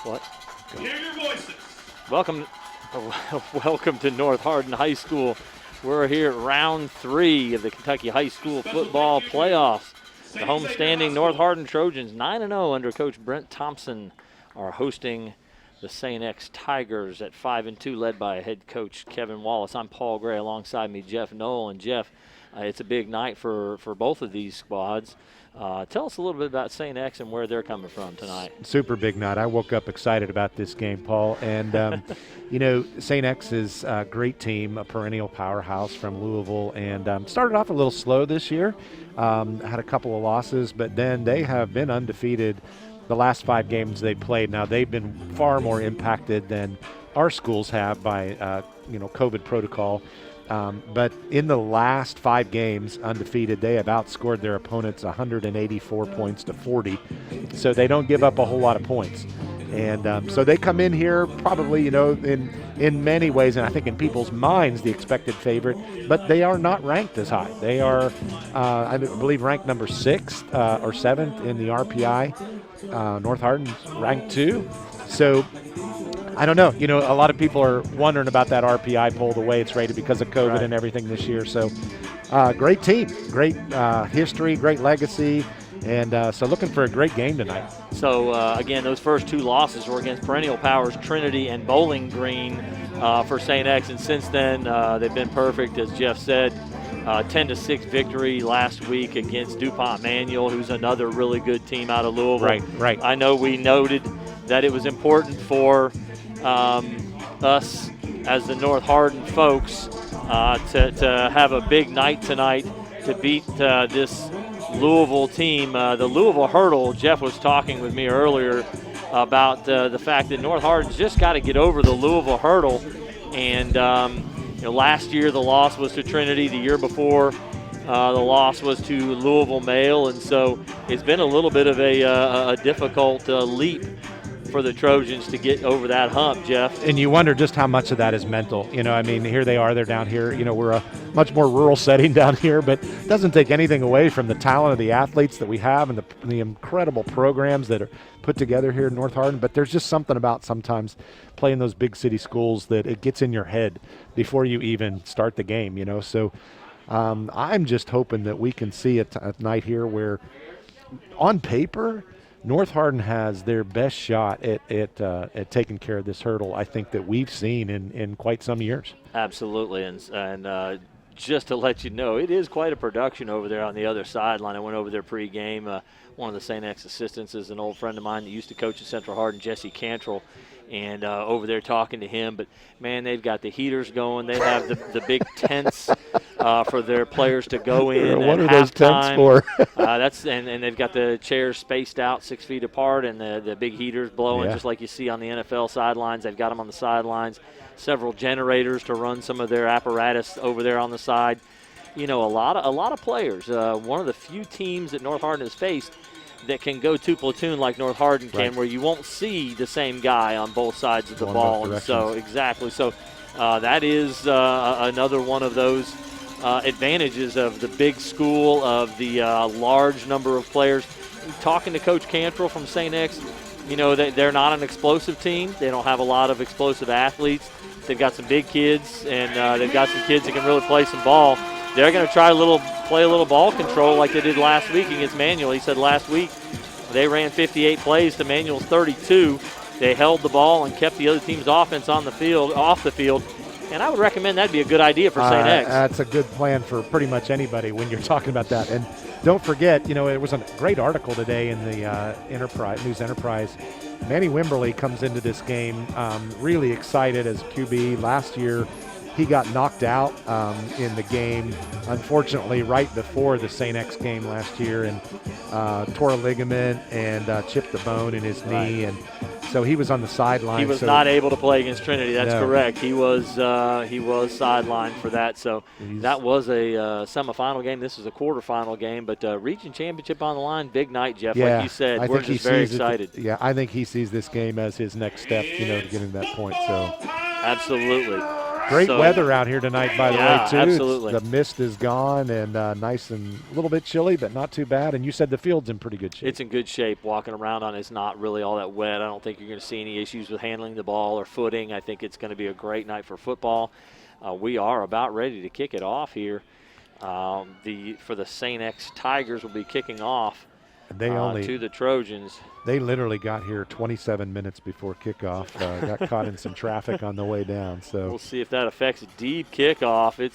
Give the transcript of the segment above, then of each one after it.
What? Hear your voices. Welcome to North Hardin High School. We're here at round 3 of the Kentucky High School football playoffs. The homestanding North Hardin Trojans, 9-0 under Coach Brent Thompson, are hosting the St. X Tigers at 5-2, led by head coach Kevin Wallace. I'm Paul Gray, alongside me Jeff Knoll. And Jeff, it's a big night for both of these squads. Tell us a little bit about St. X and where they're coming from tonight. Super big night. I woke up excited about this game, Paul. And, St. X is a great team, a perennial powerhouse from Louisville, and started off a little slow this year. Had a couple of losses, but then they have been undefeated the last 5 games they played. Now, they've been far more impacted than our schools have by, COVID protocol. But in the last 5 games, undefeated, they have outscored their opponents 184 points to 40. So they don't give up a whole lot of points. And so they come in here probably, in many ways, and I think in people's minds, the expected favorite, but they are not ranked as high. They are, I believe, ranked number 6 or 7th in the RPI. North Hardin's ranked 2. So I don't know. A lot of people are wondering about that RPI poll, the way it's rated because of COVID and everything this year. So great team, great history, great legacy, and so looking for a great game tonight. So, again, those first 2 losses were against perennial powers Trinity and Bowling Green for St. X, and since then they've been perfect, as Jeff said. 10-6 victory last week against DuPont Manual, who's another really good team out of Louisville. Right. I know we noted that it was important for us as the North Hardin folks to have a big night tonight to beat this Louisville team. The Louisville Hurdle, Jeff was talking with me earlier about the fact that North Hardin's just got to get over the Louisville Hurdle. And, last year the loss was to Trinity. The year before the loss was to Louisville Male. And so it's been a little bit of a difficult leap for the Trojans to get over that hump, Jeff. And you wonder just how much of that is mental. Here they are, they're down here. We're a much more rural setting down here, but it doesn't take anything away from the talent of the athletes that we have and the incredible programs that are put together here in North Hardin. But there's just something about sometimes playing those big city schools that it gets in your head before you even start the game, So I'm just hoping that we can see a night here where on paper North Hardin has their best shot at taking care of this hurdle, I think, that we've seen in quite some years. Absolutely, and just to let you know, it is quite a production over there on the other sideline. I went over there pregame. One of the St. X assistants is an old friend of mine that used to coach at Central Hardin, Jesse Cantrell, and over there talking to him. But, man, they've got the heaters going. They have the big tents for their players to go in. What are those tents for? And they've got the chairs spaced out 6 feet apart and the big heaters blowing, just like you see on the NFL sidelines. They've got them on the sidelines. Several generators to run some of their apparatus over there on the side. A lot of players. One of the few teams that North Hardin has faced that can go 2 platoon like North Hardin can, where you won't see the same guy on both sides of the ball. And so exactly. So that is another one of those advantages of the big school, of the large number of players. Talking to Coach Cantrell from St. X, they're not an explosive team. They don't have a lot of explosive athletes. They've got some big kids, and they've got some kids that can really play some ball. They're going to try play a little ball control like they did last week against Manual. He said last week they ran 58 plays to Manual's 32. They held the ball and kept the other team's offense off the field. And I would recommend that'd be a good idea for St. X. That's a good plan for pretty much anybody when you're talking about that. And don't forget, it was a great article today in the News Enterprise. Manny Wimberly comes into this game really excited as QB. Last year, he got knocked out in the game, unfortunately, right before the St. X game last year, and tore a ligament and chipped the bone in his knee. And so he was on the sideline. He was not able to play against Trinity. That's correct. He was sidelined for that. So that was a semifinal game. This is a quarterfinal game, but region championship on the line. Big night, Jeff. Like you said, we're just very excited. I think he sees this game as his next step, to get to that point. So absolutely. Great weather out here tonight, by the way, too. Absolutely. The mist is gone and nice and a little bit chilly, but not too bad. And you said the field's in pretty good shape. It's in good shape. Walking around on it's not really all that wet. I don't think you're going to see any issues with handling the ball or footing. I think it's going to be a great night for football. We are about ready to kick it off here. For the St. X Tigers will be kicking off to the Trojans. They literally got here 27 minutes before kickoff. Got caught in some traffic on the way down. So we'll see if that affects a deep kickoff. It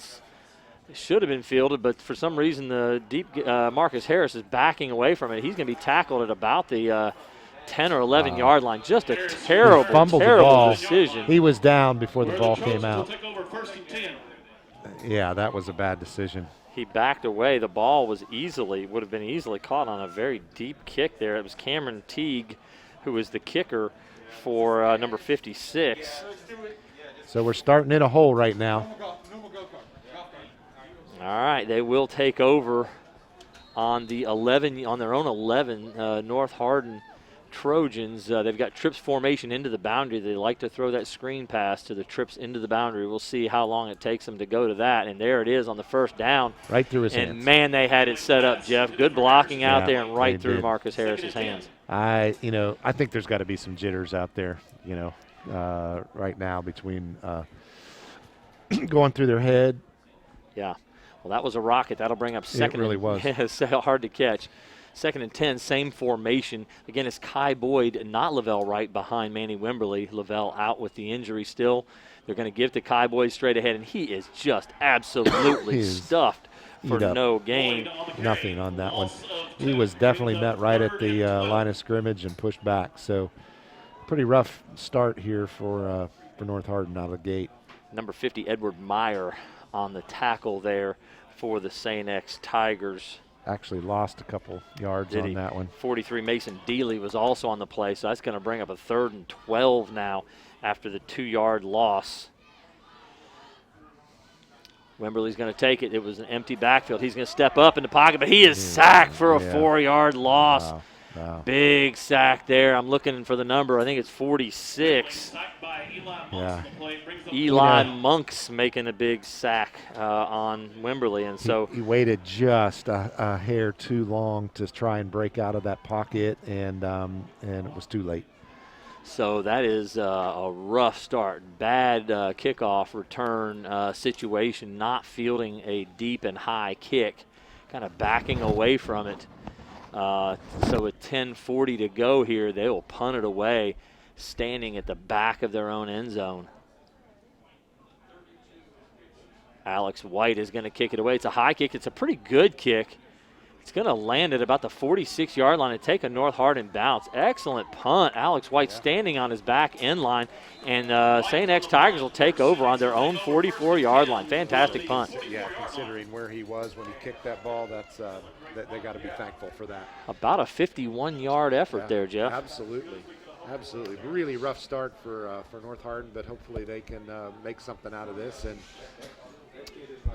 should have been fielded, but for some reason the deep Marcus Harris is backing away from it. He's going to be tackled at about the 10 or 11 yard line. Just a terrible decision. He was down before the ball came out. Yeah, that was a bad decision. He backed away. The ball would have been easily caught on a very deep kick there. It was Cameron Teague who was the kicker for number 56. So we're starting in a hole right now. All right, they will take over on their own 11, North Hardin Trojans. They've got trips formation into the boundary. They like to throw that screen pass to the trips into the boundary. We'll see how long it takes them to go to that. And there it is on the first down. Right through his hands. And, man, they had it set up, Jeff. Good blocking out there and right through Marcus Harris's hands. I think there's got to be some jitters out there, right now between going through their head. Yeah. Well, that was a rocket. That'll bring up second. It really was. It's hard to catch. 2nd and 10, same formation. Again, it's Kai Boyd, not Lavelle Wright, behind Manny Wimberly. Lavelle out with the injury still. They're going to give to Kai Boyd straight ahead, and he is just absolutely stuffed for no gain. Nothing on that one. He was definitely met right at the line of scrimmage and pushed back. So pretty rough start here for North Hardin out of the gate. Number 50, Edward Meyer on the tackle there for the St. X Tigers. Actually lost a couple yards on that one. 43, Mason Dealey was also on the play, so that's going to bring up a 3rd and 12 now after the 2-yard loss. Wimberly's going to take it. It was an empty backfield. He's going to step up in the pocket, but he is sacked for a 4-yard loss. Wow. Big sack there. I'm looking for the number. I think it's 46. Yeah. Eli Monk's making a big sack on Wimberly, and so he waited just a hair too long to try and break out of that pocket, and it was too late. So that is a rough start. Bad kickoff return situation, not fielding a deep and high kick, kind of backing away from it. So with 10:40 to go here, they will punt it away, standing at the back of their own end zone. Alex White is going to kick it away. It's a high kick. It's a pretty good kick. It's going to land at about the 46-yard line and take a North Hardin bounce. Excellent punt. Alex White standing on his back end line, and St. X Tigers will take over on their own 44-yard line. Fantastic punt. Yeah, considering where he was when he kicked that ball, they got to be thankful for that. About a 51-yard effort there, Jeff. Absolutely. Really rough start for North Hardin, but hopefully they can make something out of this and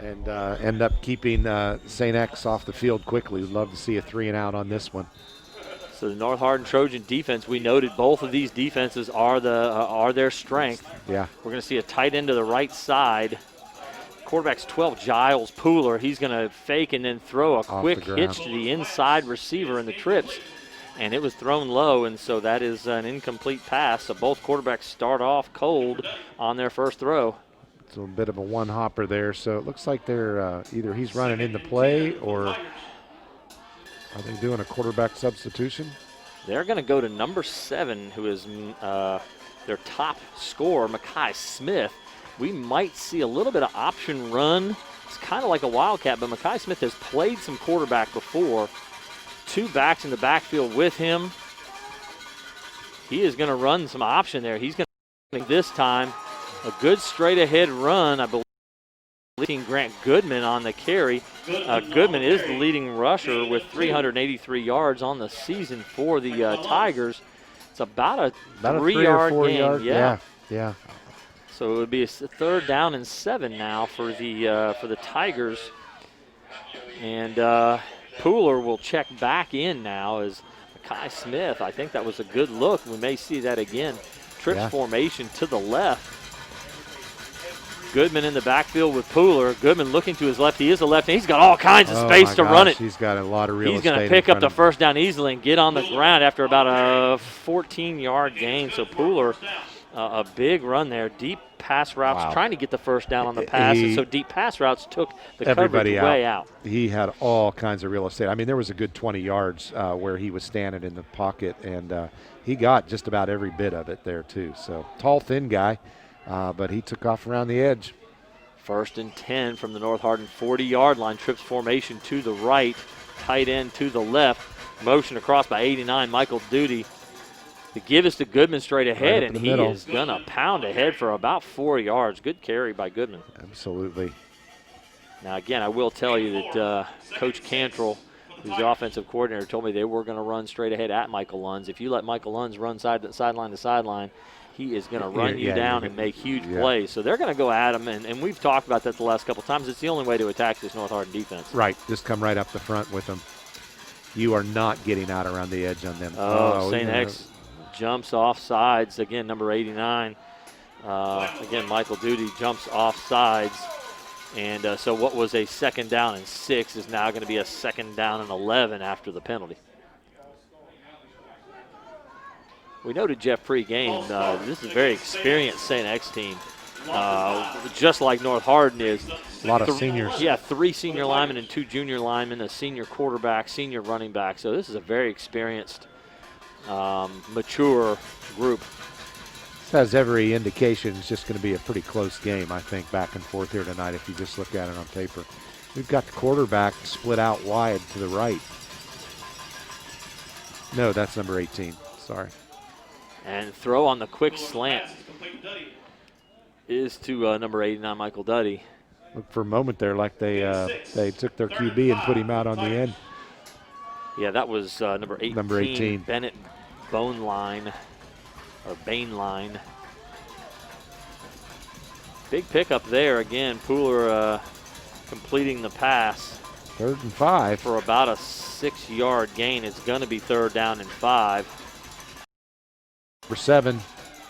end up keeping St. X off the field quickly. We'd love to see a 3-and-out on this one. So the North Hardin Trojan defense, we noted both of these defenses are their strength. Yeah. We're going to see a tight end to the right side. Quarterback's 12, Giles Pooler. He's going to fake and then throw a quick hitch to the inside receiver in the trips. And it was thrown low, and so that is an incomplete pass. So both quarterbacks start off cold on their first throw. It's a bit of a one-hopper there, so it looks like they're either he's running in the play or are they doing a quarterback substitution? They're going to go to number 7, who is their top scorer, Makai Smith. We might see a little bit of option run. It's kind of like a wildcat, but Makai Smith has played some quarterback before. 2 backs in the backfield with him. He is going to run some option there. He's going to this time a good straight-ahead run, I believe. Grant Goodman on the carry. Goodman is the leading rusher with 383 yards on the season for the Tigers. It's about a 3-yard gain. Yeah. So it would be a 3rd down and 7 now for the Tigers. And Pooler will check back in now as Makai Smith. I think that was a good look. We may see that again. Trips formation to the left. Goodman in the backfield with Pooler. Goodman looking to his left. He is a left hand. He's got all kinds of space to run it. He's got a lot of real estate. He's going to pick up the first down easily and get on the ground after about a 14-yard gain. So Pooler, a big run there. Deep pass routes, trying to get the first down on the pass. And so deep pass routes took the coverage way out. He had all kinds of real estate. I mean, there was a good 20 yards where he was standing in the pocket, and he got just about every bit of it there too. So tall, thin guy. But he took off around the edge. 1st and 10 from the North Hardin 40-yard line. Trips formation to the right, tight end to the left. Motion across by 89, Michael Duty. The give is to Goodman straight ahead, and he is going to pound ahead for about 4 yards. Good carry by Goodman. Absolutely. Now, again, I will tell you that Coach Cantrell, who's the offensive coordinator, told me they were going to run straight ahead at Michael Lunds. If you let Michael Lunds run sideline to sideline, he is going to run you down and make huge plays. So they're going to go at him, and we've talked about that the last couple times. It's the only way to attack this North Hardin defense. Right, just come right up the front with them. You are not getting out around the edge on them. St. X jumps off sides. Again, number 89. Again, Michael Duty jumps off sides. And so what was a 2nd down and 6 is now going to be a 2nd down and 11 after the penalty. We noted Jeff pre-game. This is a very experienced St. X team, just like North Hardin is. A lot of seniors. Yeah, 3 senior linemen and 2 junior linemen, a senior quarterback, senior running back. So this is a very experienced, mature group. This has every indication it's just going to be a pretty close game, I think, back and forth here tonight if you just look at it on paper. We've got the quarterback split out wide to the right. No, that's number 18. Sorry. And throw on the quick slant is to number 89, Michael Duddy. Looked for a moment there like they took their QB and put him out on the end. Yeah, that was number 18. Number 18. Bennett Bainline. Big pickup there. Again, Pooler completing the pass. 3rd and 5. For about a 6-yard gain. It's going to be 3rd down and 5. Number 7.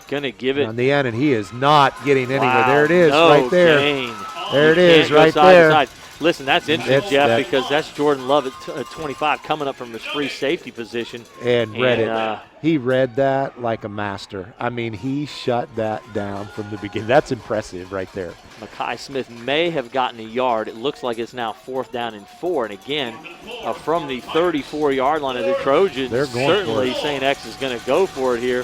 Going to give it on the end, and he is not getting anywhere. Wow, there it is, no right there. Gain. There it is, right there. Listen, that's interesting, Jeff, because that's Jordan Love at 25 coming up from his free safety position. And read it. He read that like a master. I mean, he shut that down from the beginning. That's impressive right there. Makai Smith may have gotten a yard. It looks like it's now 4th down and 4. And again, from the 34-yard line of the Trojans, certainly St. X is going to go for it here.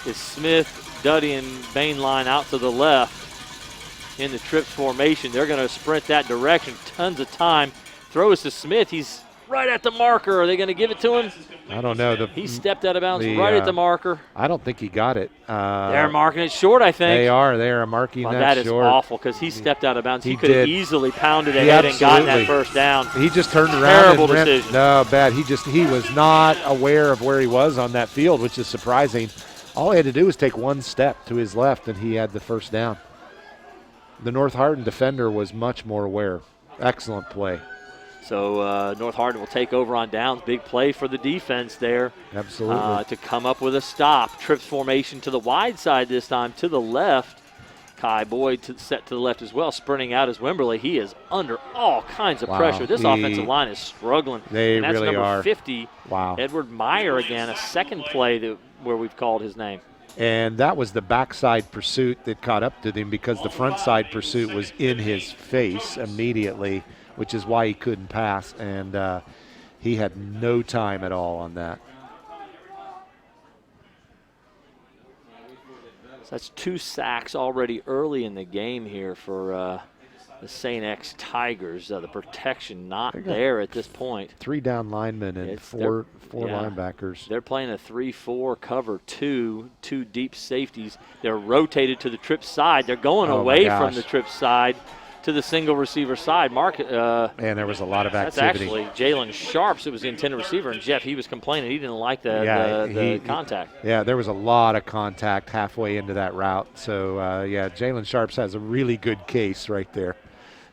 It's Smith, Duddy, and Bainline out to the left in the trips formation. They're going to sprint that direction. Tons of time. Throws to Smith. He's right at the marker. Are they going to give it to him? I don't know. He stepped out of bounds right at the marker. I don't think he got it. They're marking it short, I think. They are marking that short. That is awful because he stepped out of bounds. He could have easily pounded ahead and gotten that first down. He just turned around. Terrible decision. No, bad. He was not aware of where he was on that field, which is surprising. All he had to do was take one step to his left, and he had the first down. The North Hardin defender was much more aware. Excellent play. So North Hardin will take over on downs. Big play for the defense there. Absolutely. To come up with a stop. Trips formation to the wide side this time, to the left. Kai Boyd set to the left as well. Sprinting out is Wimberly. He is under all kinds of pressure. This offensive line is struggling. They that's really number are. 50, Edward Meyer again, a second play where we've called his name. And that was the backside pursuit that caught up to him because the front side pursuit was in his face immediately, which is why he couldn't pass. And he had no time at all on that. So that's 2 sacks already early in the game here for the St. X Tigers. The protection not there at this point. 3 down linemen and four linebackers. They're playing a 3-4 cover 2 deep safeties. They're rotated to the trip side. They're going away from the trip side to the single receiver side. And there was a lot of activity. That's actually Jalen Sharps, who was the intended receiver, and Jeff, he was complaining he didn't like the contact. Yeah, there was a lot of contact halfway into that route. So, Jalen Sharps has a really good case right there.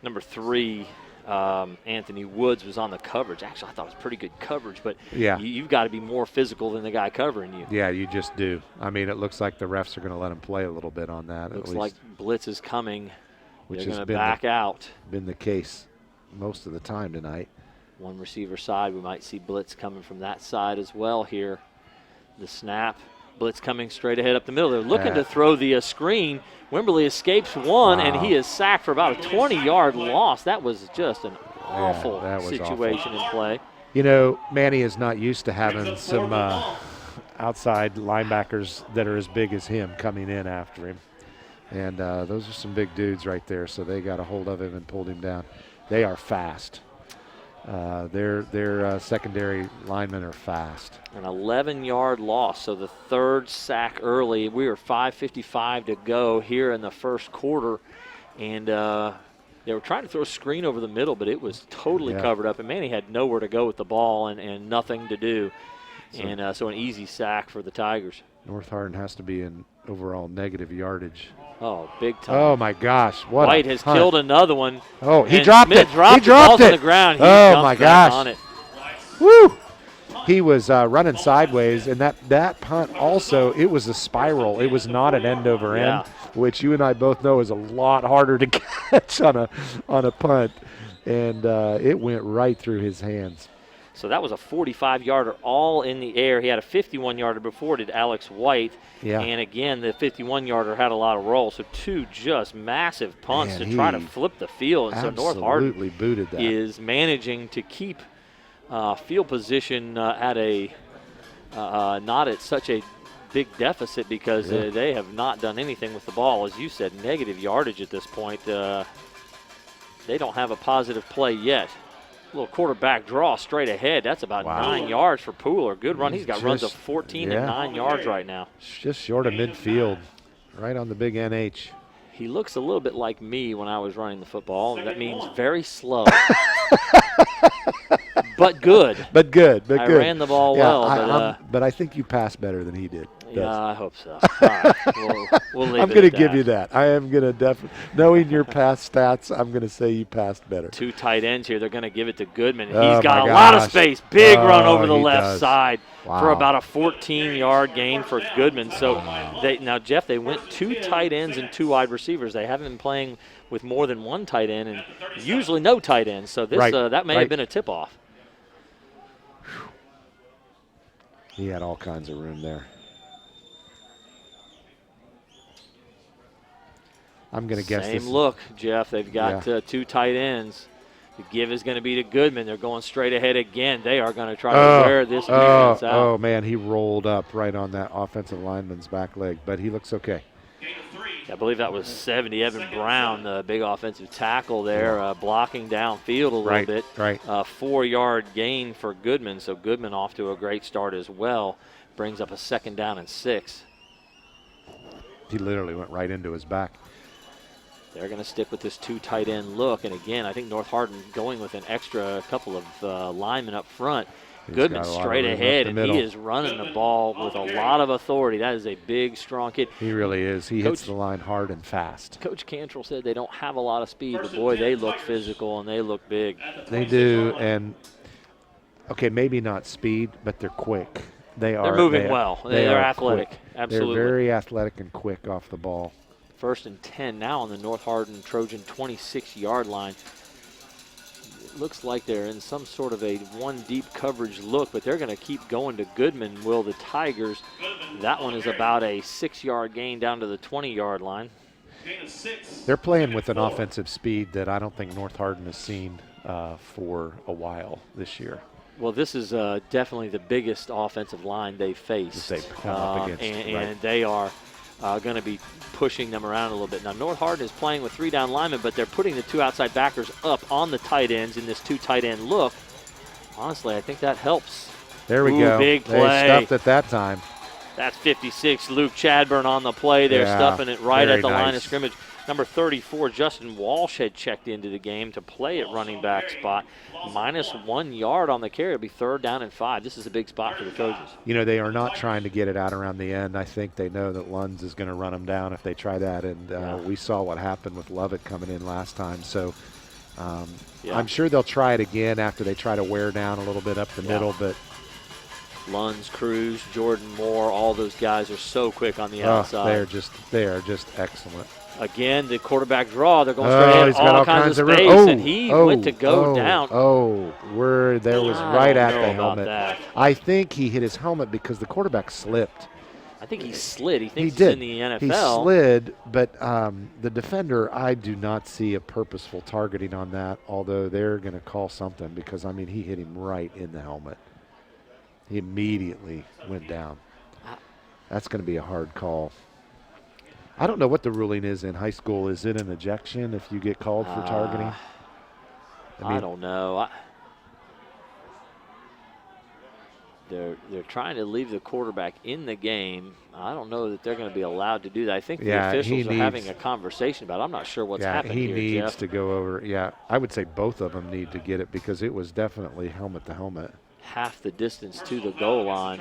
Number 3, Anthony Woods was on the coverage. Actually, I thought it was pretty good coverage, but yeah. you've got to be more physical than the guy covering you. Yeah, you just do. I mean, it looks like the refs are going to let him play a little bit on that. Looks like blitz is coming. Which They're has going to back out. Been the case most of the time tonight. One receiver side, we might see blitz coming from that side as well here. The snap, blitz coming straight ahead up the middle. They're looking to throw the screen. Wimberly escapes one, and he is sacked for about a 20-yard loss. That was just an awful situation in play. You know, Manny is not used to having some outside linebackers that are as big as him coming in after him. And those are some big dudes right there, so they got a hold of him and pulled him down. They are fast. Their secondary linemen are fast. An 11-yard loss, so the third sack early. We were 5:55 to go here in the first quarter, and they were trying to throw a screen over the middle, but it was totally covered up, and Manny had nowhere to go with the ball and nothing to do. So an easy sack for the Tigers. North Hardin has to be in overall negative yardage. Oh, big time. Oh, my gosh. What White has killed another one. Oh, he dropped it. He dropped it on the ground. Oh, my gosh. On it. Woo! He was running sideways, and that punt also, it was a spiral. It was not an end over end, which you and I both know is a lot harder to catch on a punt. And it went right through his hands. So that was a 45-yarder all in the air. He had a 51-yarder before, did Alex White. Yeah. And, again, the 51-yarder had a lot of roll. So two just massive punts to try to flip the field. And so North Hardin booted that. Is managing to keep field position at a not at such a big deficit because they have not done anything with the ball. As you said, negative yardage at this point. They don't have a positive play yet. Little quarterback draw straight ahead. That's about 9 yards for Pooler. Good run. He's got runs of 14 and 9 yards right now. Just short of midfield, right on the big NH. He looks a little bit like me when I was running the football. That means very slow. But good. But good. I ran the ball well. But I think you passed better than he did. Yeah, I hope so. All right, we'll leave I'm going to give you that. I am going to definitely, knowing your past stats, I'm going to say you passed better. Two tight ends here. They're going to give it to Goodman. He's got a lot of space. Big run over the left side for about a 14-yard gain for Goodman. So now, Jeff, they went two tight ends and two wide receivers. They haven't been playing with more than one tight end and usually no tight ends. So this that may have been a tip-off. He had all kinds of room there. I'm going to guess Same look, Jeff. They've got two tight ends. The give is going to be to Goodman. They're going straight ahead again. They are going to try to wear this defense out. Oh, man, he rolled up right on that offensive lineman's back leg, but he looks okay. I believe that was 70. Evan Brown, the big offensive tackle there, blocking downfield a little bit. Right. 4-yard gain for Goodman, so Goodman off to a great start as well. Brings up a 2nd down and 6. He literally went right into his back. They're going to stick with this two tight end look. And, again, I think North Hardin going with an extra couple of linemen up front. Goodman straight ahead, and he is running the ball with a lot of authority. That is a big, strong kid. He really is. He hits the line hard and fast. Coach Cantrell said they don't have a lot of speed, but, boy, they look physical and they look big. They do, and, okay, maybe not speed, but they're quick. They're moving well. They're athletic. Quick. Absolutely. They're very athletic and quick off the ball. 1st and 10 now on the North Hardin Trojan 26-yard line. It looks like they're in some sort of a one-deep coverage look, but they're going to keep going to Goodman, will the Tigers. That one is about a 6-yard gain down to the 20-yard line. They're playing with an offensive speed that I don't think North Hardin has seen for a while this year. Well, this is definitely the biggest offensive line they've faced. They've come up against, and they are going to be pushing them around a little bit. Now, North Hardin is playing with 3 down linemen, but they're putting the 2 outside backers up on the tight ends in this 2 tight end look. Honestly, I think that helps. There we go. Big play. They stuffed it that time. That's 56, Luke Chadburn on the play. They're stuffing it right at the line of scrimmage. Number 34, Justin Walsh had checked into the game to play at running back spot. -1 yard on the carry. It'll be 3rd down and 5. This is a big spot for the Trojans. You know, they are not trying to get it out around the end. I think they know that Lunds is going to run them down if they try that. And we saw what happened with Lovett coming in last time. So I'm sure they'll try it again after they try to wear down a little bit up the middle, but Lunds, Cruz, Jordan Moore, all those guys are so quick on the outside. They are just excellent. Again, the quarterback draw. They're going straight ahead, he's got all kinds of space, and he went to go down. There was right at the helmet. That. I think he hit his helmet because the quarterback slipped. I think he slid. He thinks he did. He's in the NFL. He slid, but the defender, I do not see a purposeful targeting on that, although they're going to call something because, I mean, he hit him right in the helmet. He immediately went down. That's going to be a hard call. I don't know what the ruling is in high school. Is it an ejection if you get called for targeting? I don't know. They're trying to leave the quarterback in the game. I don't know that they're going to be allowed to do that. I think the officials are having a conversation about it. I'm not sure what's happening here, he needs Jeff. to go over. Yeah, I would say both of them need to get it because it was definitely helmet to helmet. Half the distance to the goal line.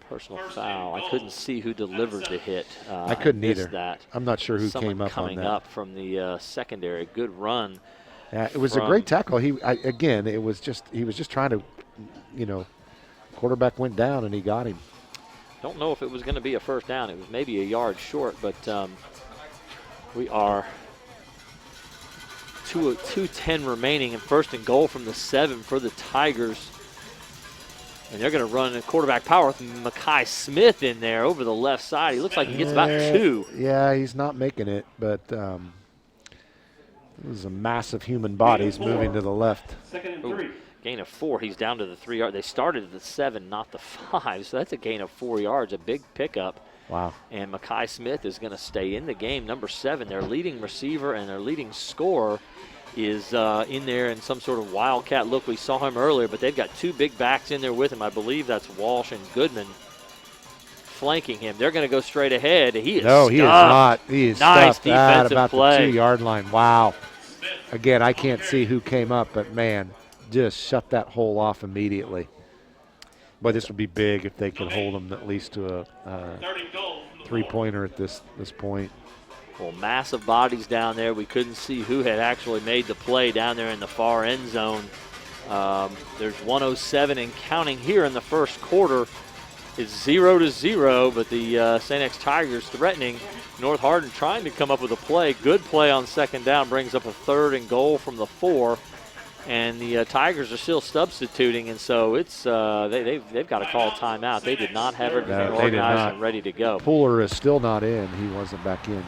Personal foul. I couldn't see who delivered the hit. I couldn't either. That. I'm not sure who came up on that. Coming up from the secondary. Good run. Yeah, it was a great tackle. He was just trying to, quarterback went down and he got him. Don't know if it was going to be a first down. It was maybe a yard short, but we are 2:10 remaining and first and goal from the 7 for the Tigers. And they're going to run a quarterback power with Mekhi Smith in there over the left side. He looks like he gets about 2. Yeah, he's not making it, but it was a massive human bodies moving to the left. Second and 3. Gain of 4. He's down to the 3 yard. They started at the 7, not the 5. So that's a gain of 4 yards, a big pickup. Wow. And Mekhi Smith is going to stay in the game. Number 7, their leading receiver and their leading scorer is in there in some sort of wildcat look. We saw him earlier, but they've got 2 big backs in there with him. I believe that's Walsh and Goodman flanking him. They're going to go straight ahead. He is No, he is not. He is nice stuffed at defensive about play. the 2 yard line. Wow. Again, I can't see who came up, but, man, just shut that hole off immediately. Boy, this would be big if they could hold them at least to a 3-pointer at this point. Well, massive bodies down there. We couldn't see who had actually made the play down there in the far end zone. There's 1:07 and counting here in the first quarter. It's 0-0, but the St. X Tigers threatening. North Hardin trying to come up with a play. Good play on second down, brings up a 3rd and goal from the 4. And the Tigers are still substituting, and so it's they've got to call a timeout. They did not have everything organized and ready to go. Pooler is still not in. He wasn't back in,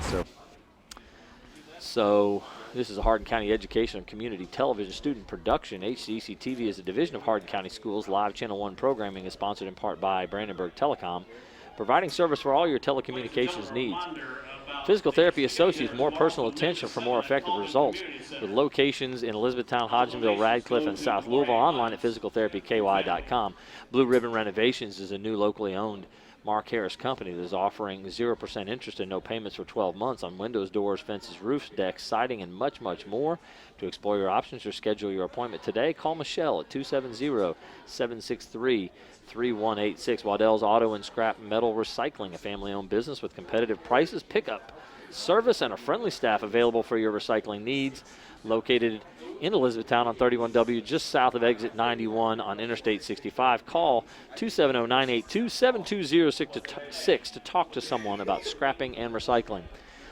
So this is a Hardin County Education and Community Television student production. HCEC-TV is a division of Hardin County Schools. Live Channel 1 programming is sponsored in part by Brandenburg Telecom, providing service for all your telecommunications needs. Physical Therapy Associates, more personal attention for more effective results. With locations in Elizabethtown, Hodgenville, Radcliffe, and South Louisville, online at physicaltherapyky.com. Blue Ribbon Renovations is a new locally owned Mark Harris company that is offering 0% interest and no payments for 12 months on windows, doors, fences, roofs, decks, siding, and much, much more. To explore your options or schedule your appointment today, call Michelle at 270-763-3186. Waddell's Auto and Scrap Metal Recycling, a family-owned business with competitive prices, pickup, service, and a friendly staff available for your recycling needs. Located in Elizabethtown on 31W, just south of exit 91 on Interstate 65. Call 270-982-7206 to talk to someone about scrapping and recycling.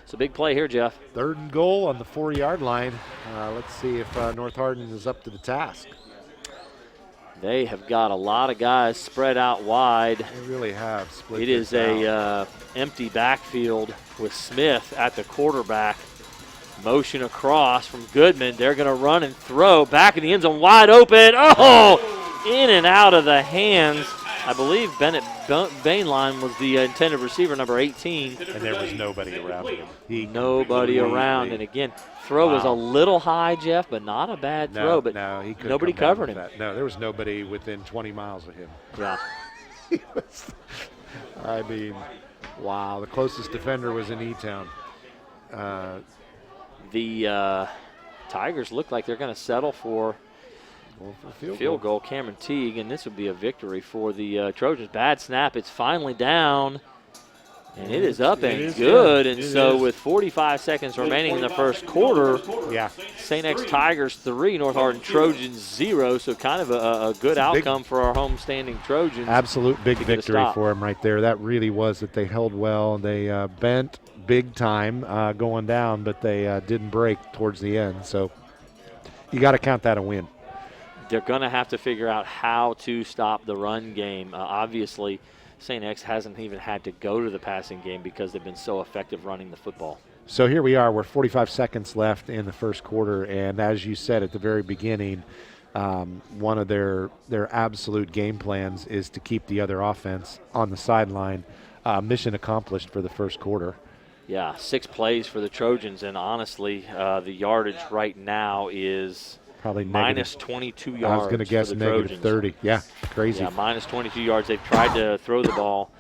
It's a big play here, Jeff. 3rd and goal on the 4 yard line. Let's see if North Hardin is up to the task. They have got a lot of guys spread out wide. They really have split. It is a empty backfield with Smith at the quarterback. Motion across from Goodman. They're going to run and throw. Back in the end zone, wide open. Oh, in and out of the hands. I believe Bennett Bainline was the intended receiver, number 18. And there was nobody around him. Nobody around. And again, throw was a little high, Jeff, but not a bad throw. But nobody covered him. No, there was nobody within 20 miles of him. Yeah. I mean, wow. The closest defender was in E-Town. The Tigers look like they're going to settle for field goal. Cameron Teague, and this would be a victory for the Trojans. Bad snap. It's finally down. And it is up and good. And so with 45 seconds remaining in the first quarter, St. X Tigers 3, North Hardin Trojans 0. So kind of a good outcome for our home-standing Trojans. Absolute big victory for them right there. That really was that they held well. They bent big time going down, but they didn't break towards the end. So you got to count that a win. They're going to have to figure out how to stop the run game. Obviously, St. X hasn't even had to go to the passing game because they've been so effective running the football. So here we are. We're 45 seconds left in the first quarter, and as you said at the very beginning, one of their absolute game plans is to keep the other offense on the sideline. Mission accomplished for the first quarter. Yeah, 6 plays for the Trojans, and honestly, the yardage right now is probably minus 22 yards. I was going to guess negative 30. Yeah, crazy. Yeah, minus 22 yards. They've tried to throw the ball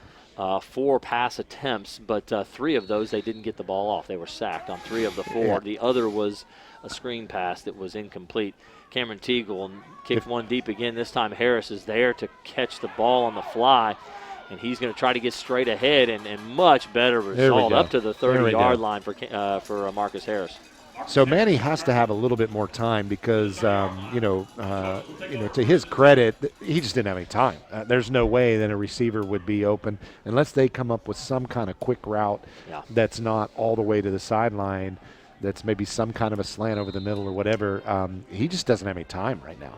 4 pass attempts, but 3 of those they didn't get the ball off. They were sacked on 3 of the 4. Yeah. The other was a screen pass that was incomplete. Cameron Teagle kicked one deep again. This time Harris is there to catch the ball on the fly, and he's going to try to get straight ahead, and much better result up to the 30-yard line for Marcus Harris. So Manny has to have a little bit more time because, to his credit, he just didn't have any time. There's no way that a receiver would be open unless they come up with some kind of quick route that's not all the way to the sideline, that's maybe some kind of a slant over the middle or whatever. He just doesn't have any time right now.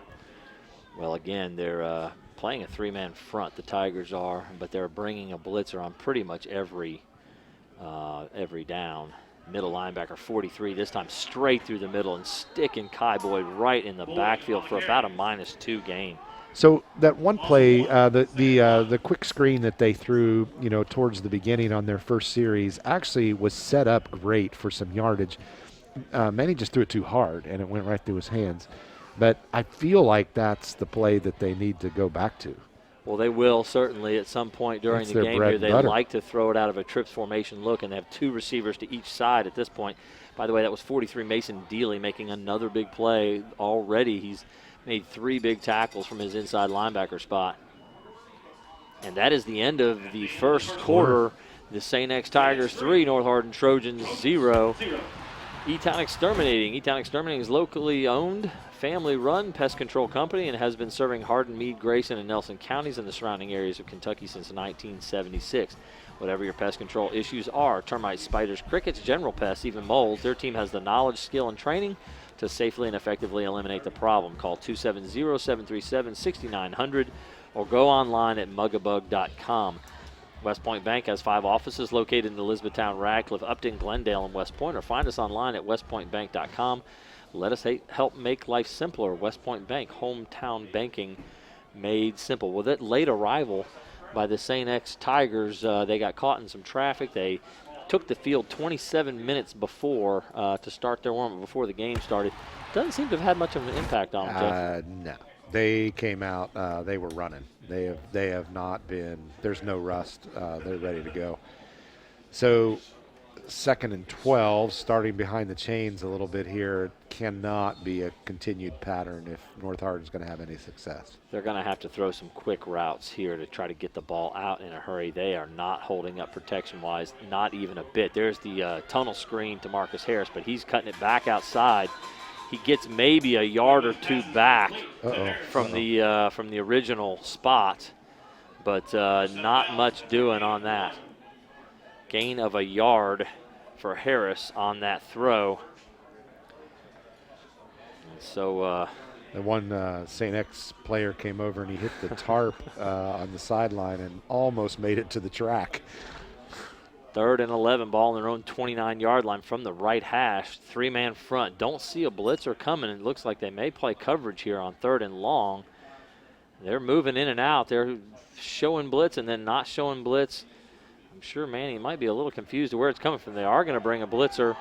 Well, again, they're playing a 3-man front, the Tigers are, but they're bringing a blitzer on pretty much every down. Middle linebacker 43, this time straight through the middle and sticking Kai Boyd right in the backfield for about a -2 gain. So that one play, the quick screen that they threw, towards the beginning on their first series actually was set up great for some yardage. Manny just threw it too hard and it went right through his hands. But I feel like that's the play that they need to go back to. Well, they will certainly at some point during the game here. They like to throw it out of a trips formation look, and they have 2 receivers to each side at this point. By the way, that was 43 Mason Dealey making another big play already. He's made 3 big tackles from his inside linebacker spot. And that is the end of the first quarter. The St. X Tigers 3, North Hardin Trojans 0. E-Town Exterminating. E-Town Exterminating is locally owned, family-run pest control company and has been serving Hardin, Meade, Grayson, and Nelson counties and the surrounding areas of Kentucky since 1976. Whatever your pest control issues are, termites, spiders, crickets, general pests, even mold, their team has the knowledge, skill, and training to safely and effectively eliminate the problem. Call 270-737-6900 or go online at mugabug.com. West Point Bank has 5 offices located in Elizabethtown, Radcliffe, Upton, Glendale, and West Point, or find us online at westpointbank.com. Let us help make life simpler. West Point Bank, hometown banking made simple. With that late arrival by the St. X Tigers, they got caught in some traffic. They took the field 27 minutes before to start their warm-up before the game started. Doesn't seem to have had much of an impact on them, No. They came out, they were running. They have not been, there's no rust. They're ready to go. So 2nd and 12, starting behind the chains a little bit here, cannot be a continued pattern if North Hardin's going to have any success. They're going to have to throw some quick routes here to try to get the ball out in a hurry. They are not holding up protection-wise, not even a bit. There's the tunnel screen to Marcus Harris, but he's cutting it back outside. He gets maybe a yard or 2 back from the original spot, but not much doing on that. Gain of a yard for Harris on that throw. And so the one St. X player came over and he hit the tarp on the sideline and almost made it to the track. 3rd and 11, ball on their own 29-yard line from the right hash. 3-man front. Don't see a blitzer coming. It looks like they may play coverage here on 3rd and long. They're moving in and out. They're showing blitz and then not showing blitz. I'm sure Manny might be a little confused to where it's coming from. They are going to bring a blitzer.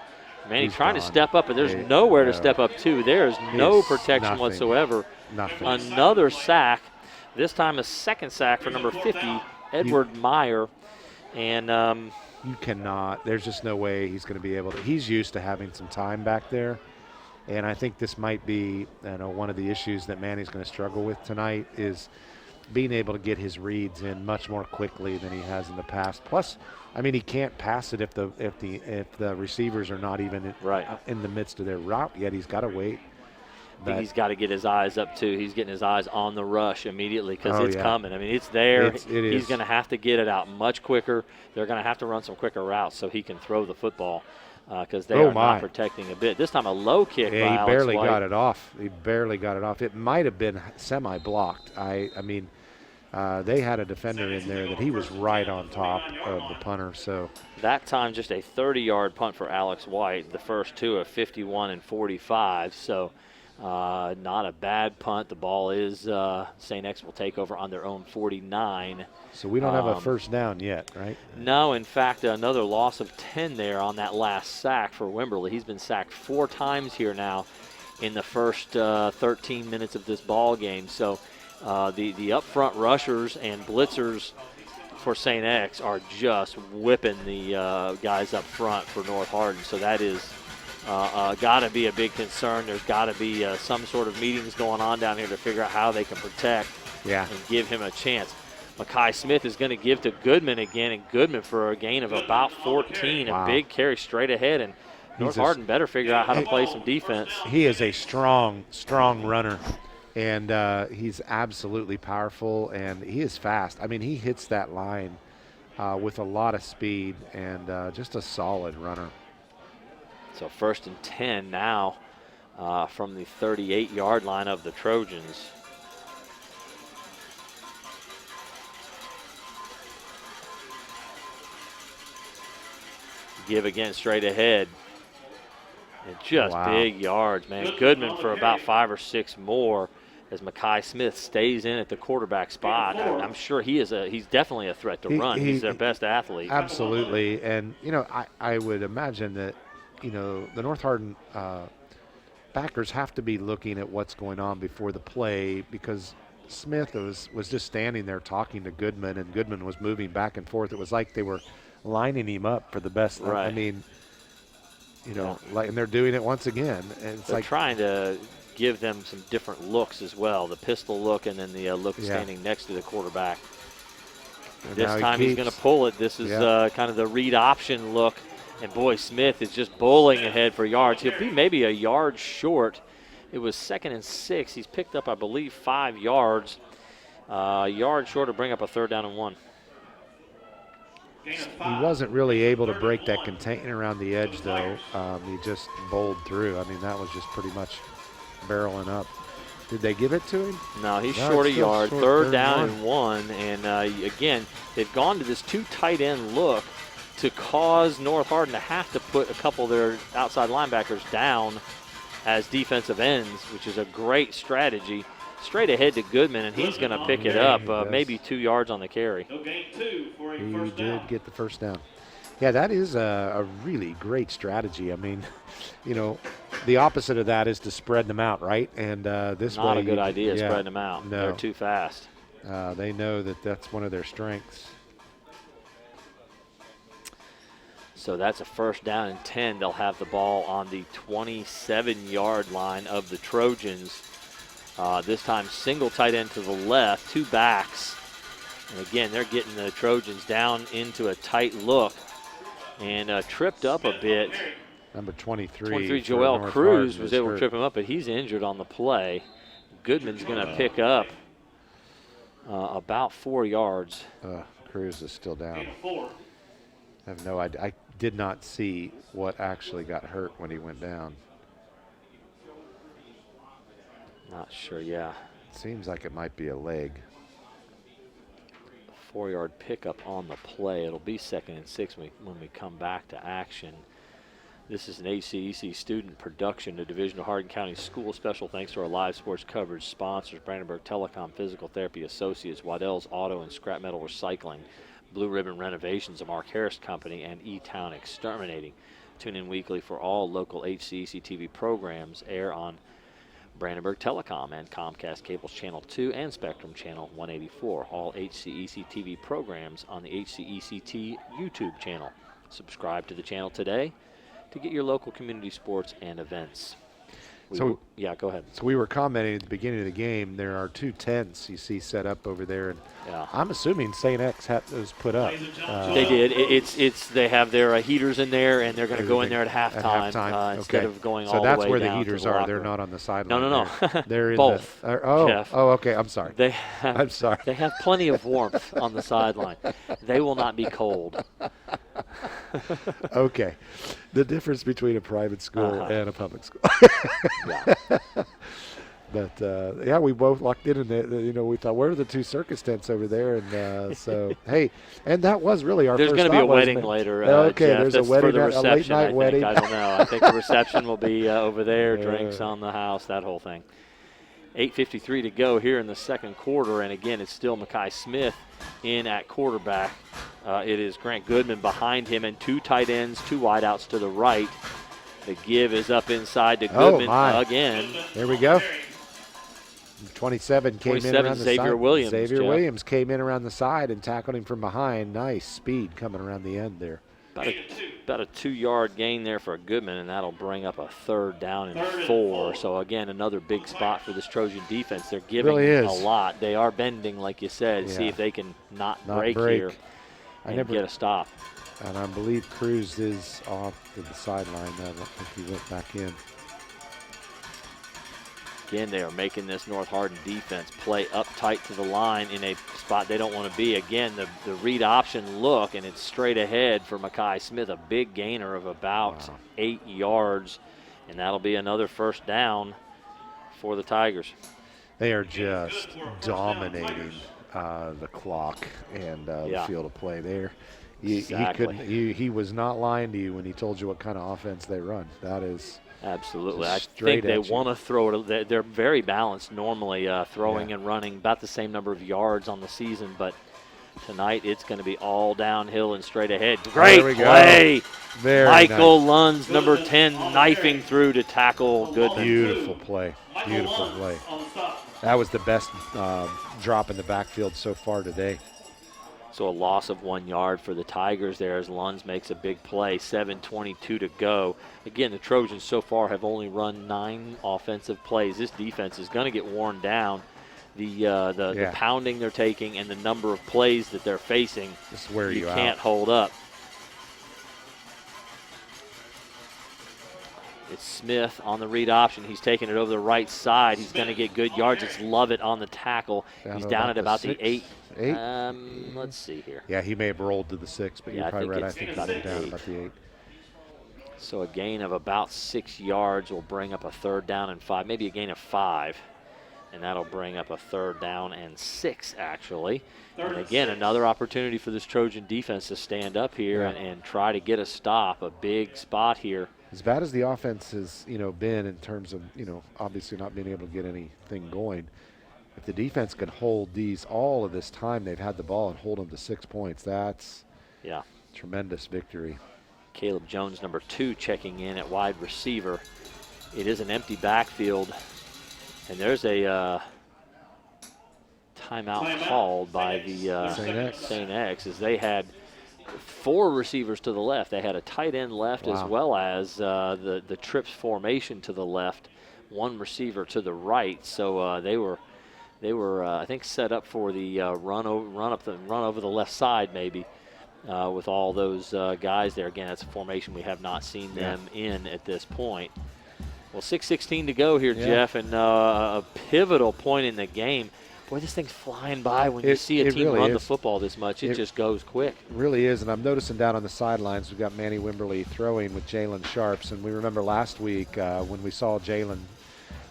Manny trying to step up, but there's nowhere to step up to. There's no protection whatsoever. Nothing. Another sack. This time a 2nd sack for number 50, Edward Meyer. And you cannot, there's just no way he's going to be able to. He's used to having some time back there. And I think this might be one of the issues that Manny's going to struggle with tonight is being able to get his reads in much more quickly than he has in the past. Plus, I mean, he can't pass it if the receivers are not even in the midst of their route yet. He's got to wait. I think he's got to get his eyes up, too. He's getting his eyes on the rush immediately because it's coming. I mean, it's there. He's going to have to get it out much quicker. They're going to have to run some quicker routes so he can throw the football because they are not protecting a bit. This time a low kick by Alex White. He barely got it off. It might have been semi-blocked. I mean, they had a defender in there that he was right on top of the punter. So that time just a 30-yard punt for Alex White, the first two of 51 and 45. So not a bad punt. The ball is St. X will take over on their own 49. So we don't have a first down yet, right? No, in fact, another loss of 10 there on that last sack for Wimberley. He's been sacked 4 times here now in the first 13 minutes of this ball game. So the up front rushers and blitzers for St. X are just whipping the guys up front for North Hardin. So that is got to be a big concern. There's got to be some sort of meetings going on down here to figure out how they can protect and give him a chance. Makai Smith is going to give to Goodman again, and Goodman for a gain of about 14. A big carry straight ahead, and North Hardin better figure out how to play some defense. He is a strong runner, and he's absolutely powerful, and he is fast. I mean, he hits that line with a lot of speed and just a solid runner. So 1st and 10 now from the 38-yard line of the Trojans. Give again straight ahead. And just big yards, man. Goodman for about 5 or 6 more as Makai Smith stays in at the quarterback spot. I'm sure he's definitely a threat to run. He's their best athlete. Absolutely. And, you know, I would imagine that, you know, the North Hardin backers have to be looking at what's going on before the play because Smith was just standing there talking to Goodman, and Goodman was moving back and forth. It was like they were lining him up for the best. I mean, you know, and they're doing it once again. And it's they're trying to give them some different looks as well, the pistol look and then the look standing next to the quarterback. And this time he's going to pull it. This is kind of the read option look. And, boy, Smith is just bowling ahead for yards. He'll be maybe a yard short. It was 2nd and 6. He's picked up, I believe, 5 yards. Yard short to bring up a 3rd down and 1. He wasn't really able to break that containment around the edge, though. He just bowled through. I mean, that was just pretty much barreling up. Did they give it to him? No, he's short a yard. 3rd down and 1. And, again, they've gone to this 2 tight end look to cause North Hardin to have to put a couple of their outside linebackers down as defensive ends, which is a great strategy. Straight ahead to Goodman, and he's going to pick it up, maybe 2 yards on the carry. He did get the first down. Yeah, that is a really great strategy. I mean, you know, the opposite of that is to spread them out, right? And this not a good idea, spreading them out. No. They're too fast. They know that that's one of their strengths. So that's a 1st down and 10. They'll have the ball on the 27-yard line of the Trojans. This time single tight end to the left, 2 backs. And again, they're getting the Trojans down into a tight look and tripped up a bit. Number 23 Joel Cruz was able to trip him up, but he's injured on the play. Goodman's going to pick up about 4 yards. Cruz is still down. I have no idea. I did not see what actually got hurt when he went down. Not sure, yeah. Seems like it might be a leg. 4-yard pickup on the play. It'll be 2nd and 6 when we come back to action. This is an HCEC student production, the Division of Hardin County School. Special thanks to our live sports coverage sponsors, Brandenburg Telecom Physical Therapy Associates, Waddell's Auto and Scrap Metal Recycling, Blue Ribbon Renovations, a Mark Harris Company, and E-Town Exterminating. Tune in weekly for all local HCEC-TV programs air on Brandenburg Telecom and Comcast Cable's Channel 2 and Spectrum Channel 184. All HCEC-TV programs on the HCEC-T YouTube channel. Subscribe to the channel today to get your local community sports and events. Yeah, go ahead. So we were commenting at the beginning of the game, there are 2 tents you see set up over there, and I'm assuming St. X had those put up. They did. They have their heaters in there, and they're going to go in there at halftime, instead of going all the way down. So that's where the heaters are. They're not on the sideline. No. They're in both. Jeff. Okay. I'm sorry. I'm sorry. They have plenty of warmth on the sideline. They will not be cold. Okay. The difference between a private school and a public school. But we both locked in, and we thought, where are the 2 circus tents over there? And so, hey, and that was really our There's first. There's going to be a wedding later. Okay, Jeff. there's That's a wedding, for the reception, a late night wedding. I don't know. I think the reception will be over there. Drinks on the house, that whole thing. 8:53 to go here in the second quarter, and again, it's still Makai Smith in at quarterback. It is Grant Goodman behind him, and 2 tight ends, 2 wideouts to the right. The give is up inside to Goodman again. There we go. 27 came in around the Xavier side. Williams. Xavier Williams came in around the side and tackled him from behind. Nice speed coming around the end there. About a 2-yard gain there for Goodman, and that'll bring up a 3rd down and 4. So, again, another big spot for this Trojan defense. They're giving a lot. They are bending, like you said. See if they can not break here and get a stop. And I believe Cruz is off to the sideline. I don't think he went back in. Again, they are making this North Hardin defense play up tight to the line in a spot they don't want to be. Again, the read option look, and it's straight ahead for Makai Smith, a big gainer of about 8 yards, and that'll be another 1st down for the Tigers. They are just dominating the clock and the field of play there. He was not lying to you when he told you what kind of offense they run. That is absolutely. I think they want to throw it. They're very balanced normally, throwing and running about the same number of yards on the season, but tonight it's going to be all downhill and straight ahead. Great play. Michael Lunds, number 10, knifing through to tackle Goodman. Beautiful play. Beautiful play. That was the best drop in the backfield so far today. So a loss of 1 yard for the Tigers there as Lunds makes a big play. 7:22 to go. Again, the Trojans so far have only run 9 offensive plays. This defense is going to get worn down. The pounding they're taking and the number of plays that they're facing, you can't hold up. It's Smith on the read option. He's taking it over the right side. He's going to get good yards. It's Lovett on the tackle. He's down at about the 8. Let's see here. Yeah, he may have rolled to the 6, but you're probably right. I think he's down about the 8. So a gain of about 6 yards will bring up a 3rd down and 5, maybe a gain of 5. And that'll bring up a 3rd down and 6, actually. And again, another opportunity for this Trojan defense to stand up here and try to get a stop, a big spot here. As bad as the offense has, been in terms of, obviously not being able to get anything going, if the defense can hold all of this time they've had the ball and hold them to 6 points, that's tremendous victory. Caleb Jones, number 2, checking in at wide receiver. It is an empty backfield, and there's a timeout called by the St. X as they had 4 receivers to the left. They had a tight end left as well as the trips formation to the left, 1 receiver to the right. So they were I think set up for the run over the left side maybe with all those guys there. Again, that's a formation we have not seen them in at this point. Well, 6:16 to go here, Jeff, and a pivotal point in the game. Boy, this thing's flying by when you see a team run the football this much. It just goes quick. It really is, and I'm noticing down on the sidelines we've got Manny Wimberly throwing with Jalen Sharps, and we remember last week when we saw Jalen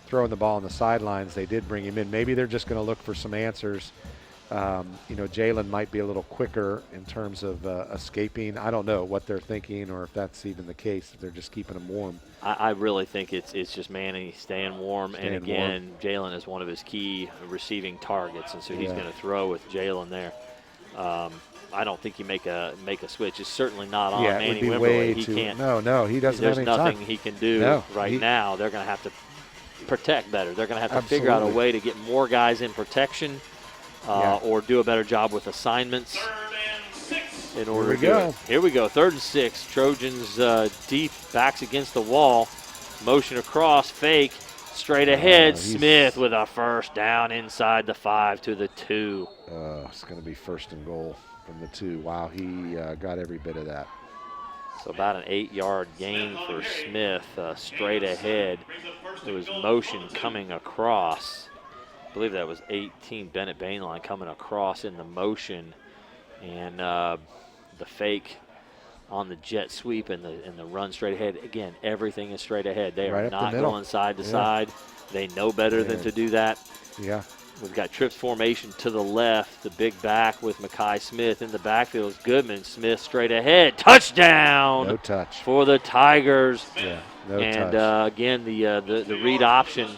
throwing the ball on the sidelines, they did bring him in. Maybe they're just going to look for some answers. Jalen might be a little quicker in terms of escaping. I don't know what they're thinking or if that's even the case, if they're just keeping him warm. I really think it's just Manny staying warm. And again, Jalen is one of his key receiving targets, and so he's going to throw with Jalen there. I don't think you make a switch. It's certainly not on Manny Wimberly. He can't. No, he doesn't have any time. There's nothing he can do now. They're going to have to protect better. They're going to have to figure out a way to get more guys in protection. Or do a better job with assignments in order to do it. Here we go, 3rd and 6. Trojans deep, backs against the wall. Motion across, fake. straight ahead. Smith with a first down inside the 5 to the 2. It's going to be 1st and goal from the 2. Wow, he got every bit of that. So about an 8-yard gain for Smith, straight ahead. There was motion coming across. I believe that was 18 Bennett Bainline coming across in the motion, and the fake on the jet sweep and the run straight ahead. Again, everything is straight ahead. They are not going side to side. They know better than to do that. Yeah. We've got trips formation to the left, the big back with Mekhi Smith. In the backfield is Goodman. Smith straight ahead. Touchdown! No touch. For the Tigers. Yeah, no touch. And again, the read option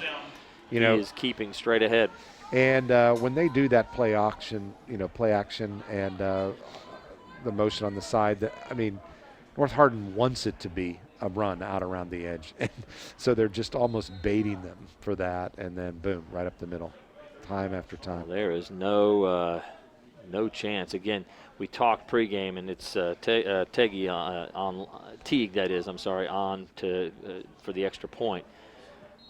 is keeping straight ahead. And when they do that play action and the motion on the side, North Hardin wants it to be a run out around the edge. And so they're just almost baiting them for that, and then boom, right up the middle. Time after time. Well, there is no chance. Again, we talked pregame, and it's Teague on to for the extra point.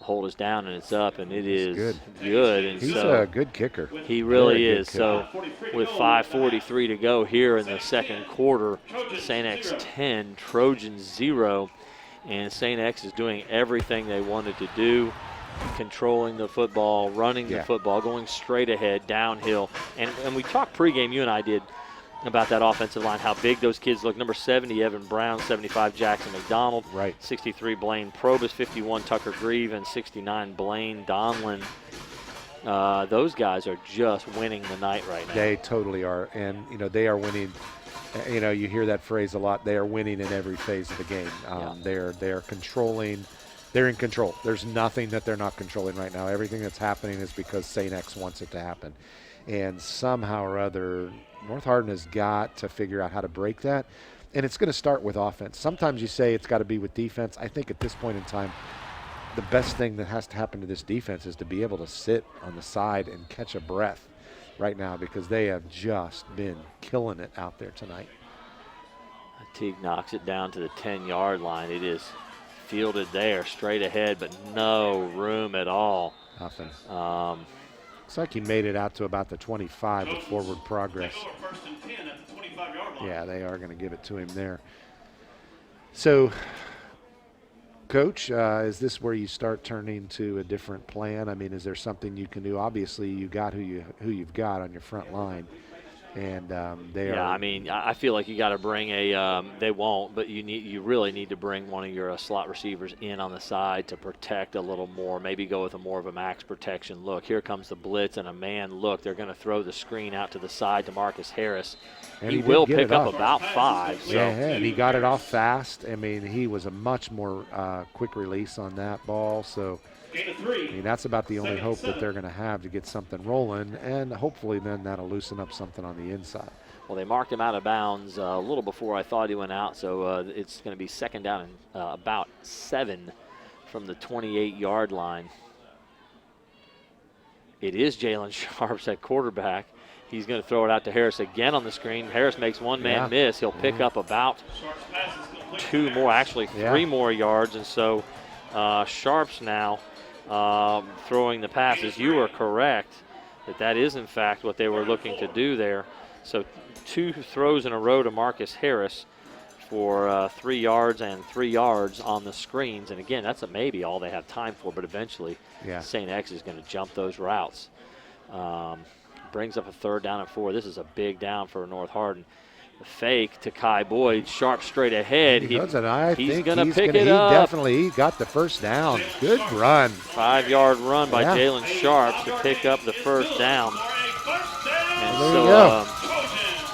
Hold us down, and it's up, and it is good. And he's a good kicker. He really is. So with 5:43 to go here in the second quarter, St. X 10, Trojans 0, and St. X is doing everything they wanted to do. Controlling the football, running the football, going straight ahead, downhill. And we talked pregame, you and I did, about that offensive line, how big those kids look. Number 70, Evan Brown, 75, Jackson McDonald. Right. 63, Blaine Probus, 51, Tucker Grieve, and 69, Blaine Donlin. Those guys are just winning the night right now. They totally are. And, they are winning. You hear that phrase a lot. They are winning in every phase of the game. They're controlling. They're in control. There's nothing that they're not controlling right now. Everything that's happening is because St. X wants it to happen. And somehow or other, North Hardin has got to figure out how to break that. And it's going to start with offense. Sometimes you say it's got to be with defense. I think at this point in time, the best thing that has to happen to this defense is to be able to sit on the side and catch a breath right now, because they have just been killing it out there tonight. Teague knocks it down to the 10-yard line. It is fielded there, straight ahead, but no room at all. Nothing. Looks like he made it out to about the 25 with forward progress. Yeah, they are going to give it to him there. So, Coach, is this where you start turning to a different plan? Is there something you can do? Obviously, you got who you've got on your front line. And they are. I feel like you got to bring a. They won't, but you really need to bring one of your slot receivers in on the side to protect a little more. Maybe go with more of a max protection look. Here comes the blitz and a man look. They're going to throw the screen out to the side to Marcus Harris. And he will pick up about 5. So. Yeah, and he got it off fast. He was a much more quick release on that ball. So. That's about the only hope that they're going to have to get something rolling, and hopefully then that'll loosen up something on the inside. Well, they marked him out of bounds a little before I thought he went out, so it's going to be second down and about 7 from the 28-yard line. It is Jalen Sharps at quarterback. He's going to throw it out to Harris again on the screen. Harris makes one-man miss. He'll pick up about 2 more, actually 3 more yards, and so Sharps now throwing the passes. You are correct that is in fact what they were looking to do there. So 2 throws in a row to Marcus Harris for 3 yards and 3 yards on the screens. And again, that's maybe all they have time for, but eventually St. X is going to jump those routes. Brings up a 3rd down and 4. This is a big down for North Hardin. The fake to Kai Boyd, Sharp straight ahead. He's going to pick it up. He got the first down. Good run. 5-yard run by Jalen Sharp to pick up the first down. And so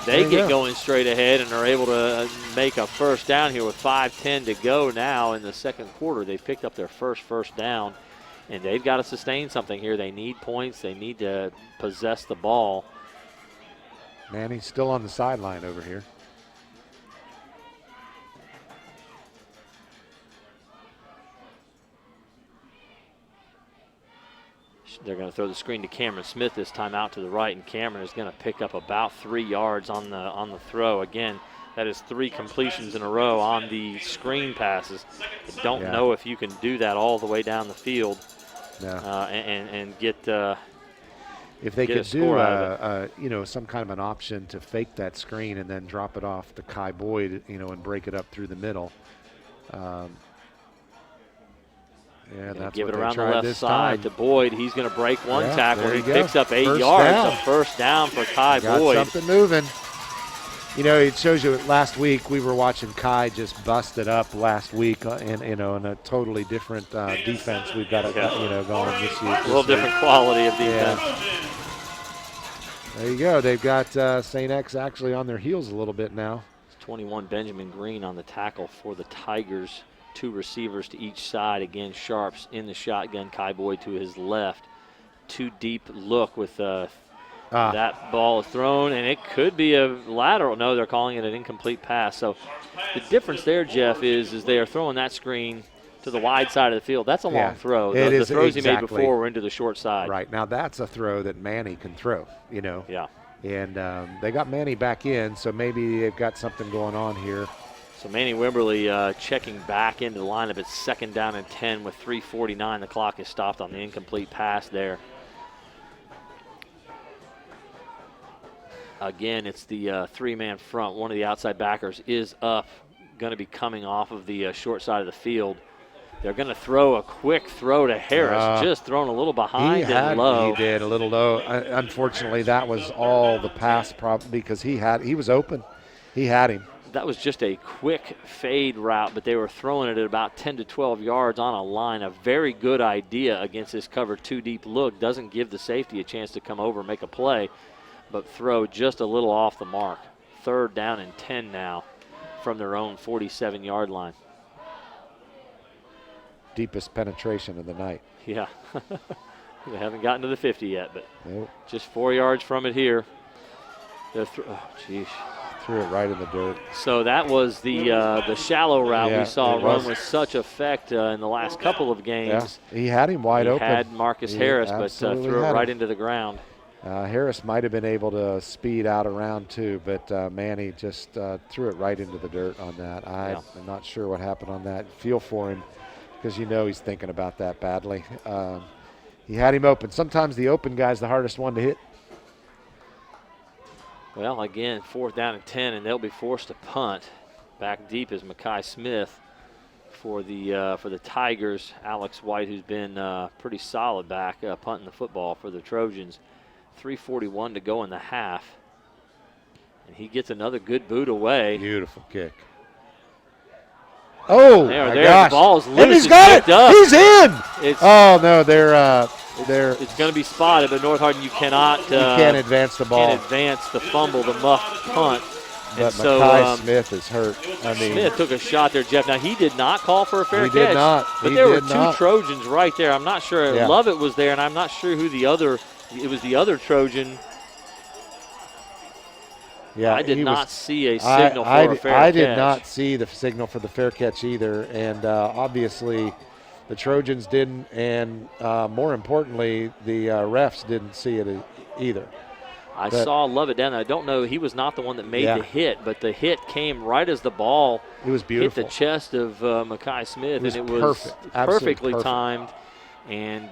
they get going straight ahead and are able to make a first down here with 5:10 to go now in the second quarter. They picked up their first down, and they've got to sustain something here. They need points. They need to possess the ball. He's still on the sideline over here. They're going to throw the screen to Cameron Smith this time out to the right, and Cameron is going to pick up about 3 yards on the throw. Again, that is 3 completions in a row on the screen passes. I don't know if you can do that all the way down the field. No. And get if they get could a score out of do some kind of an option to fake that screen and then drop it off to Kai Boyd, and break it up through the middle. That's give what it they around the tried left this side time. to Boyd. He's going to break one tackle. He go. picks up 8 First yards. down. A first down for Kai Got Boyd. something moving. It shows you last week we were watching Kai just bust it up last week in a totally different defense we've got going this year. A little different quality of defense. Yeah. There you go. They've got St. X actually on their heels a little bit now. 21 Benjamin Green on the tackle for the Tigers. 2 receivers to each side. Again, Sharps in the shotgun. Kai Boyd to his left. 2 deep look with that ball is thrown, and it could be a lateral. No, they're calling it an incomplete pass. So the difference there, Jeff, is they are throwing that screen to the wide side of the field. That's a long throw. The throws he made before were into the short side. Right. Now that's a throw that Manny can throw, Yeah. And they got Manny back in, so maybe they've got something going on here. So Manny Wimberly checking back into the lineup. It's 2nd down and 10 with 3:49. The clock is stopped on the incomplete pass there. Again, it's the 3-man front. One of the outside backers is up, going to be coming off of the short side of the field. They're going to throw a quick throw to Harris, just thrown a little behind and low. He did, a little low. Unfortunately, that was all the pass because he was open. He had him. That was just a quick fade route, but they were throwing it at about 10 to 12 yards on a line. A very good idea against this cover 2 deep look. Doesn't give the safety a chance to come over and make a play, but throw just a little off the mark. 3rd down and 10 now from their own 47-yard line. Deepest penetration of the night. Yeah. They haven't gotten to the 50 yet, but nope. Just 4 yards from it here. Threw it right in the dirt. So that was the shallow route we saw run with such effect in the last couple of games. Yeah. He had him wide open. He had Marcus Harris, but threw it right into the ground. Harris might have been able to speed out around too, but Manny just threw it right into the dirt on that. I'm not sure what happened on that. Feel for him because he's thinking about that badly. He had him open. Sometimes the open guy's the hardest one to hit. Well, again, 4th down and 10, and they'll be forced to punt. Back deep is Makai Smith for the Tigers. Alex White, who's been pretty solid back punting the football for the Trojans. 3:41 to go in the half. And he gets another good boot away. Beautiful kick. Oh, my gosh. The ball is loose. And he's got it. Up. He's in. No, it's going to be spotted, but North Hardin, you cannot. You can't advance the ball. Can't advance the fumble, the muffed punt. But Makai Smith is hurt. Smith took a shot there, Jeff. Now, he did not call for a fair catch. He did not. But there were 2 Trojans right there. I'm not sure. Yeah. Lovett was there, and I'm not sure who the other. It was the other Trojan. Yeah, I did not see a signal for a fair catch. I did not see the signal for the fair catch either, and obviously the Trojans didn't, and more importantly, the refs didn't see it either. I saw Lovett down there. I don't know. He was not the one that made the hit, but the hit came right as the ball hit the chest of Makai Smith, and it was perfectly timed and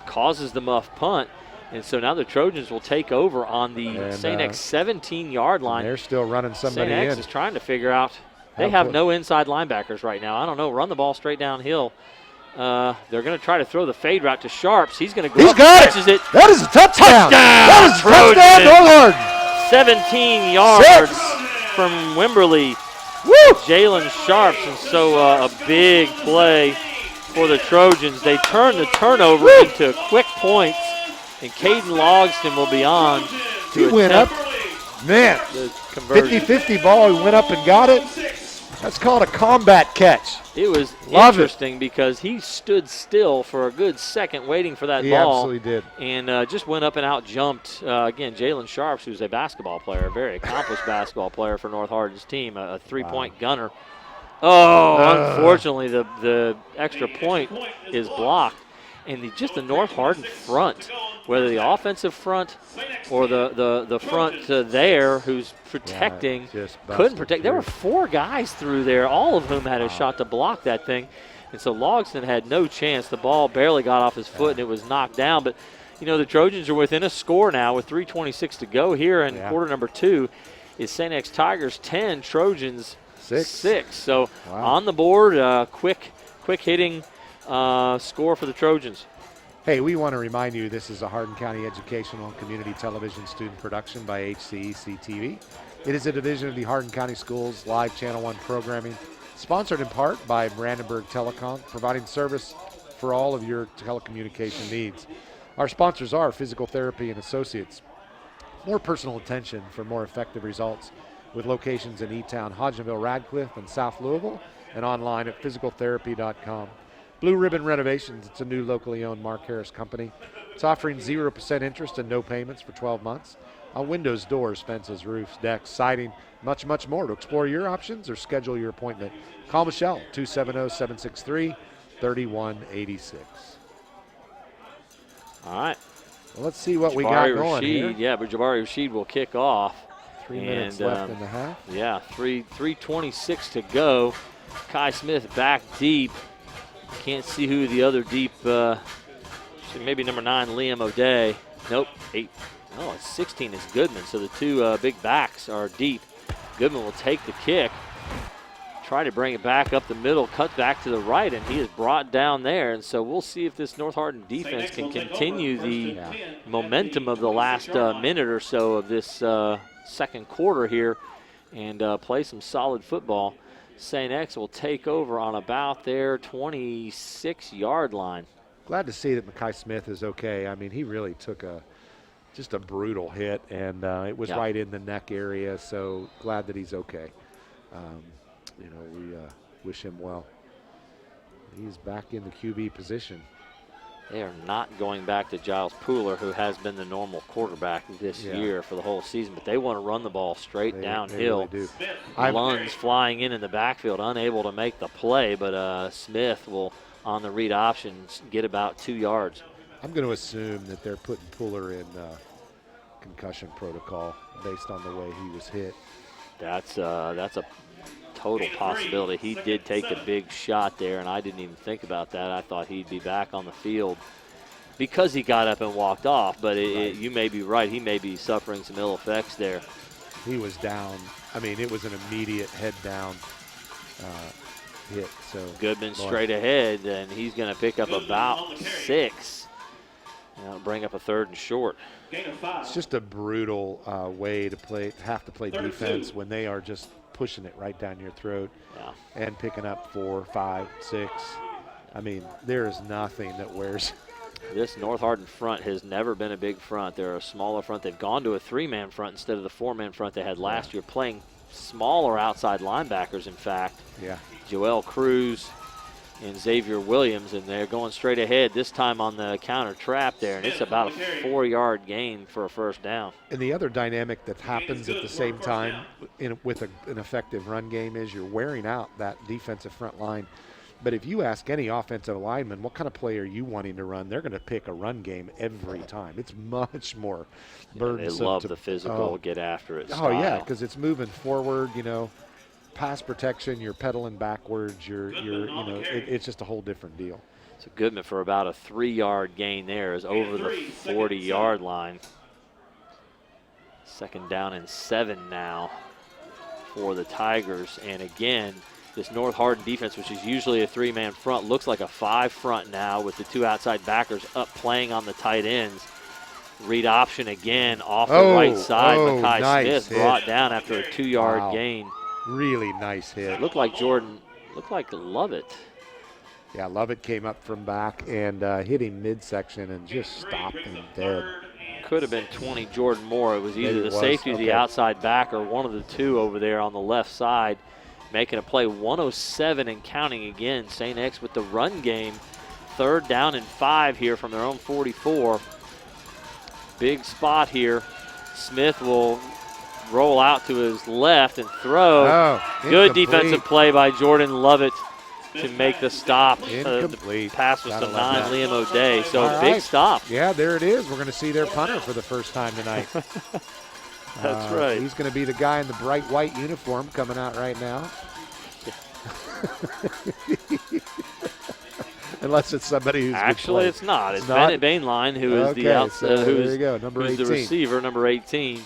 causes the muff punt. And so now the Trojans will take over on the St. X 17-yard line. They're still running somebody St. X is trying to figure out. They have no inside linebackers right now. I don't know. Run the ball straight downhill. They're going to try to throw the fade route to Sharps. He's going to go up, catches it. That is a touchdown. That is a touchdown, North Hardin. 17 yards from Wimberly. Woo! Jalen Sharps, and so a big play for the Trojans. They turn the turnover into quick points, and Caden Logston will be on to went up. Man, 50-50 ball. He went up and got it. That's called a combat catch. It was interesting because he stood still for a good second waiting for that ball. He absolutely did. And just went up and out jumped, again, Jalen Sharps, who's a basketball player, a very accomplished basketball player for North Hardin's team, a three-point gunner. Oh, unfortunately, the extra point is blocked. And just the North Hardin front, whether the offensive front or the front there who's protecting, couldn't protect. There were 4 guys through there, all of whom had a shot to block that thing. And so Logston had no chance. The ball barely got off his foot, and it was knocked down. But, you know, the Trojans are within a score now with 3:26 to go here in quarter number 2. Is St. X Tigers 10, Trojans 6. So on the board, quick hitting score for the Trojans. Hey, we want to remind you this is a Hardin County Educational and Community Television student production by HCEC-TV. It is a division of the Hardin County Schools live Channel 1 programming, sponsored in part by Brandenburg Telecom, providing service for all of your telecommunication needs. Our sponsors are Physical Therapy and Associates. More personal attention for more effective results, with locations in E-Town, Hodgenville, Radcliffe, and South Louisville, and online at physicaltherapy.com. Blue Ribbon Renovations, it's a new locally owned Mark Harris company. It's offering 0% interest and no payments for 12 months on windows, doors, fences, roofs, decks, siding, much, much more. To explore your options or schedule your appointment, call Michelle, 270-763-3186. All right. Well, let's see what we got going here. Yeah, but Jabari Rashid will kick off. 3 minutes left in the half. Yeah, 3:26 to go. Kai Smith back deep. Can't see who the other deep, maybe number 9, Liam O'Day. Nope, 8. No, it's 16 is Goodman, so the two big backs are deep. Goodman will take the kick, try to bring it back up the middle, cut back to the right, and he is brought down there. And so we'll see if this North Hardin defense can continue the momentum of the last minute or so of this second quarter here and play some solid football. St. X will take over on about their 26-yard line. Glad to see that Mackay Smith is okay. I mean, he really took just a brutal hit, and it was right in the neck area, so glad that he's okay. You know, we wish him well. He's back in the QB position. They are not going back to Giles Pooler, who has been the normal quarterback this year for the whole season, but they want to run the ball straight downhill. They really do. Lunds flying in the backfield, unable to make the play, but Smith will, on the read options, get about 2 yards. I'm going to assume that they're putting Pooler in concussion protocol based on the way he was hit. That's a total possibility. He did take a big shot there, and I didn't even think about that. I thought he'd be back on the field because he got up and walked off, but you may be right. He may be suffering some ill effects there. He was down. I mean, it was an immediate head down hit. So Goodman straight ahead, and he's going to pick up about 6. Bring up a 3rd and short. It's just a brutal way to have to play defense when they are just pushing it right down your throat and picking up 4, 5, 6. I mean, there is nothing that wears. This North Hardin front has never been a big front. They're a smaller front. They've gone to a 3-man front instead of the 4-man front they had last year, playing smaller outside linebackers, in fact. Yeah. Joel Cruz and Xavier Williams, and they're going straight ahead, this time on the counter trap there, and it's about a 4-yard gain for a first down. And the other dynamic that happens at the same time with an effective run game is you're wearing out that defensive front line. But if you ask any offensive lineman what kind of play are you wanting to run, they're going to pick a run game every time. It's much more burdensome. They love the physical, get after it style. Oh, yeah, because it's moving forward, pass protection, you're pedaling backwards, it's just a whole different deal. So Goodman for about a 3-yard gain there is over the 40-yard line. 2nd down and 7 now for the Tigers. And again, this North Hardin defense, which is usually a 3-man front, looks like a 5 front now with the 2 outside backers up playing on the tight ends. Read option again off the right side. Mackay Smith brought down after a 2-yard gain. Really nice hit. Looked like Lovett. Yeah, Lovett came up from back and hit him midsection and just stopped him dead. Could have been 20 Jordan Moore. It was either the safety or the outside back or one of the two over there on the left side making a play. 107 and counting again. St. X with the run game. 3rd down and 5 here from their own 44. Big spot here. Smith will roll out to his left and throw. Good defensive play by Jordan Lovett to make the stop. The pass was to 9, Liam O'Day. So big stop. Yeah, there it is. We're going to see their punter for the first time tonight. That's right. He's going to be the guy in the bright white uniform coming out right now. Unless it's somebody who's actually it's not. It's not? Bennett Bainline, who is okay, the there you go, number 18. the receiver, number 18,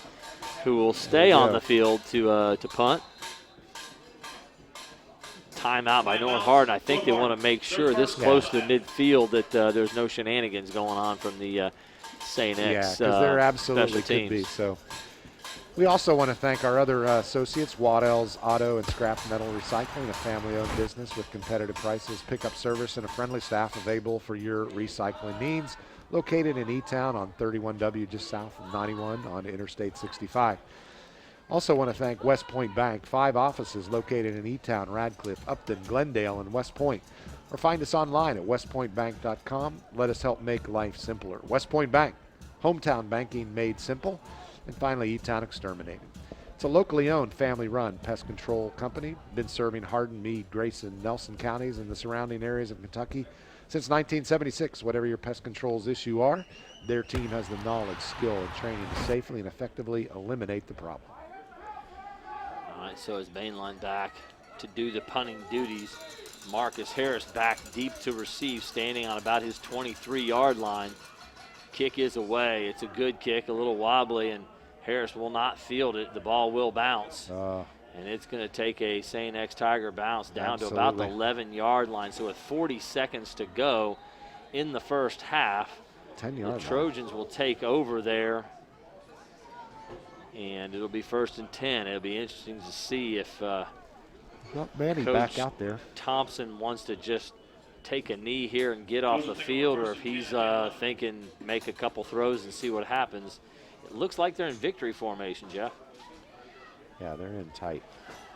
who will stay on the field to punt. Timeout by North Hardin. I think they want to make sure this close to midfield that there's no shenanigans going on from the St. X because there absolutely special could be. teams. So we also want to thank our other associates, Waddell's Auto and Scrap Metal Recycling, a family-owned business with competitive prices, pickup service, and a friendly staff available for your recycling needs. Located in E-Town on 31W, just south of 91 on Interstate 65. Also want to thank West Point Bank, 5 offices located in E-Town, Radcliffe, Upton, Glendale, and West Point. Or find us online at westpointbank.com. Let us help make life simpler. West Point Bank, hometown banking made simple. And finally, E-Town Exterminating. It's a locally owned, family-run pest control company. Been serving Hardin, Meade, Grayson, Nelson counties and the surrounding areas of Kentucky since 1976. Whatever your pest control's issue are, their team has the knowledge, skill, and training to safely and effectively eliminate the problem. All right, so is Bainline back to do the punting duties. Marcus Harris back deep to receive, standing on about his 23-yard line. Kick is away. It's a good kick, a little wobbly, and Harris will not field it. The ball will bounce. And it's going to take a St. X Tiger bounce down to about the 11-yard line. So with 40 seconds to go in the first half, 10-yard the Trojans will take over there. And it'll be 1st and 10. It'll be interesting to see if Manny Coach back out there. Thompson wants to just take a knee here and get off the field, or if he's thinking make a couple throws and see what happens. It looks like they're in victory formation, Jeff. Yeah, they're in tight.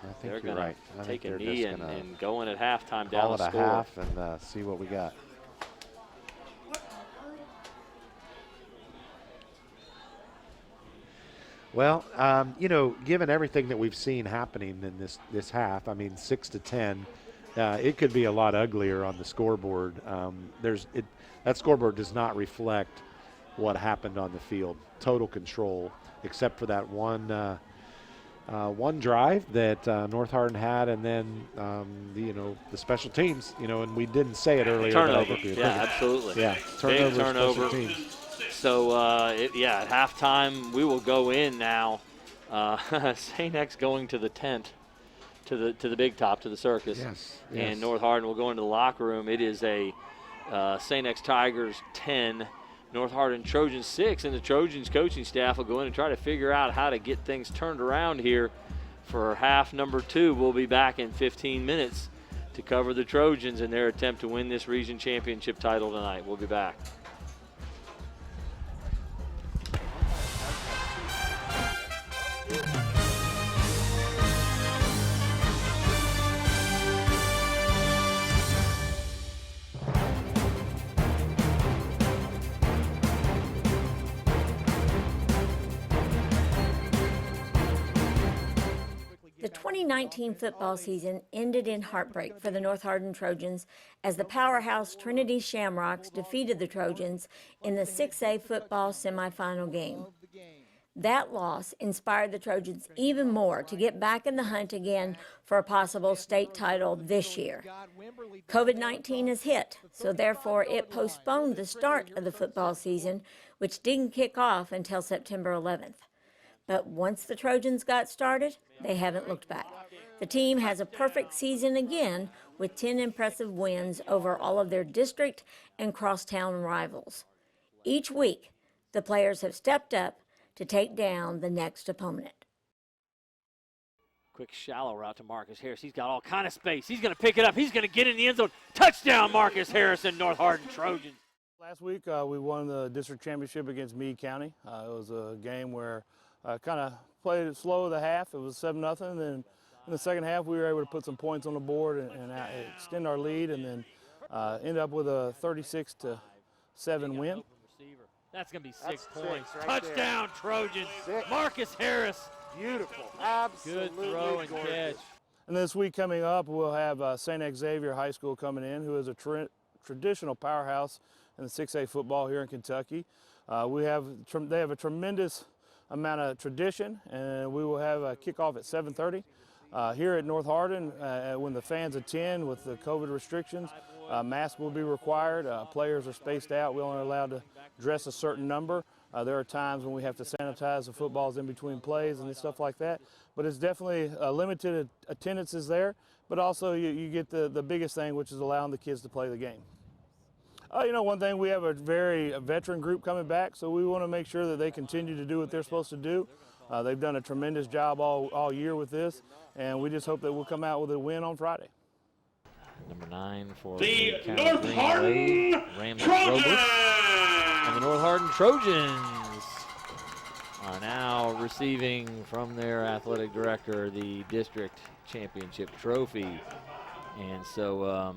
I think they're you're right. I take a knee and go in at halftime down the score. Call it a half and see what we got. Well, given everything that we've seen happening in this half, I mean, 6-10, it could be a lot uglier on the scoreboard. That scoreboard does not reflect what happened on the field. Total control, except for that one drive that North Hardin had, and then the special teams. And we didn't say it earlier. Turnover. Yeah, absolutely. Yeah, big turnover. Special teams. So, at halftime, we will go in now. St. X going to the tent, to the big top, to the circus. Yes. And North Hardin will go into the locker room. It is a St. X Tigers 10, North Hardin Trojans 6, and the Trojans coaching staff will go in and try to figure out how to get things turned around here for half number 2. We'll be back in 15 minutes to cover the Trojans in their attempt to win this region championship title tonight. We'll be back. The 2019 football season ended in heartbreak for the North Hardin Trojans as the powerhouse Trinity Shamrocks defeated the Trojans in the 6A football semifinal game. That loss inspired the Trojans even more to get back in the hunt again for a possible state title this year. COVID-19 has hit, so therefore it postponed the start of the football season, which didn't kick off until September 11th. But once the Trojans got started, they haven't looked back. The team has a perfect season again with 10 impressive wins over all of their district and crosstown rivals. Each week, the players have stepped up to take down the next opponent. Quick shallow route to Marcus Harris. He's got all kind of space. He's going to pick it up. He's going to get in the end zone. Touchdown, Marcus Harris and North Hardin Trojans. Last week, we won the district championship against Meade County. It was a game where kind of played it slow at the half. It was 7-0. Then in the second half, we were able to put some points on the board and extend our lead, and then end up with a 36-7 win. That's going to be 6 points. Touchdown, Trojans. Marcus Harris. Beautiful. Absolutely good throw and catch. And this week coming up, we'll have St. Xavier High School coming in, who is a traditional powerhouse in the 6A football here in Kentucky. They have a tremendous amount of tradition, and we will have a kickoff at 7:30 here at North Hardin when the fans attend with the COVID restrictions. Masks will be required. Players are spaced out. We're only allowed to dress a certain number. There are times when we have to sanitize the footballs in between plays and stuff like that. But it's definitely limited attendances there. But also you get the biggest thing, which is allowing the kids to play the game. You know, one thing, we have a very veteran group coming back, so we want to make sure that they continue to do what they're supposed to do. They've done a tremendous job all year with this, and we just hope that we'll come out with a win on Friday. Number 9 for the County North Green Hardin Wave, Trojans. And the North Hardin Trojans are now receiving from their athletic director the district championship trophy. And so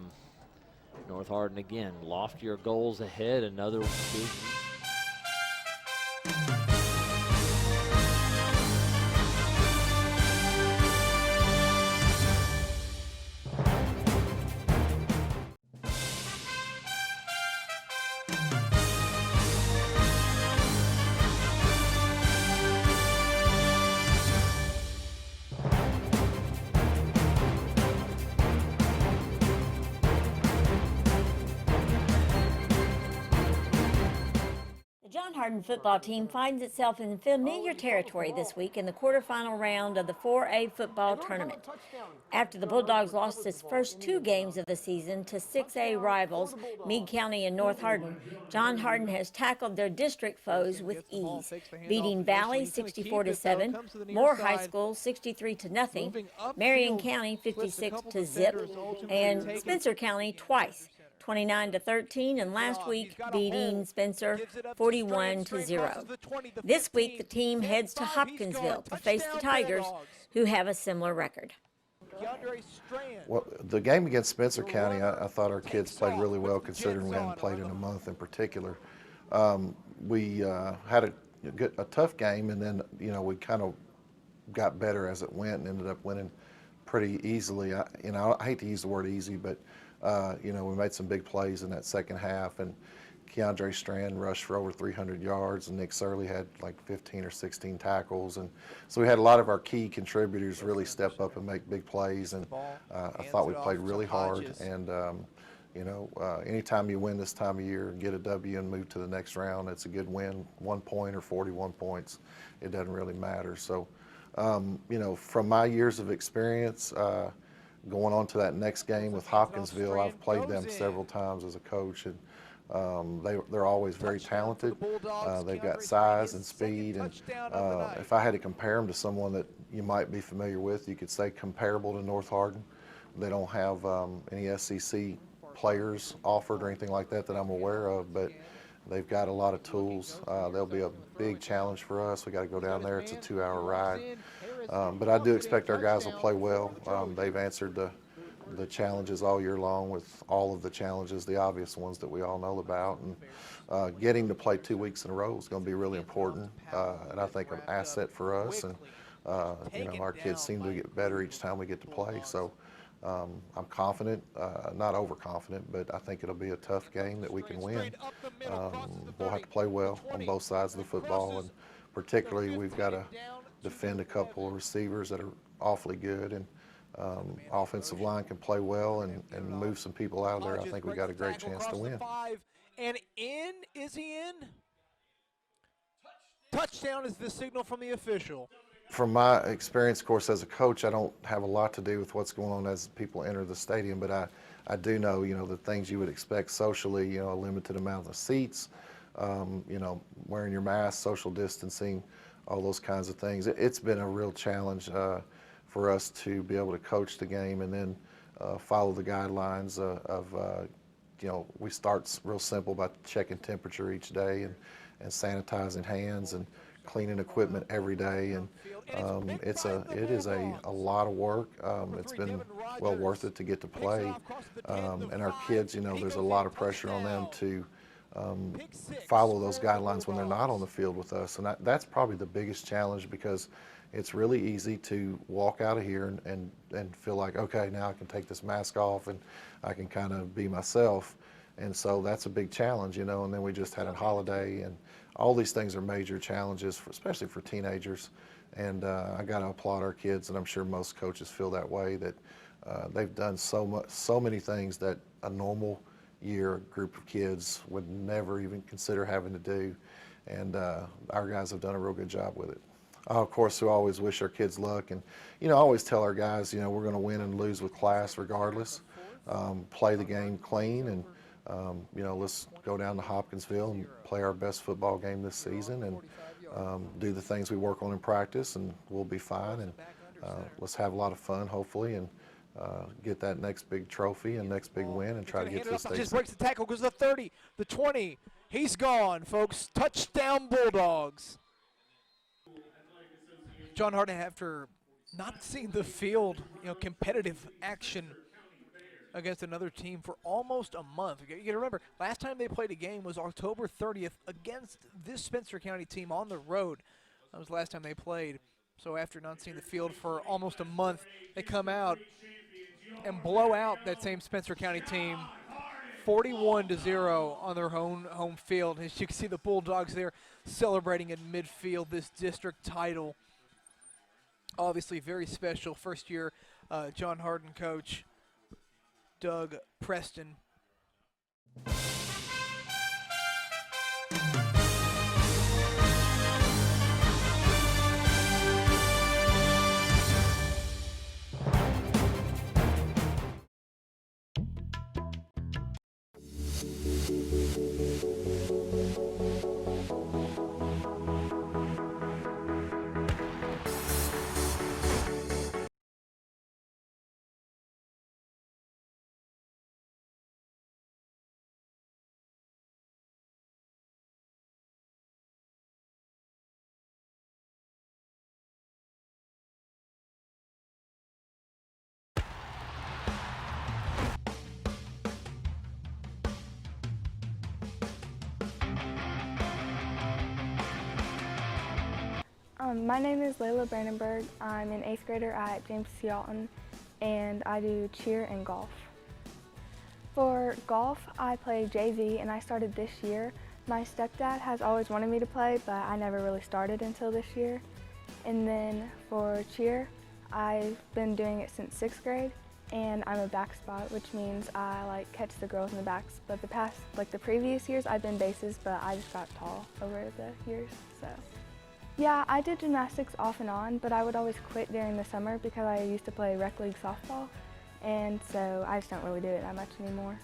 North Hardin again, loftier goals ahead, another big. The Hardin football team finds itself in familiar territory this week in the quarterfinal round of the 4A football tournament. After the Bulldogs lost its first 2 games of the season to 6A rivals Meade County and North Hardin, John Hardin has tackled their district foes with ease, beating Valley 64-7, Moore High School 63-0, Marion County 56-0, and Spencer County twice, 29-13, and last week beating Spencer 41-0. This week the team heads to Hopkinsville to face the Tigers, who have a similar record. Well, the game against Spencer County, I thought our kids played really well considering we hadn't played in a month in particular. We had a tough game, and then we kind of got better as it went and ended up winning pretty easily. I hate to use the word easy, but we made some big plays in that second half, and Keandre Strand rushed for over 300 yards, and Nick Surley had like 15 or 16 tackles, and so we had a lot of our key contributors really step up and make big plays, and I thought we played really hard, and anytime you win this time of year and get a W and move to the next round, it's a good win. 1 point or 41 points, it doesn't really matter. So, from my years of experience, going on to that next game with Hopkinsville, I've played them several times as a coach, and they're always very talented. They've got size and speed, and if I had to compare them to someone that you might be familiar with, you could say comparable to North Hardin. They don't have any SEC players offered or anything like that I'm aware of, but they've got a lot of tools. They'll be a big challenge for us. We got to go down there. It's a 2-hour ride. But I do expect our guys will play well. They've answered the challenges all year long with all of the challenges, the obvious ones that we all know about. And getting to play 2 weeks in a row is going to be really important, and I think an asset for us. And our kids seem to get better each time we get to play. So I'm confident, not overconfident, but I think it'll be a tough game that we can win. We'll have to play well on both sides of the football, and particularly we've got to defend a couple of receivers that are awfully good, and offensive line can play well and move some people out of there. I think we got a great chance to win. And is he in? Touchdown is the signal from the official. From my experience, of course, as a coach, I don't have a lot to do with what's going on as people enter the stadium, but I do know, the things you would expect socially, a limited amount of seats, wearing your mask, social distancing, all those kinds of things. It's been a real challenge for us to be able to coach the game and then follow the guidelines we start real simple by checking temperature each day and sanitizing hands and cleaning equipment every day, and it is a lot of work. It's been well worth it to get to play, and our kids, there's a lot of pressure on them to follow those guidelines when they're not on the field with us, and that's probably the biggest challenge, because it's really easy to walk out of here and feel like, okay, now I can take this mask off and I can kind of be myself. And so that's a big challenge, and then we just had a holiday, and all these things are major challenges, especially for teenagers. And I got to applaud our kids, and I'm sure most coaches feel that way, that They've done so many things that a normal year group of kids would never even consider having to do, and our guys have done a real good job with it. Of course, we always wish our kids luck, and I always tell our guys, we're going to win and lose with class regardless. Play the game clean, and let's go down to Hopkinsville and play our best football game this season, and do the things we work on in practice, and we'll be fine. And let's have a lot of fun, hopefully, and get that next big trophy and next big win, and try to get to the state. Just breaks the tackle, goes to the 30, the 20. He's gone, folks. Touchdown, Bulldogs. John Hardin, after not seeing the field, competitive action against another team for almost a month. You got to remember, last time they played a game was October 30th against this Spencer County team on the road. That was the last time they played. So after not seeing the field for almost a month, they come out and blow out that same Spencer County team 41-0 on their home field. As you can see, the Bulldogs there celebrating in midfield this district title. Obviously very special. First year John Hardin coach Doug Preston. My name is Layla Brandenburg. I'm an 8th grader at James C. Alton, and I do cheer and golf. For golf, I play JV, and I started this year. My stepdad has always wanted me to play, but I never really started until this year. And then for cheer, I've been doing it since 6th grade, and I'm a back spot, which means I catch the girls in the backs. But the previous years, I've been bases, but I just got tall over the years, so. Yeah, I did gymnastics off and on, but I would always quit during the summer because I used to play rec league softball, and so I just don't really do it that much anymore.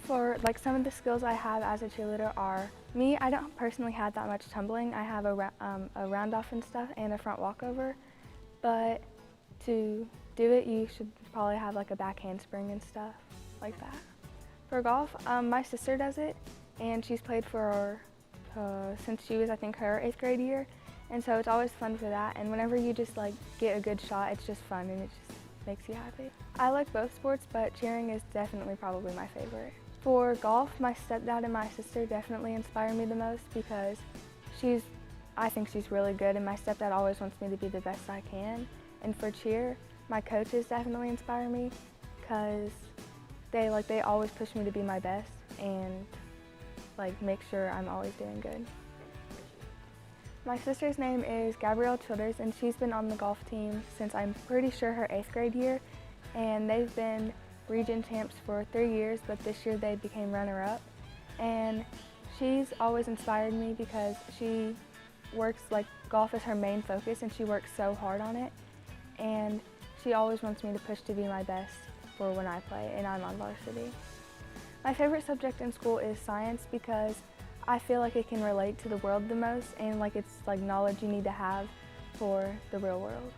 For some of the skills I have as a cheerleader are, I don't personally have that much tumbling. I have a round off and stuff and a front walkover, but to do it you should probably have a back handspring and stuff like that. For golf, my sister does it, and she's played for since she was, I think, her 8th grade year. And so it's always fun for that, and whenever you just get a good shot, it's just fun and it just makes you happy. I like both sports, but cheering is definitely probably my favorite. For golf, my stepdad and my sister definitely inspire me the most because I think she's really good, and my stepdad always wants me to be the best I can. And for cheer, my coaches definitely inspire me because they always push me to be my best and make sure I'm always doing good. My sister's name is Gabrielle Childers, and she's been on the golf team since I'm pretty sure her 8th grade year, and they've been region champs for 3 years, but this year they became runner-up. And she's always inspired me because she works, golf is her main focus, and she works so hard on it, and she always wants me to push to be my best for when I play and I'm on varsity. My favorite subject in school is science because I feel like it can relate to the world the most, and it's knowledge you need to have for the real world.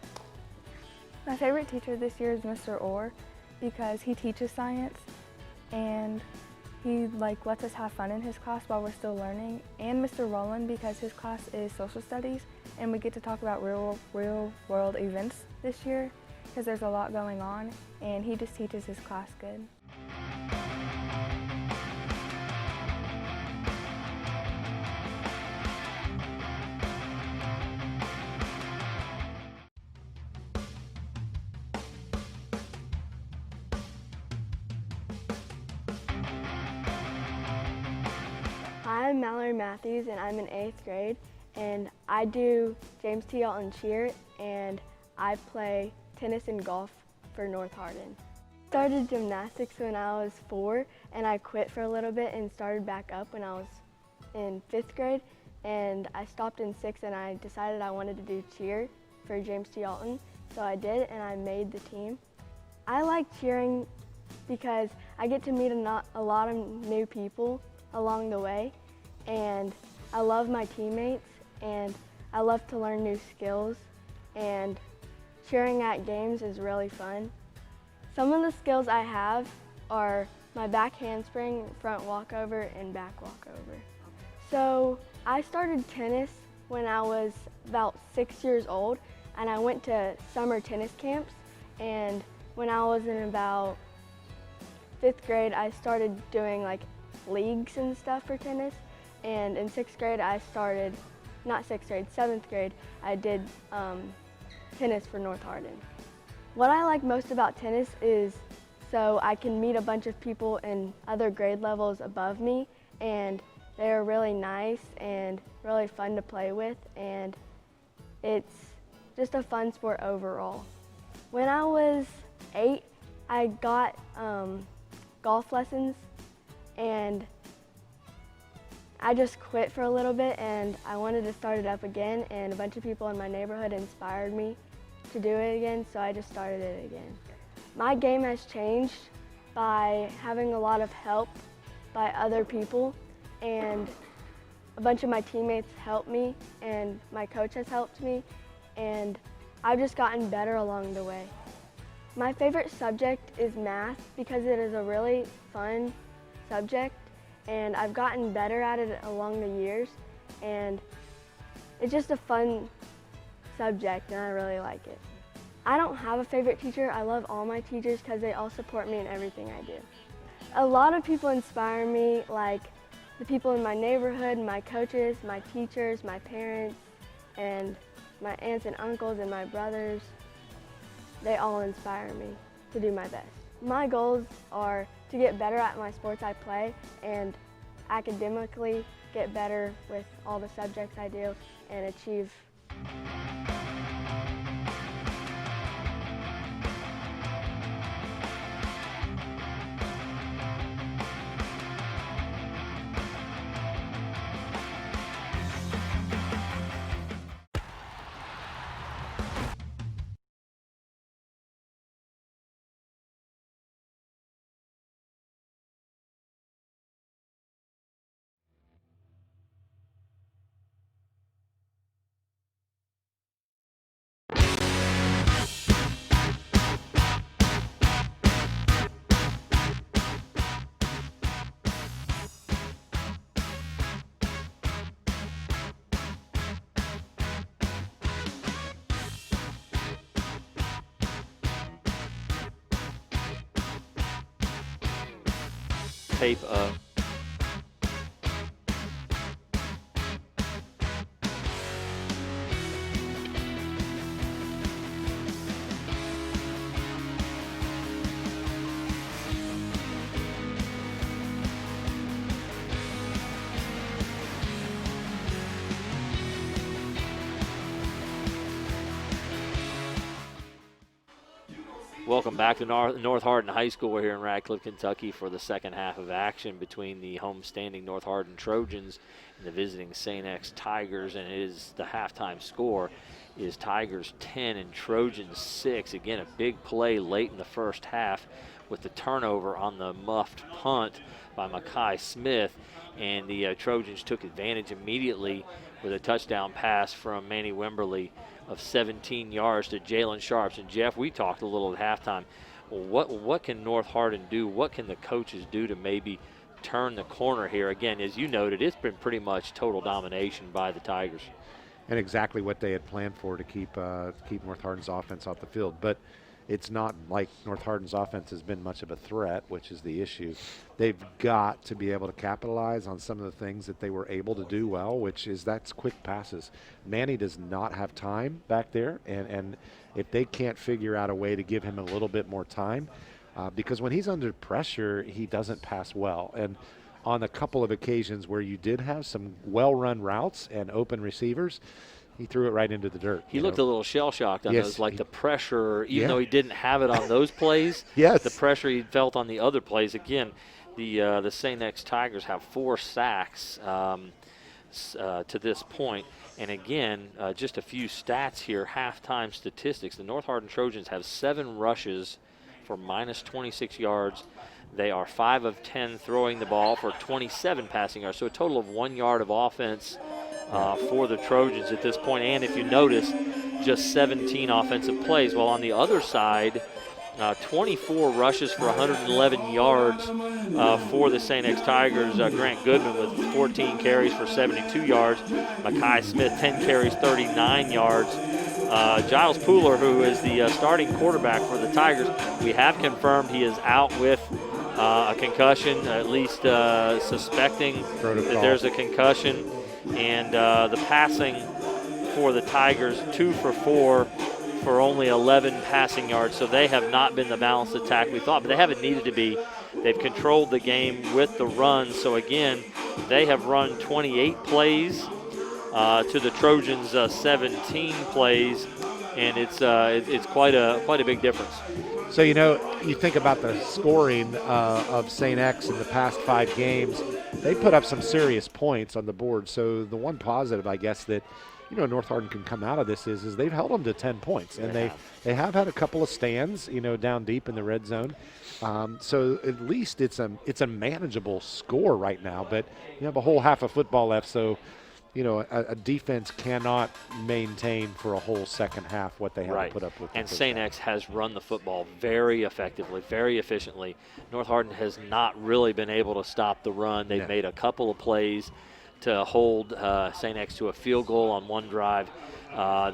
My favorite teacher this year is Mr. Orr because he teaches science and he lets us have fun in his class while we're still learning, and Mr. Rowland because his class is social studies and we get to talk about real world events this year because there's a lot going on, and he just teaches his class good. I'm Mallory Matthews, and I'm in 8th grade, and I do James T. Alton cheer, and I play tennis and golf for North Hardin. Started gymnastics when I was 4, and I quit for a little bit and started back up when I was in 5th grade. And I stopped in 6th, and I decided I wanted to do cheer for James T. Alton. So I did, and I made the team. I like cheering because I get to meet a lot of new people along the way, and I love my teammates, and I love to learn new skills, and cheering at games is really fun. Some of the skills I have are my back handspring, front walkover, and back walkover. So I started tennis when I was about 6 years old, and I went to summer tennis camps, and when I was in about 5th grade, I started doing like leagues and stuff for tennis, and in 6th grade I started, not 6th grade, 7th grade, I did tennis for North Hardin. What I like most about tennis is so I can meet a bunch of people in other grade levels above me, and they're really nice and really fun to play with, and it's just a fun sport overall. When I was 8, I got golf lessons, and I just quit for a little bit, and I wanted to start it up again, and a bunch of people in my neighborhood inspired me to do it again, so I just started it again. My game has changed by having a lot of help by other people, and a bunch of my teammates helped me, and my coach has helped me, and I've just gotten better along the way. My favorite subject is math because it is a really fun subject, and I've gotten better at it along the years, and it's just a fun subject, and I really like it. I don't have a favorite teacher. I love all my teachers because they all support me in everything I do. A lot of people inspire me, like the people in my neighborhood, my coaches, my teachers, my parents, and my aunts and uncles and my brothers. They all inspire me to do my best. My goals are to get better at my sports I play and academically get better with all the subjects I do and achieve. Tape up. Welcome back to North Hardin High School. We're here in Radcliffe, Kentucky for the second half of action between the homestanding North Hardin Trojans and the visiting St. X Tigers, and it is the halftime score is Tigers 10 and Trojans 6. Again, a big play late in the first half with the turnover on the muffed punt by Makai Smith, and the Trojans took advantage immediately with a touchdown pass from Manny Wimberly of 17 yards to Jalen Sharps. And Jeff, we talked a little at halftime. What can North Hardin do? What can the coaches do to maybe turn the corner here? Again, as you noted, it's been pretty much total domination by the Tigers. And exactly what they had planned for to keep North Hardin's offense off the field. But it's not like North Hardin's offense has been much of a threat, which is the issue. They've got to be able to capitalize on some of the things that they were able to do well, which is that's quick passes. Manny does not have time back there, and if they can't figure out a way to give him a little bit more time, because when he's under pressure, he doesn't pass well. And on a couple of occasions where you did have some well-run routes and open receivers, He threw it right into the dirt. He looked a little shell-shocked on those, like the pressure, even though he didn't have it on those plays, the pressure he felt on the other plays. Again, the St. X Tigers have 4 sacks to this point. And again, just a few stats here, halftime statistics. The North Hardin Trojans have 7 rushes for minus 26 yards. They are 5 of 10 throwing the ball for 27 passing yards, so a total of 1 yard of offense for the Trojans at this point. And if you notice, just 17 offensive plays. While on the other side, 24 rushes for 111 yards for the St. X Tigers. Grant Goodman with 14 carries for 72 yards. Makai Smith, 10 carries, 39 yards. Giles Pooler, who is the starting quarterback for the Tigers, we have confirmed he is out with a concussion, at least suspecting that there's a concussion. And the passing for the Tigers, 2 for 4 for only 11 passing yards. So they have not been the balanced attack we thought, but they haven't needed to be. They've controlled the game with the run. So again, they have run 28 plays to the Trojans 17 plays, and it's quite a big difference. So, you know, you think about the scoring of St. X in the past 5 games, they put up some serious points on the board. So the one positive, I guess, that, you know, North Hardin can come out of this is they've held them to 10 points. And they have had a couple of stands, you know, down deep in the red zone. So at least it's a manageable score right now. But you have a whole half of football left, so, you know, a defense cannot maintain for a whole second half what they have to put up with. And St. X has run the football very effectively, very efficiently. North Hardin has not really been able to stop the run. They've made a couple of plays to hold St. X to a field goal on one drive.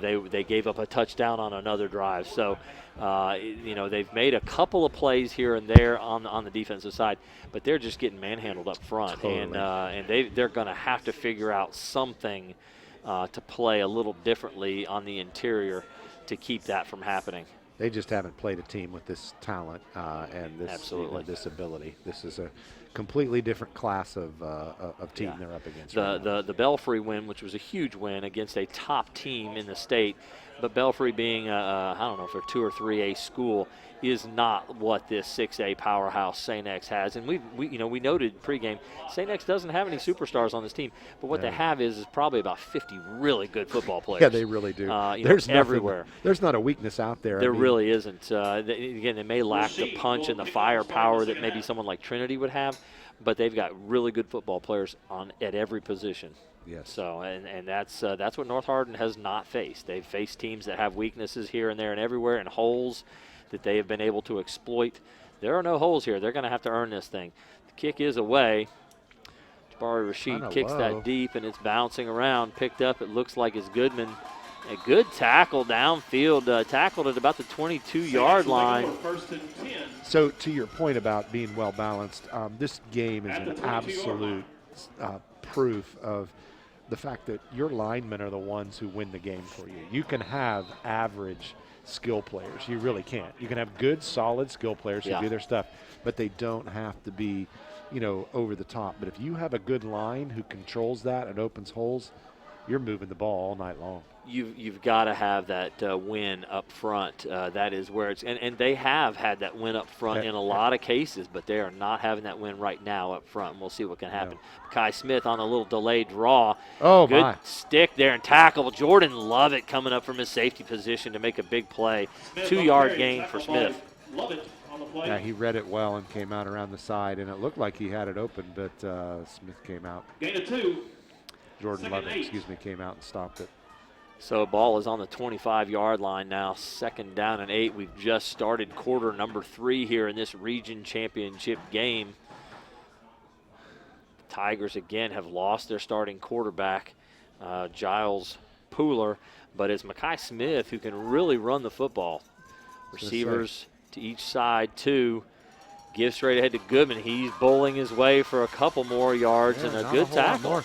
They gave up a touchdown on another drive. So, you know, they've made a couple of plays here and there on the defensive side, but they're just getting manhandled up front. Totally. And they're going to have to figure out something to play a little differently on the interior to keep that from happening. They just haven't played a team with this talent and this ability. This is a completely different class of team they're up against. The Belfry win, which was a huge win against a top team in the state, but Belfry being I don't know if they're 2 or 3A school, is not what this 6A powerhouse St. X has. And we noted pregame, St. X doesn't have any superstars on this team, but what they have is probably about 50 really good football players. Yeah, they really do. There's everywhere. There's not a weakness out there. There really isn't. Again, they may lack the punch and the firepower that maybe someone like Trinity would have, but they've got really good football players at every position. Yes. So, and that's what North Hardin has not faced. They've faced teams that have weaknesses here and there and everywhere, and holes that they have been able to exploit. There are no holes here. They're going to have to earn this thing. The kick is away. Jabari Rashid kicks that deep, and it's bouncing around. Picked up, it looks like it's Goodman. A good tackle downfield, tackled at about the 22-yard line. So to your point about being well-balanced, this game is an absolute proof of the fact that your linemen are the ones who win the game for you. You can have average skill players. You really can't. You can have good, solid skill players who do their stuff, but they don't have to be, you know, over the top. But if you have a good line who controls that and opens holes, you're moving the ball all night long. You've got to have that win up front. That is where it's and they have had that win up front in a lot of cases, but they are not having that win right now up front. And we'll see what can happen. Kai Smith on a little delayed draw. Oh, good stick there and tackle. Jordan Lovett coming up from his safety position to make a big play. 2-yard gain for Smith. Yeah, he read it well and came out around the side, and it looked like he had it open, but Smith came out. Gain of 2. Jordan Lovett, came out and stopped it. So ball is on the 25-yard line now, 2nd down and 8. We've just started quarter number 3 here in this region championship game. The Tigers again have lost their starting quarterback, Giles Pooler, but it's Makai Smith who can really run the football. Receivers to each side, 2. Give straight ahead to Goodman. He's bowling his way for a couple more yards and a good tackle.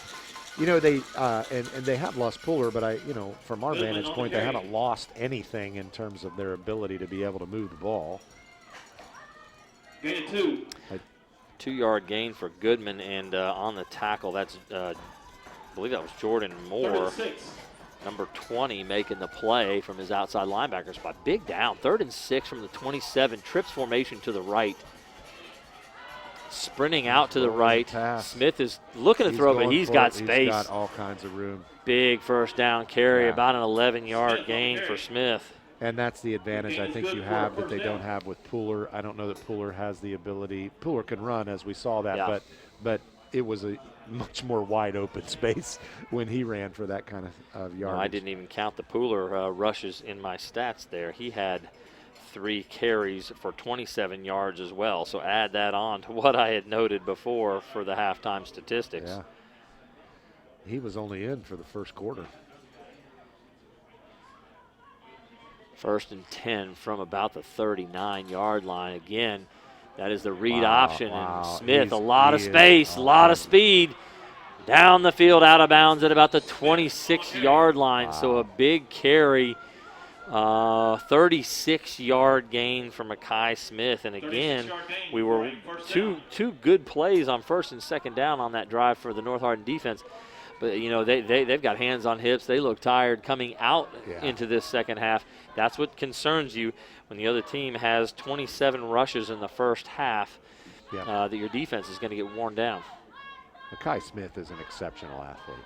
You know, they and they have lost Pooler, but from our vantage point, they haven't lost anything in terms of their ability to be able to move the ball. Gain of 2. 2-yard gain for Goodman, and on the tackle, that's I believe that was Jordan Moore. number 20, making the play from his outside linebacker spot. Big down, 3rd and 6 from the 27, trips formation to the right. Sprinting out to the right. Smith is looking to throw, but he's got space. He's got all kinds of room. Big first down carry, about an 11-yard gain for Smith. And that's the advantage I think you have that they don't have with Pooler. I don't know that Pooler has the ability. Pooler can run, as we saw that, but it was a much more wide open space when he ran for that kind of yardage. I didn't even count the Pooler rushes in my stats there. He had 3 carries for 27 yards as well. So add that on to what I had noted before for the halftime statistics. Yeah. He was only in for the first quarter. 1st and 10 from about the 39-yard line. Again, that is the read option. And Smith, a lot of space, a lot of speed. Down the field, out of bounds at about the 26-yard line. So a big carry, 36-yard gain for Makai Smith. And again, we were two good plays on 1st and 2nd down on that drive for the North Hardin defense. But, you know, they've got hands on hips. They look tired coming out into this second half. That's what concerns you when the other team has 27 rushes in the first half, that your defense is going to get worn down. Makai Smith is an exceptional athlete.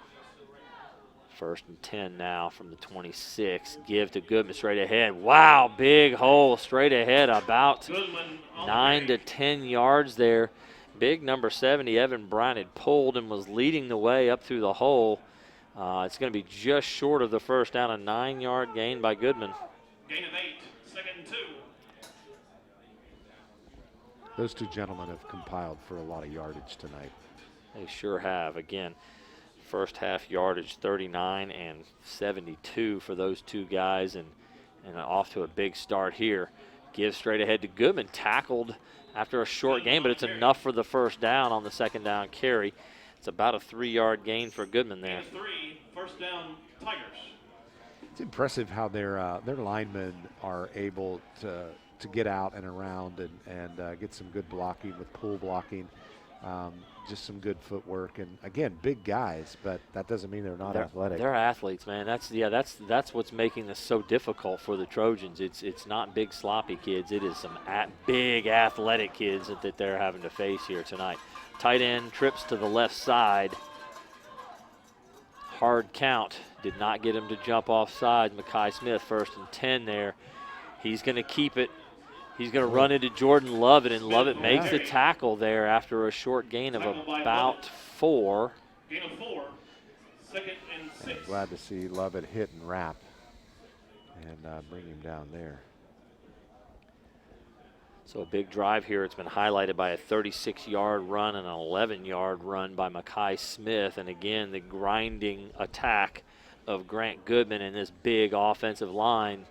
1st and 10 now from the 26. Give to Goodman straight ahead. Wow, big hole straight ahead, about 9 to 10 yards there. Big number 70, Evan Bryan, had pulled and was leading the way up through the hole. It's going to be just short of the first down, a 9-yard gain by Goodman. Gain of 8, 2nd and 2. Those two gentlemen have compiled for a lot of yardage tonight. They sure have. Again, first half yardage 39 and 72 for those two guys, and off to a big start here. Give straight ahead to Goodman, tackled after a short gain, but it's enough for the first down on the 2nd down carry. It's about a 3-yard gain for Goodman there. 3, first down, Tigers. It's impressive how their linemen are able to get out and around and get some good blocking with pull blocking. Just some good footwork, and again, big guys, but that doesn't mean they're not athletic. They're athletes, man. That's what's making this so difficult for the Trojans. It's not big sloppy kids. It is some big athletic kids that they're having to face here tonight. Tight end trips to the left side. Hard count. Did not get him to jump off side. Makai Smith, 1st and 10 there. He's going to keep it. He's going to run into Jordan Lovett, and Lovett makes the tackle there after a short gain of about 4. Gain of 4, 2nd and 6. I'm glad to see Lovett hit and wrap and bring him down there. So a big drive here. It's been highlighted by a 36-yard run and an 11-yard run by Makai Smith. And again, the grinding attack of Grant Goodman and this big offensive line.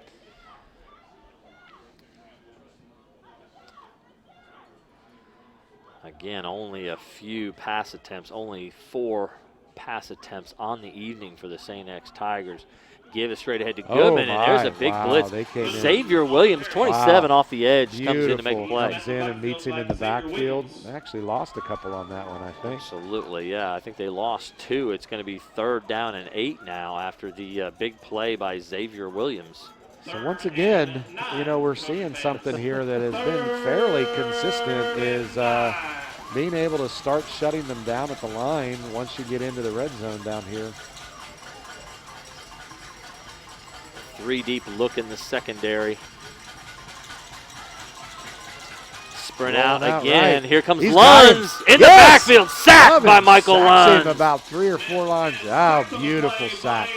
Again, only a few pass attempts, only 4 pass attempts on the evening for the St. X Tigers. Give it straight ahead to Goodman, and there's a big blitz. Xavier Williams, 27 off the edge, comes in to make a play. Comes in and meets him in the backfield. Actually lost a couple on that one, I think. Absolutely, yeah. I think they lost 2. It's going to be 3rd down and 8 now after the big play by Xavier Williams. So once again, you know, we're seeing something here that has been fairly consistent is being able to start shutting them down at the line once you get into the red zone down here. 3 deep look in the secondary. Sprint out again. Right. Here comes Lunds in the backfield. Sacked by Michael Lunds. About 3 or 4 lines. Oh, beautiful sack.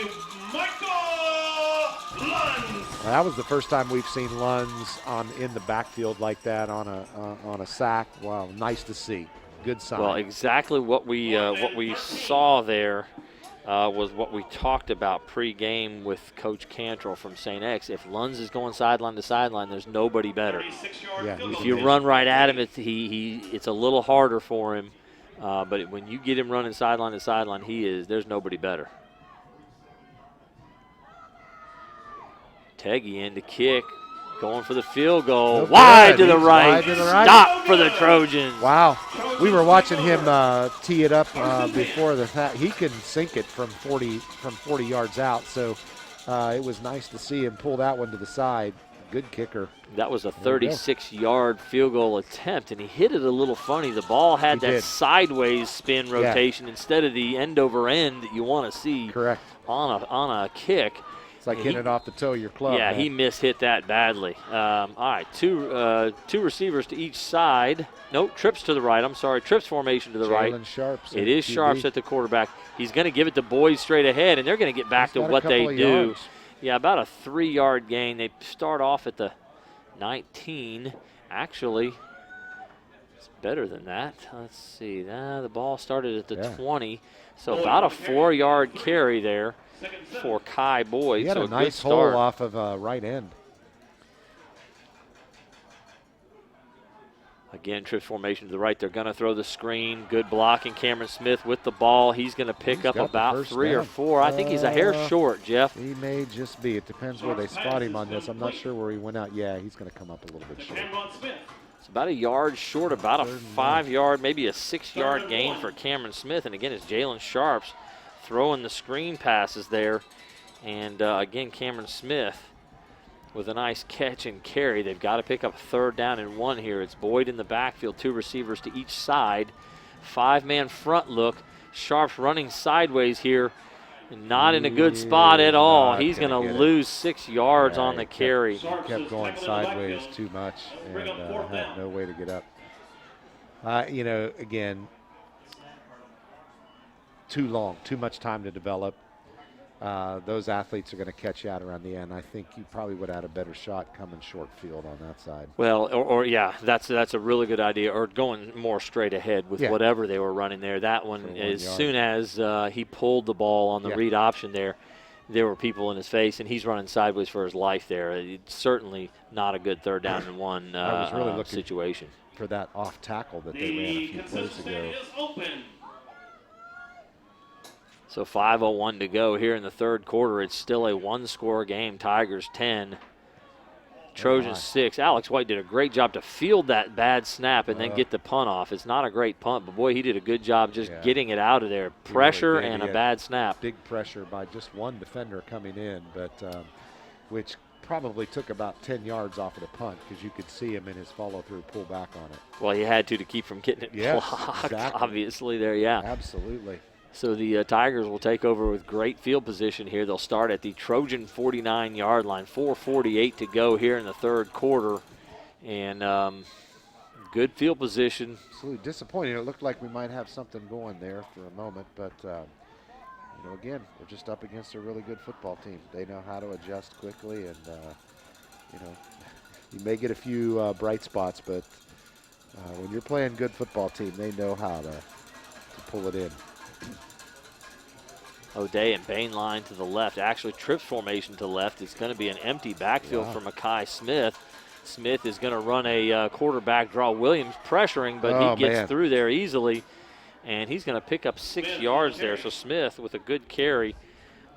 That was the first time we've seen Lunds in the backfield like that on a sack. Wow, nice to see. Good sign. Well, exactly what we saw there was what we talked about pre-game with Coach Cantrell from St. X. If Lunds is going sideline to sideline, there's nobody better. Yeah, if you run right at him, it's a little harder for him. But when you get him running sideline to sideline, there's nobody better. Teggy in to kick. going for the field goal. Good. Wide to the He's right. wide to the right. Stop for the Trojans. Wow. We were watching him tee it up before the fact. He can sink it from 40 yards out. So it was nice to see him pull that one to the side. Good kicker. That was a 36-yard field goal attempt, and he hit it a little funny. The ball had that sideways spin rotation instead of the end over end that you want to see. Correct. On a kick. It's like hitting it off the toe of your club. Yeah, man. he mishit that badly. All right, two receivers to each side. Nope, trips to the right. I'm sorry, trips formation to the right. Jalen Sharps. It is QB. Sharps at the quarterback. He's going to give it to Boyd straight ahead, and they're going to get back to what they do. Yards. Yeah, about a 3-yard gain. They start off at the 19. Actually, it's better than that. Let's see. The ball started at the 20. So about a 4-yard carry there for Kai Boyd. He had so a nice hole off of right end. Again, trips formation to the right. They're going to throw the screen. Good blocking. Cameron Smith with the ball. He's going to pick up about 3 or 4. I think he's a hair short, Jeff. He may just be. It depends where they spot him on this. I'm not sure where he went out. Yeah, he's going to come up a little bit short. It's about a yard short, about a 5-yard, maybe a 6-yard gain for Cameron Smith. And again, it's Jalen Sharps throwing the screen passes there. And again, Cameron Smith with a nice catch and carry. They've got to pick up 3rd down and 1 here. It's Boyd in the backfield, 2 receivers to each side. 5-man front look. Sharps running sideways here. Not in a good spot at all. He's going to lose 6 yards on the carry. He kept going sideways too much and had no way to get up. Again, too long, too much time to develop. Those athletes are going to catch you out around the end. I think you probably would have had a better shot coming short field on that side. Well, that's a really good idea. Or going more straight ahead with whatever they were running there. That one, as soon as he pulled the ball on the read option there were people in his face, and he's running sideways for his life there. It's certainly not a good 3rd down and 1 I was really looking situation. For that off tackle that they ran a few plays ago. So 5:01 to go here in the 3rd quarter. It's still a 1-score game. Tigers 10, Trojans 6. Alex White did a great job to field that bad snap and then get the punt off. It's not a great punt, but boy, he did a good job just getting it out of there. Pressure and a bad snap. Big pressure by just one defender coming in, but which probably took about 10 yards off of the punt because you could see him in his follow-through pull back on it. Well, he had to keep from getting it blocked, obviously there, Absolutely. So the Tigers will take over with great field position here. They'll start at the Trojan 49-yard line. 4:48 to go here in the 3rd quarter. And good field position. Absolutely disappointing. It looked like we might have something going there for a moment. But, again, we're just up against a really good football team. They know how to adjust quickly. And, you may get a few bright spots. But when you're playing good football team, they know how to pull it in. O'Day and Bain line to the left. Actually, trips formation to the left. It's going to be an empty backfield for Makai Smith. Smith is going to run a quarterback draw. Williams pressuring, but he gets through there easily. And he's going to pick up 6 yards there. So Smith with a good carry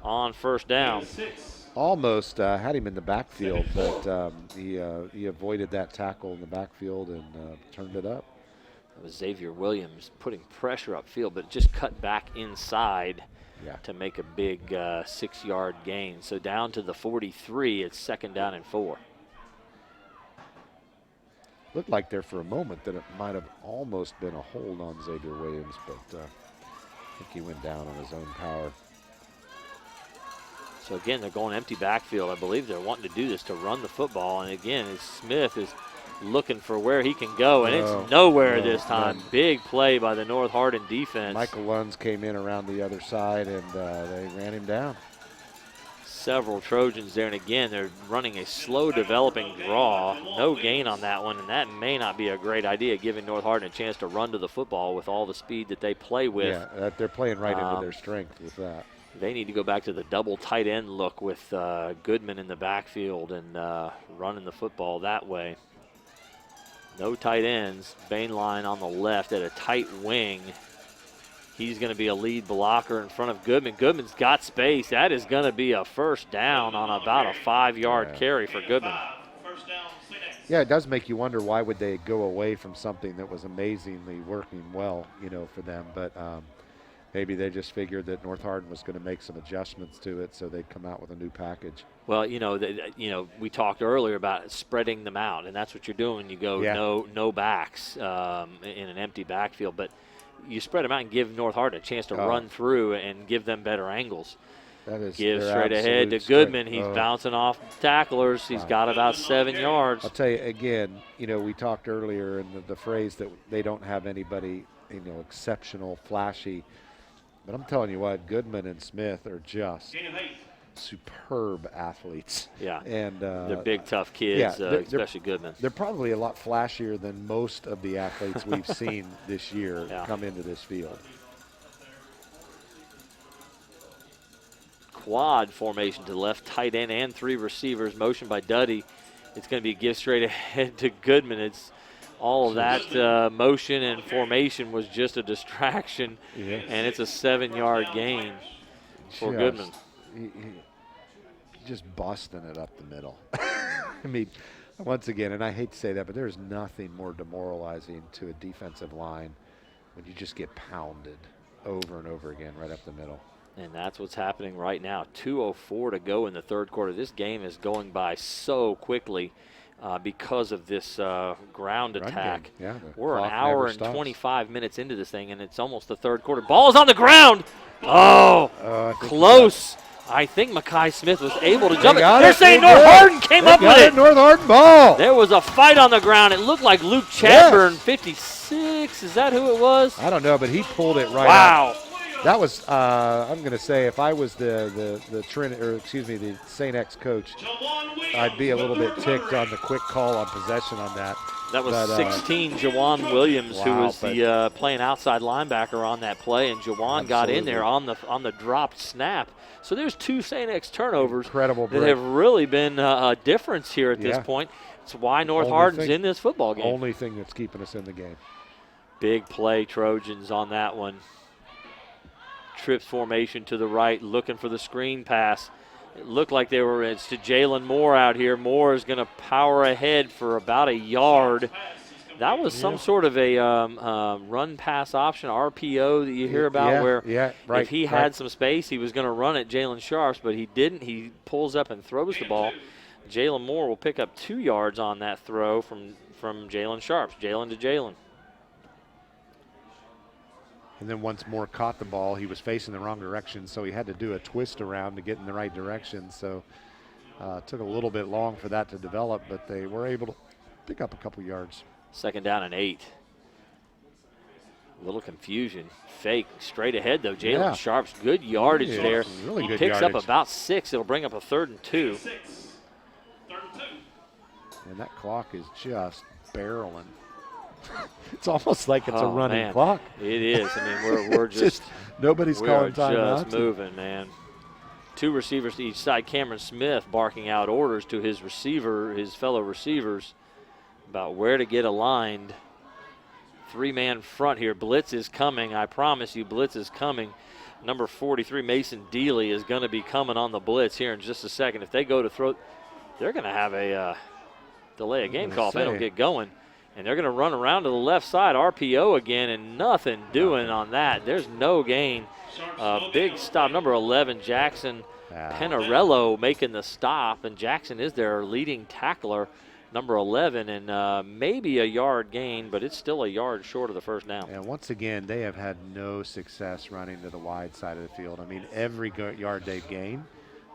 on 1st down. Almost had him in the backfield, but he avoided that tackle in the backfield and turned it up. It was Xavier Williams putting pressure upfield, but just cut back inside to make a big 6-yard gain. So down to the 43, it's 2nd down and 4. Looked like there for a moment that it might have almost been a hold on Xavier Williams, but I think he went down on his own power. So again, they're going empty backfield. I believe they're wanting to do this to run the football. And again, Smith is looking for where he can go, and it's nowhere this time. Big play by the North Hardin defense. Michael Lunds came in around the other side, and they ran him down. Several Trojans there, and again, they're running a slow developing draw. No gain on that one, and that may not be a great idea, giving North Hardin a chance to run to the football with all the speed that they play with. Yeah, they're playing right into their strength with that. They need to go back to the double tight end look with Goodman in the backfield and running the football that way. No tight ends. Bain line on the left at a tight wing. He's going to be a lead blocker in front of Goodman. Goodman's got space. That is going to be a 1st down on about a 5-yard carry for Goodman. First down, St. X. Yeah, it does make you wonder why would they go away from something that was amazingly working well, for them. But maybe they just figured that North Hardin was going to make some adjustments to it, so they'd come out with a new package. Well, we talked earlier about spreading them out, and that's what you're doing. You go no backs in an empty backfield, but you spread them out and give North Hardin a chance to run through and give them better angles. That is Give straight ahead to Goodman. He's bouncing off tacklers. He's got about 7 yards. I'll tell you again, we talked earlier in the phrase that they don't have anybody, exceptional, flashy. But I'm telling you what, Goodman and Smith are just superb athletes. Yeah, and they're big, tough kids, especially Goodman. They're probably a lot flashier than most of the athletes we've seen this year come into this field. Quad formation to the left, tight end and 3 receivers. Motion by Duddy. It's going to be give straight ahead to Goodman. It's all of that motion and formation was just a distraction, and it's a 7-yard gain for Goodman. Just busting it up the middle. I mean, once again, and I hate to say that, but there's nothing more demoralizing to a defensive line when you just get pounded over and over again right up the middle. And that's what's happening right now. 2:04 to go in the third quarter. This game is going by so quickly because of this ground attack. Yeah, we're an hour and 25 minutes into this thing, and it's almost the third quarter. Ball is on the ground. Close. I think Mekhi Smith was able to jump it. They're saying North Hardin came up with it. North Hardin ball. There was a fight on the ground. It looked like Luke Chadburn, 56. Is that who it was? I don't know, but he pulled it right out. Wow. That was, I'm going to say, if I was the St. X coach, I'd be a little bit ticked on the quick call on possession on that. That was 16, Jawan Williams, who was the playing outside linebacker on that play, and Jawan got in there on the dropped snap. So there's 2 St. X turnovers that have really been a difference here at this point. It's why North Hardin's in this football game. Only thing that's keeping us in the game. Big play, Trojans on that one. Trips formation to the right, looking for the screen pass. It looked like it's to Jalen Moore out here. Moore is going to power ahead for about a yard. That was some sort of a run-pass option, RPO that you hear about where if he had some space, he was going to run at Jalen Sharps, but he didn't. He pulls up and throws the ball. Jalen Moore will pick up 2 yards on that throw from Jalen Sharps. Jalen to Jalen. And then once Moore caught the ball, he was facing the wrong direction, so he had to do a twist around to get in the right direction. So it took a little bit long for that to develop, but they were able to pick up a couple yards. 2nd down and 8. A little confusion. Fake straight ahead, though. Jalen Sharps, good yardage there. Really he good picks yardage. up about 6. It'll bring up a 3rd and 2. 3rd and 2. And that clock is just barreling. It's almost like it's a running clock. It is. I mean, we're just nobody's calling timeouts. Just moving, man. 2 receivers to each side. Cameron Smith barking out orders to his fellow receivers about where to get aligned. 3-man front here. Blitz is coming. I promise you, blitz is coming. Number 43, Mason Dealey, is going to be coming on the blitz here in just a second. If they go to throw, they're going to have a delay a game call if they don't get going. And they're going to run around to the left side, RPO again, and nothing doing on that. There's no gain. Big stop. Number 11, Jackson Penarello making the stop, and Jackson is their leading tackler, number 11, and maybe a yard gain, but it's still a yard short of the first down. And once again, they have had no success running to the wide side of the field. I mean, every yard they've gained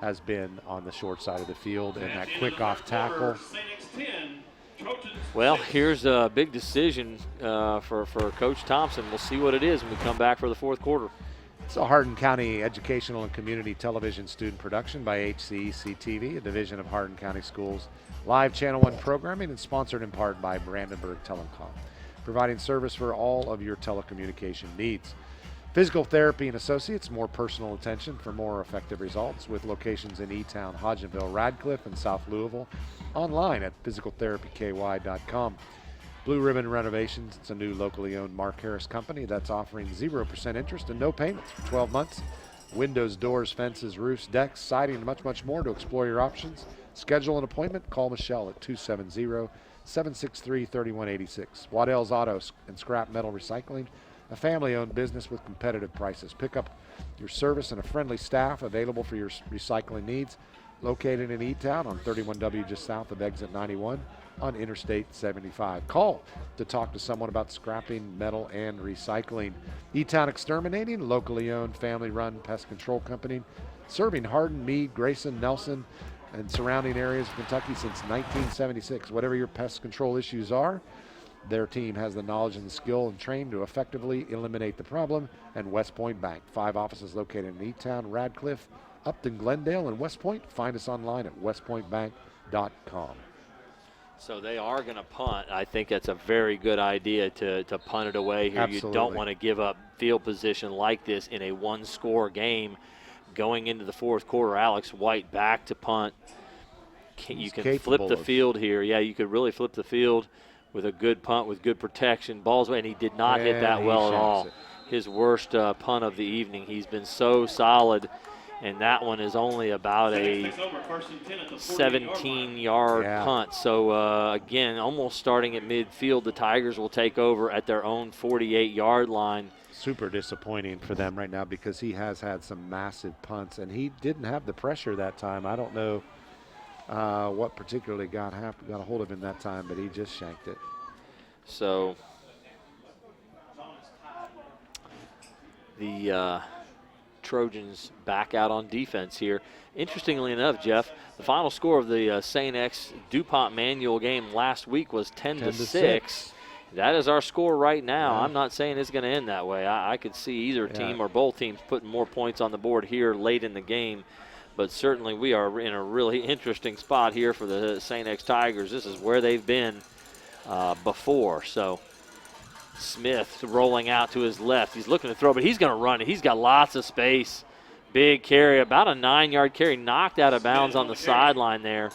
has been on the short side of the field, and that quick off tackle. Well, here's a big decision for Coach Thompson. We'll see what it is when we come back for the fourth quarter. It's a Hardin County Educational and Community Television student production by HCEC-TV, a division of Hardin County Schools. Live Channel 1 programming and sponsored in part by Brandenburg Telecom, providing service for all of your telecommunication needs. Physical Therapy and Associates, more personal attention for more effective results, with locations in E-Town, Hodgenville, Radcliffe, and South Louisville. Online at physicaltherapyky.com. Blue Ribbon Renovations, it's a new locally owned Mark Harris company that's offering 0% interest and no payments for 12 months. Windows, doors, fences, roofs, decks, siding, and much, much more. To explore your options, Schedule an appointment. Call Michelle at 270-763-3186. Waddell's Auto and Scrap Metal Recycling, a family-owned business with competitive prices. Pick up your service and a friendly staff available for your recycling needs. Located in E-Town on 31W just south of exit 91 on Interstate 75. Call to talk to someone about scrapping metal and recycling. E-Town Exterminating, locally owned, family-run pest control company, serving Hardin, Meade, Grayson, Nelson, and surrounding areas of Kentucky since 1976. Whatever your pest control issues are, their team has the knowledge and the skill and trained to effectively eliminate the problem. And West Point Bank, 5 offices located in E-Town, Radcliffe, Upton, Glendale, and West Point. Find us online at westpointbank.com. So they are going to punt. I think that's a very good idea to punt it away here. Absolutely. You don't want to give up field position like this in a one-score game going into the fourth quarter. Alex White back to punt. You can flip the field here. Yeah, you could really flip the field with a good punt with good protection. Ball's away, and he did not hit that well at all. His worst punt of the evening. He's been so solid. And that one is only about a 17-yard punt. So, again, almost starting at midfield, the Tigers will take over at their own 48-yard line. Super disappointing for them right now because he has had some massive punts, and he didn't have the pressure that time. I don't know what particularly got a hold of him that time, but he just shanked it. So, the Trojans back out on defense here. Interestingly enough, Jeff, the final score of the St. X DuPont Manual game last week was 10-6. That is our score right now. I'm not saying it's going to end that way. I could see either team or both teams putting more points on the board here late in the game. But certainly we are in a really interesting spot here for the St. X Tigers. This is where they've been before. So Smith rolling out to his left. He's looking to throw, but he's going to run it. He's got lots of space. Big carry, about a 9-yard carry, knocked out of bounds on the sideline there.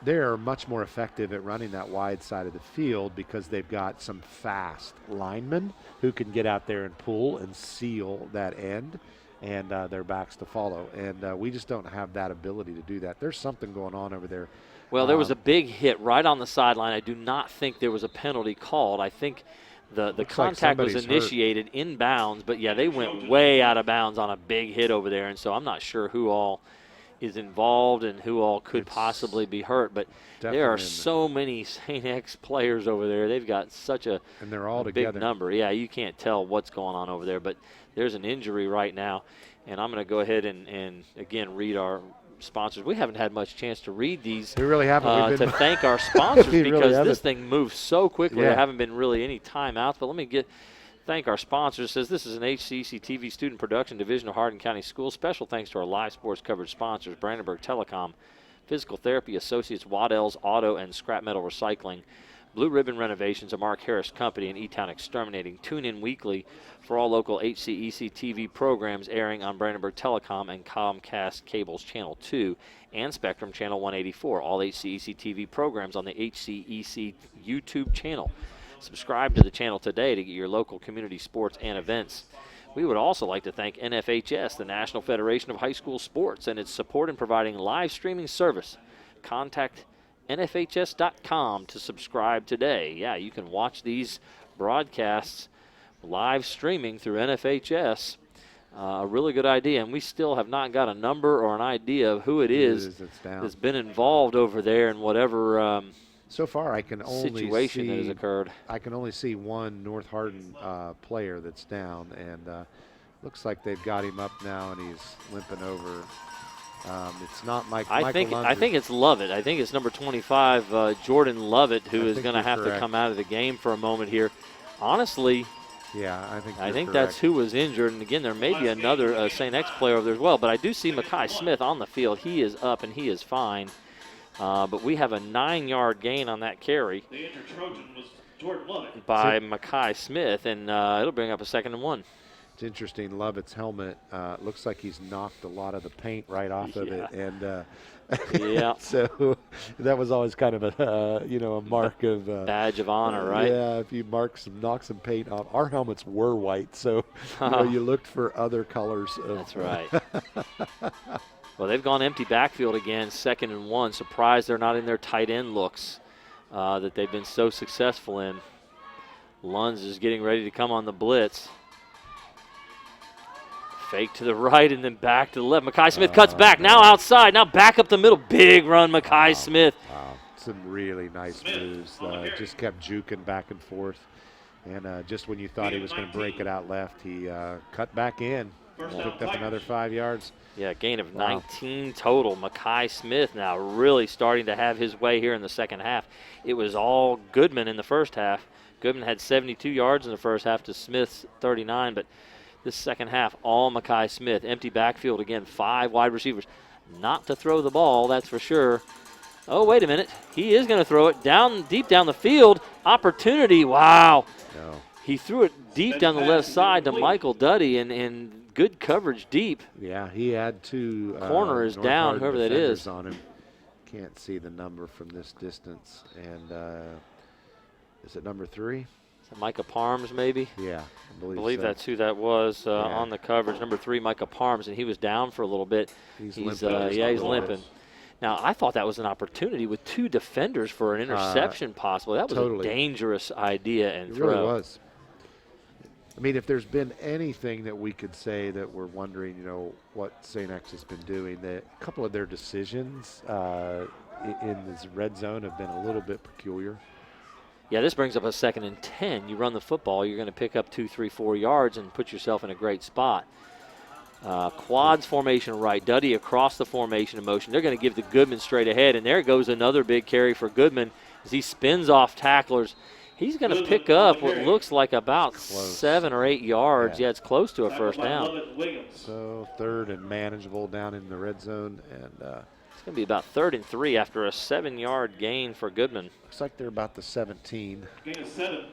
They're much more effective at running that wide side of the field because they've got some fast linemen who can get out there and pull and seal that end, and their backs to follow. And we just don't have that ability to do that. There's something going on over there. Well, there was a big hit right on the sideline. I do not think there was a penalty called. I think the contact was initiated inbounds, but, yeah, they went way out of bounds on a big hit over there. And so I'm not sure who all is involved and who all could possibly be hurt. But there are so many St. X players over there. They've got such a big number. Yeah, you can't tell what's going on over there. But there's an injury right now. And I'm going to go ahead and again, read our sponsors. We haven't had much chance to read these. We really haven't. To thank our sponsors because this thing moves so quickly. There haven't been really any timeouts. But let me thank our sponsors. It says this is an HCEC-TV student production division of Hardin County Schools. Special thanks to our live sports coverage sponsors, Brandenburg Telecom, Physical Therapy Associates, Waddell's Auto and Scrap Metal Recycling, Blue Ribbon Renovations, a Mark Harris Company, and E-Town Exterminating. Tune in weekly for all local HCEC-TV programs airing on Brandenburg Telecom and Comcast Cable's Channel 2 and Spectrum Channel 184. All HCEC-TV programs on the HCEC YouTube channel. Subscribe to the channel today to get your local community sports and events. We would also like to thank NFHS, the National Federation of High School Sports, and its support in providing live streaming service. Contact NFHS.com to subscribe today. Yeah, you can watch these broadcasts live streaming through NFHS. A really good idea, and we still have not got a number or an idea of who it is that's been involved over there in whatever so far I can only situation that has occurred. I can only see one North Hardin player that's down, and looks like they've got him up now, and he's limping over. It's not Michael Lundgren. I think it's Lovett. I think it's number 25, Jordan Lovett, who is going to have to come out of the game for a moment here. Honestly, yeah, I think that's who was injured. And again, there may be another St. X player over there as well. But I do see Makai Smith on the field. He is up and he is fine. But we have a 9-yard gain on that carry. The injured Trojan was Jordan Lovett by Makai Smith, and it'll bring up a 2nd and 1. It's interesting. Lovett's helmet looks like he's knocked a lot of the paint right off of it, and so that was always kind of a mark of badge of honor, right? Yeah, if you knock some paint off. Our helmets were white, so you looked for other colors. That's right. Well, they've gone empty backfield again, 2nd and 1. Surprised they're not in their tight end looks that they've been so successful in. Lunds is getting ready to come on the blitz. Fake to the right and then back to the left. Mackay Smith cuts back, now outside, now back up the middle. Big run, Mackay Smith. Wow, some really nice moves. Just kept juking back and forth. And just when you thought he was going to break it out left, he cut back in. Picked up another 5 yards. Yeah, gain of 19 total. Mackay Smith now really starting to have his way here in the second half. It was all Goodman in the first half. Goodman had 72 yards in the first half to Smith's 39, but this second half, all Mackay Smith. Empty backfield again, 5 wide receivers. Not to throw the ball, that's for sure. Oh, wait a minute. He is going to throw it deep down the field. Opportunity, wow. No. He threw it deep down the left side to Michael Duddy, and good coverage deep. Yeah, he had 2 corner is down, whoever that is. On him. Can't see the number from this distance. And is it number 3? Is it Micah Parms, maybe? Yeah, I believe so. that's who that was on the coverage. Number 3, Micah Parms, and he was down for a little bit. He's limping. Now, I thought that was an opportunity with 2 defenders for an interception possible. That was totally. A dangerous idea and throw. It really was. I mean, if there's been anything that we could say that we're wondering, what St. X has been doing, that a couple of their decisions in this red zone have been a little bit peculiar. Yeah, this brings up a 2nd and 10. You run the football, you're going to pick up 2, 3, 4 yards and put yourself in a great spot. Quads formation right, Duddy across the formation in motion. They're going to give the Goodman straight ahead, and there goes another big carry for Goodman as he spins off tacklers. He's going to pick up what looks like about 7 or 8 yards. Yeah, it's close to a first down. So 3rd and manageable down in the red zone. And it's going to be about 3rd and 3 after a 7-yard gain for Goodman. Looks like they're about the 17. Gain of 7.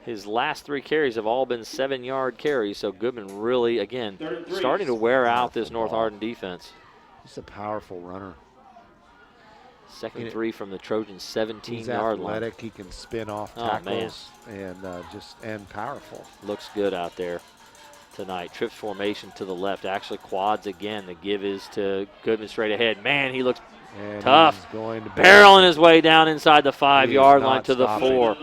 His last 3 carries have all been 7-yard carries, so Goodman really, again, starting to wear out this North Hardin defense. He's a powerful runner. 2nd and 3 from the Trojans' 17-yard line. He's athletic. He can spin off tackles and powerful. Looks good out there tonight. Trips formation to the left. Actually, quads again. The give is to Goodman straight ahead. Man, he looks tough. Barreling his way down inside the 5-yard line to the 4.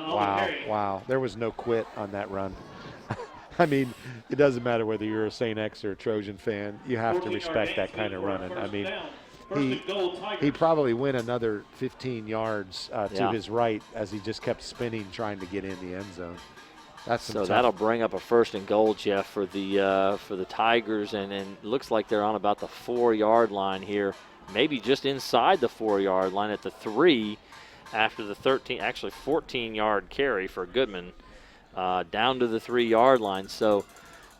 Wow. There was no quit on that run. I mean, it doesn't matter whether you're a St. X or a Trojan fan. You have to respect that kind of running. I mean, he probably went another 15 yards to his right as he just kept spinning trying to get in the end zone. So that'll bring up a 1st and goal, Jeff, for the Tigers, and it looks like they're on about the 4-yard line here, maybe just inside the 4-yard line at the 3 after the 14-yard carry for Goodman down to the 3-yard line. So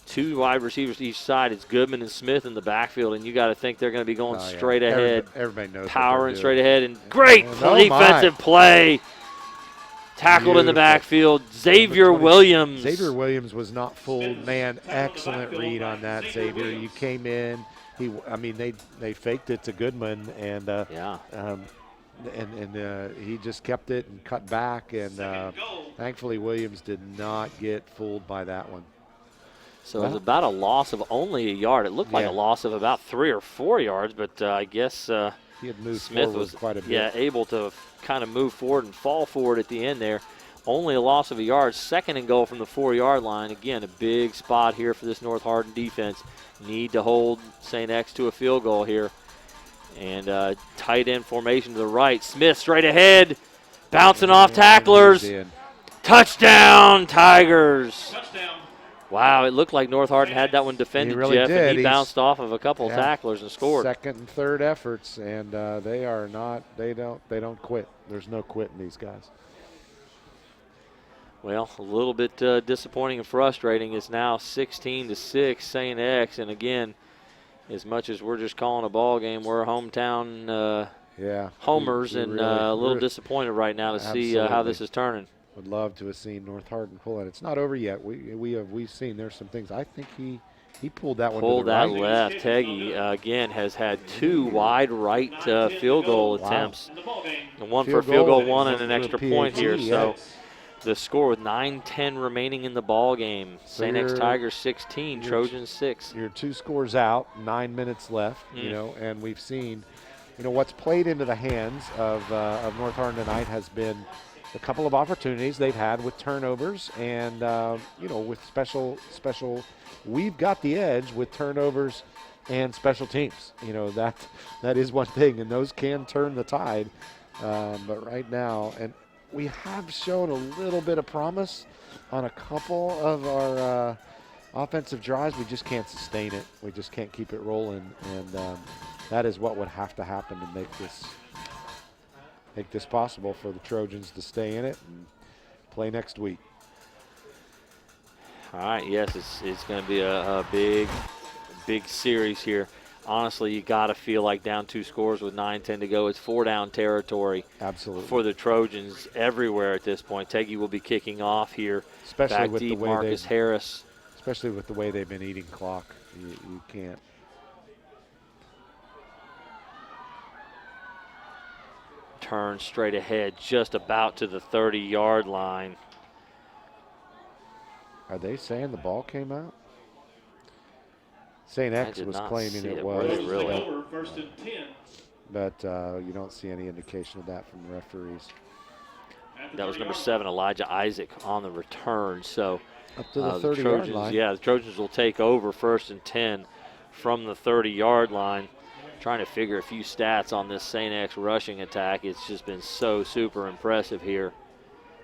2 wide receivers to each side. It's Goodman and Smith in the backfield, and you got to think they're going to be going straight ahead. Everybody knows powering straight ahead, and great defensive play. Tackled in the backfield, Xavier Williams. Xavier Williams was not fooled. Man, excellent read on that, Xavier. You came in. They faked it to Goodman, and he just kept it and cut back, and thankfully Williams did not get fooled by that one. So it was about a loss of only a yard. It looked like a loss of about 3 or 4 yards, but I guess he had moved Smith was quite a bit. Able to kind of move forward and fall forward at the end there. Only a loss of a yard. 2nd and goal from the 4-yard line. Again, a big spot here for this North Hardin defense. Need to hold St. X to a field goal here. And tight end formation to the right. Smith straight ahead, bouncing off tacklers. Touchdown, Tigers. Touchdown. Wow, it looked like North Hardin had that one defended, he really Jeff, did. and he bounced off of a couple tacklers and scored. 2nd and 3rd efforts, and they don't quit. There's no quit in these guys. Well, a little bit disappointing and frustrating. It's now 16-6 St. X, and again, as much as we're just calling a ball game, we're hometown homers, and a little disappointed right now to see how this is turning. Would love to have seen North Hardin pull it. It's not over yet. We've seen there's some things. I think he pulled that one. Pulled to the that right. left. Teggy again has had 2 wide right field goal attempts. One for field goal, 1 and an extra point here. So the score with 9:10 remaining in the ball game. So St. X Tigers 16, Trojans 6. You're 2 scores out, 9 minutes left, you know, and we've seen, you know, what's played into the hands of North Hardin tonight has been a couple of opportunities they've had with turnovers and, you know, with special, we've got the edge with turnovers and special teams. You know, that is one thing, and those can turn the tide. But right now, and we have shown a little bit of promise on a couple of our offensive drives. We just can't sustain it. We just can't keep it rolling, and that is what would have to happen to make this possible for the Trojans to stay in it and play next week. All right, yes, it's going to be a big series here. Honestly, you got to feel like down 2 scores with 9:10 to go. It's 4-down territory. Absolutely. For the Trojans everywhere at this point. Teggy will be kicking off here. Especially back with deep, the way Marcus Harris. Especially with the way they've been eating clock. You can't. Turn straight ahead, just about to the 30-yard line. Are they saying the ball came out? St. X was claiming it was. Really. Over, first and 10. But you don't see any indication of that from the referees. That was number 7, Elijah Isaac, on the return. So up to the 30-yard line. Yeah, the Trojans will take over first and 10 from the 30-yard line. Trying to figure a few stats on this St. X rushing attack. It's just been so super impressive here.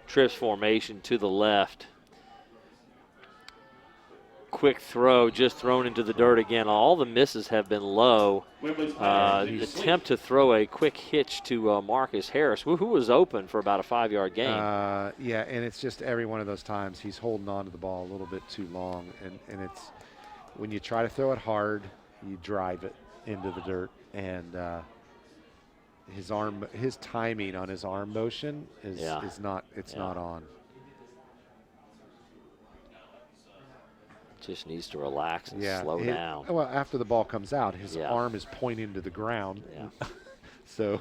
Trips formation to the left. Quick throw, just thrown into the dirt again. All the misses have been low. Attempt to throw a quick hitch to Marcus Harris, who was open for about a 5-yard gain. Yeah, and it's just every one of those times he's holding on to the ball a little bit too long. And it's when you try to throw it hard, you drive it into the dirt. And his timing on his arm motion is not on. Just needs to relax and slow down. Well, after the ball comes out, his arm is pointing to the ground. Yeah. So.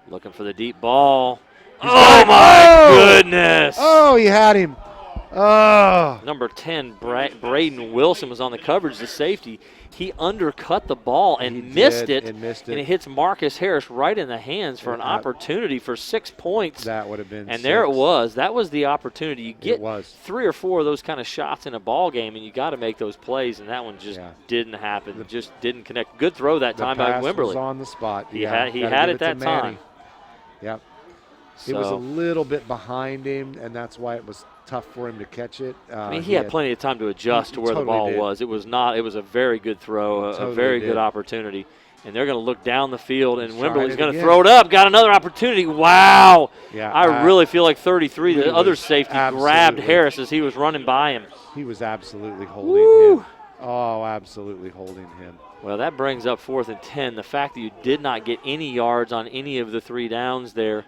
Looking for the deep ball. Oh, my goodness. Oh, he had him. Oh. Number 10, Braden Wilson was on the coverage, the safety. He undercut the ball and missed it. And it hits Marcus Harris right in the hands for an opportunity for 6 points. That would have been And there it was. That was the opportunity. You get 3 or 4 of those kind of shots in a ball game, and you got to make those plays, and that one just didn't happen. Just didn't connect. Good throw that time by Wimberly. Was on the spot. He had it that time. Yep. So, it was a little bit behind him, and that's why it was tough for him to catch it. I mean, he had plenty of time to adjust to where the ball was. It was a very good throw, a very good opportunity. And they're going to look down the field, and Wimberly's going to throw it up. Got another opportunity. Wow. Yeah, I really feel like 33, the other safety, grabbed Harris as he was running by him. He was absolutely holding him. Oh, absolutely holding him. Well, that brings up 4th and 10. The fact that you did not get any yards on any of the 3 downs there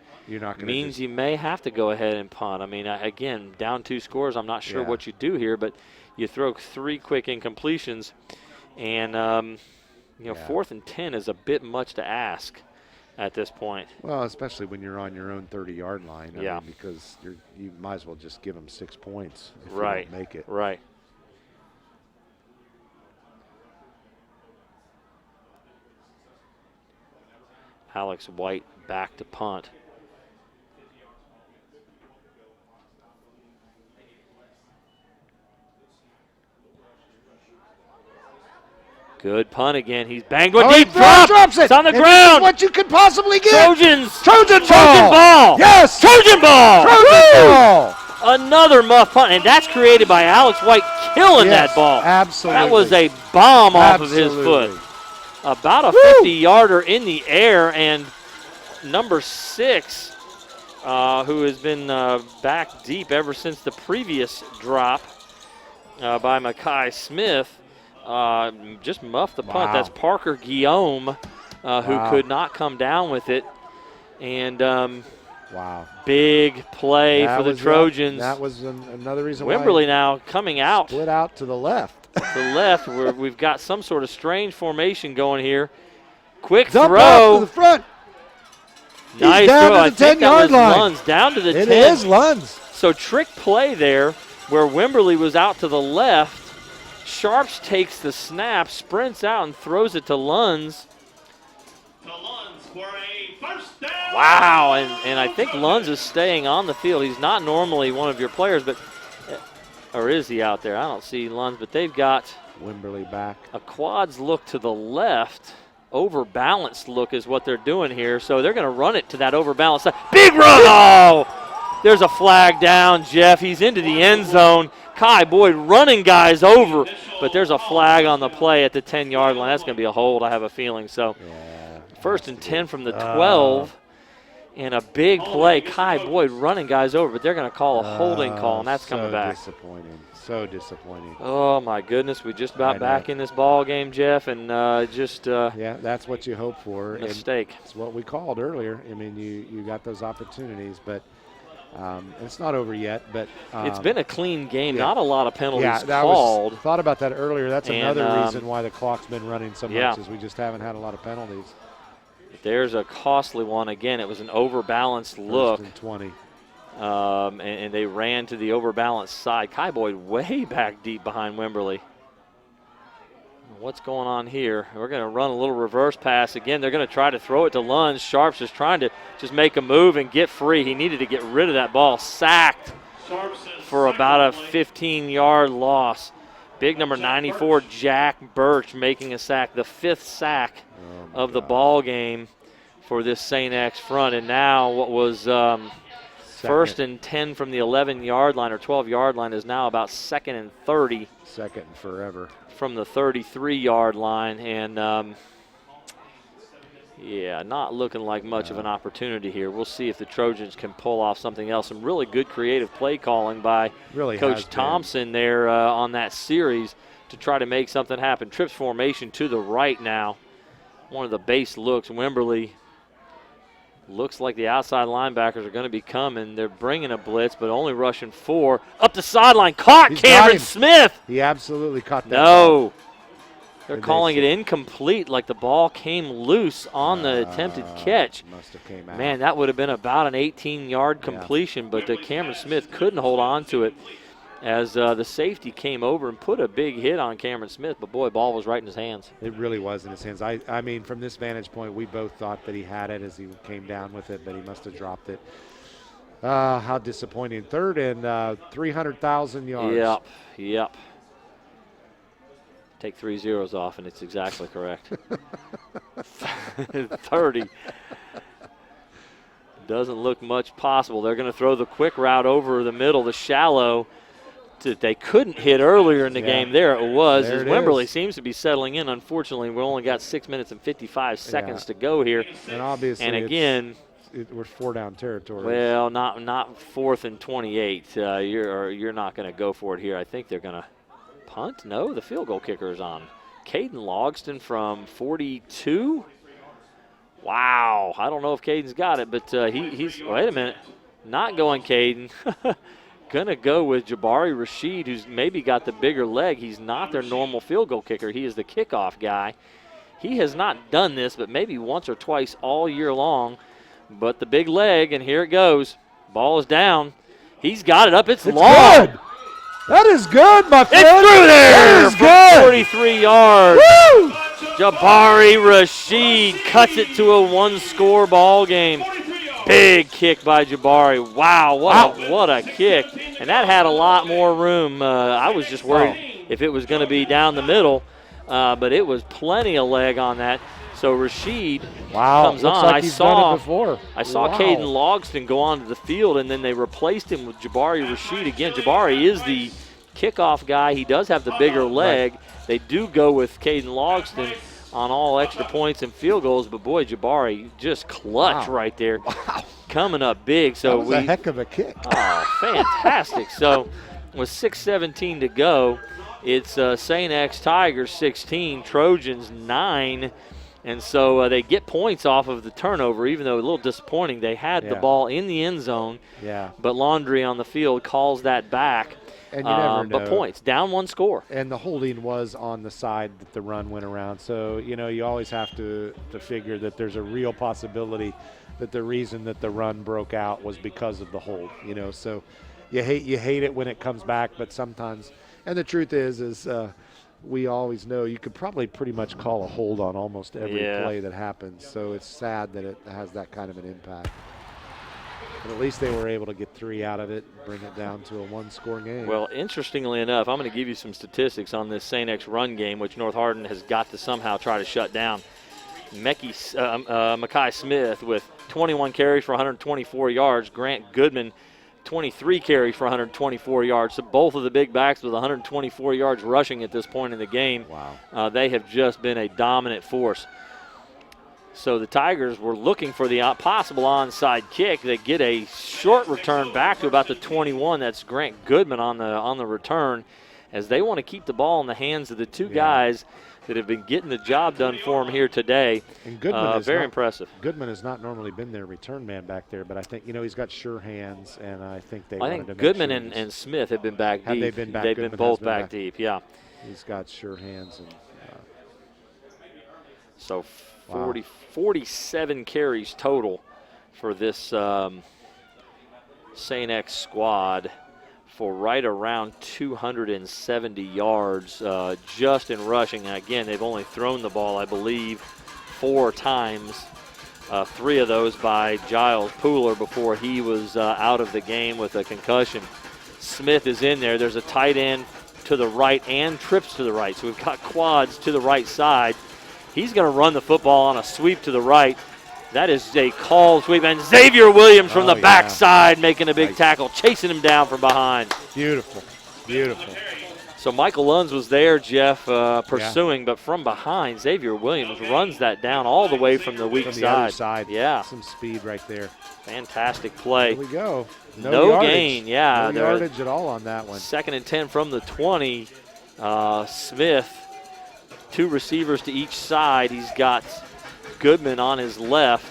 means you may have to go ahead and punt. I mean, again, down 2 scores, I'm not sure what you do here, but you throw 3 quick incompletions, and 4th and 10 is a bit much to ask at this point. Well, especially when you're on your own 30-yard line. I mean, because you might as well just give them 6 points if you don't make it. Right. Alex White back to punt. Good punt again. He's banged with deep drop. Drops it. It's on the ground. What you could possibly get. Trojan ball. ball. Yes. Trojan ball. Trojan ball. Another muff punt, and that's created by Alex White killing that ball. Absolutely. That was a bomb off of his foot. About a 50-yarder in the air, and number 6, who has been back deep ever since the previous drop by Makai Smith, just muffed the punt. That's Parker Guillaume, who could not come down with it. And big play for the Trojans. That was another reason Wimberly now coming out. Split out to the left. To the left, where we've got some sort of strange formation going here. Quick Dump throw. off to the front. Nice He's down throw. to I the think 10-yard line. Lunds down to the 10. It is Lunds. So trick play there where Wimberly was out to the left. Sharps takes the snap, sprints out, and throws it to Lunds. Wow, and I think Lunds is staying on the field. He's not normally one of your players, but or is he out there? I don't see Lunds, but they've got Wimberly back. A quads look to the left. Overbalanced look is what they're doing here. So they're going to run it to that overbalanced side. Big run! Oh! There's a flag down, Jeff. He's into the end zone. Kai Boyd running guys over, but there's a flag on the play at the 10-yard line. That's going to be a hold, I have a feeling. So first and 10 from the 12. And a big play. Kai Boyd running guys over, but they're going to call a holding call, and that's coming back. So disappointing. Oh, my goodness. We just about back in this ball game, Jeff, and yeah, that's what you hope for. Mistake. It's what we called earlier. I mean, you got those opportunities, but it's not over yet. But it's been a clean game. Not a lot of penalties called. Thought about that earlier. That's another reason why the clock's been running so much is we just haven't had a lot of penalties. There's a costly one. Again, it was an overbalanced look. First and 20. And they ran to the overbalanced side. Kai Boyd way back deep behind Wimberly. What's going on here? We're going to run a little reverse pass. Again, they're going to try to throw it to Lunds. Sharps is trying to just make a move and get free. He needed to get rid of that ball. Sacked for about a 15-yard loss. Big number 94, Jack Birch, making a sack. The 5th sack of the ball game for this St. X front. And now what was first and 10 from the 11-yard line or 12-yard line is now about 2nd and 30. Second and forever. From the 33-yard line. And, yeah, not looking like much of an opportunity here. We'll see if the Trojans can pull off something else. Some really good creative play calling by Coach Thompson there on that series to try to make something happen. Trips formation to the right now. One of the base looks. Wimberly looks like the outside linebackers are going to be coming. They're bringing a blitz, but only rushing 4. Up the sideline. Caught Cameron Smith. He absolutely caught that. No. They're calling it incomplete, like the ball came loose on the attempted catch. Must have came out. Man, that would have been about an 18-yard completion, but Cameron Smith couldn't hold on to it as the safety came over and put a big hit on Cameron Smith. But, boy, ball was right in his hands. It really was in his hands. I mean, from this vantage point, we both thought that he had it as he came down with it, but he must have dropped it. How disappointing. 3rd and 300,000 yards. Yep. Take 3 zeros off, and it's exactly correct. 30. Doesn't look much possible. They're going to throw the quick route over the middle, the shallow, that they couldn't hit earlier in the game. There it was. As Wimberly seems to be settling in. Unfortunately, we only got 6 minutes and 55 seconds to go here. And obviously, and again, we're 4-down territory. Well, not 4th and 28. You're not going to go for it here. I think they're going to punt. No, the field goal kicker is on. Caden Logston from 42. Wow. I don't know if Caden's got it, but he's wait a minute. Not going Caden. Going to go with Jabari Rashid, who's maybe got the bigger leg. He's not their normal field goal kicker. He is the kickoff guy. He has not done this, but maybe once or twice all year long. But the big leg, and here it goes. Ball is down. He's got it up. It's long. Good. That is good, my friend. It's through there. That is good. 43 yards. Woo! Jabari Rashid cuts it to a 1-score ball game. Big kick by Jabari. Wow, what a kick. And that had a lot more room. I was just worried if it was going to be down the middle, but it was plenty of leg on that. So Rashid comes on. Like he's done it before. I saw Caden Logston go onto the field, and then they replaced him with Jabari Rashid again. Jabari is the kickoff guy. He does have the bigger leg. Right. They do go with Caden Logston on all extra points and field goals, but boy, Jabari just clutch right there. Wow. Coming up big. So that was a heck of a kick. Oh, fantastic. So with 6:17 to go, it's St. X Tigers 16, Trojans 9. And so they get points off of the turnover, even though a little disappointing. They had the ball in the end zone, but Laundry on the field calls that back. And you never know. But points, down 1 score. And the holding was on the side that the run went around. So, you always have to figure that there's a real possibility that the reason that the run broke out was because of the hold, So you hate it when it comes back, but sometimes – and the truth is we always know you could probably pretty much call a hold on almost every play that happens. So it's sad that it has that kind of an impact. But at least they were able to get 3 out of it and bring it down to a 1-score game. Well, interestingly enough, I'm going to give you some statistics on this St. X run game, which North Hardin has got to somehow try to shut down. Mackay Smith with 21 carries for 124 yards. Grant Goodman, 23 carries for 124 yards. So both of the big backs with 124 yards rushing at this point in the game. Wow. They have just been a dominant force. So the Tigers were looking for the possible onside kick. They get a short return back to about the 21. That's Grant Goodman on the return, as they want to keep the ball in the hands of the 2 guys that have been getting the job done for them here today. And Goodman is very impressive. Goodman has not normally been their return man back there, but I think he's got sure hands, and I think they. I think Goodman and Smith have been back deep. Have they been back? They've been both back deep. Yeah. He's got sure hands and. So 47 carries total for this St. X squad for right around 270 yards just in rushing. And again, they've only thrown the ball, I believe, 4 times. 3 of those by Giles Pooler before he was out of the game with a concussion. Smith is in there. There's a tight end to the right and trips to the right. So we've got quads to the right side. He's going to run the football on a sweep to the right. That is a called sweep. And Xavier Williams from the backside making a big tackle, chasing him down from behind. Beautiful. Beautiful. So Michael Lunds was there, Jeff, pursuing, but from behind, Xavier Williams runs that down all the way from the weak from the side. Other side. Yeah. Some speed right there. Fantastic play. There we go. No gain, yeah. No yardage at all on that one. 2nd and 10 from the 20. Smith, 2 receivers to each side. He's got Goodman on his left.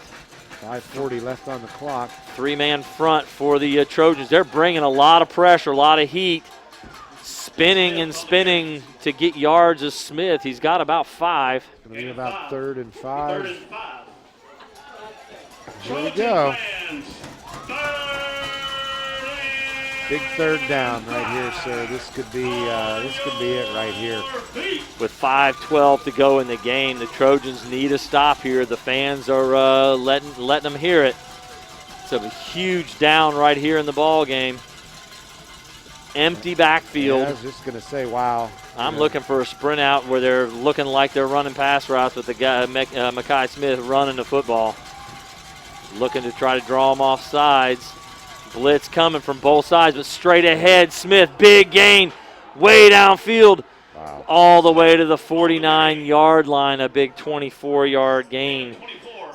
5:40 left on the clock. 3-man front for the Trojans. They're bringing a lot of pressure, a lot of heat. Spinning and spinning to get yards of Smith. He's got about 5. Going to be about 3rd and 5. Here we go. Big 3rd down right here, sir. This could be it right here. With 5:12 to go in the game, the Trojans need a stop here. The fans are letting them hear it. It's a huge down right here in the ball game. Empty backfield. Yeah, I was just going to say, wow. I'm looking for a sprint out where they're looking like they're running pass routes with the guy, Mackay Smith, running the football. Looking to try to draw them off sides. Blitz coming from both sides, but straight ahead, Smith, big gain, way downfield, all the way to the 49-yard line, a big 24-yard gain.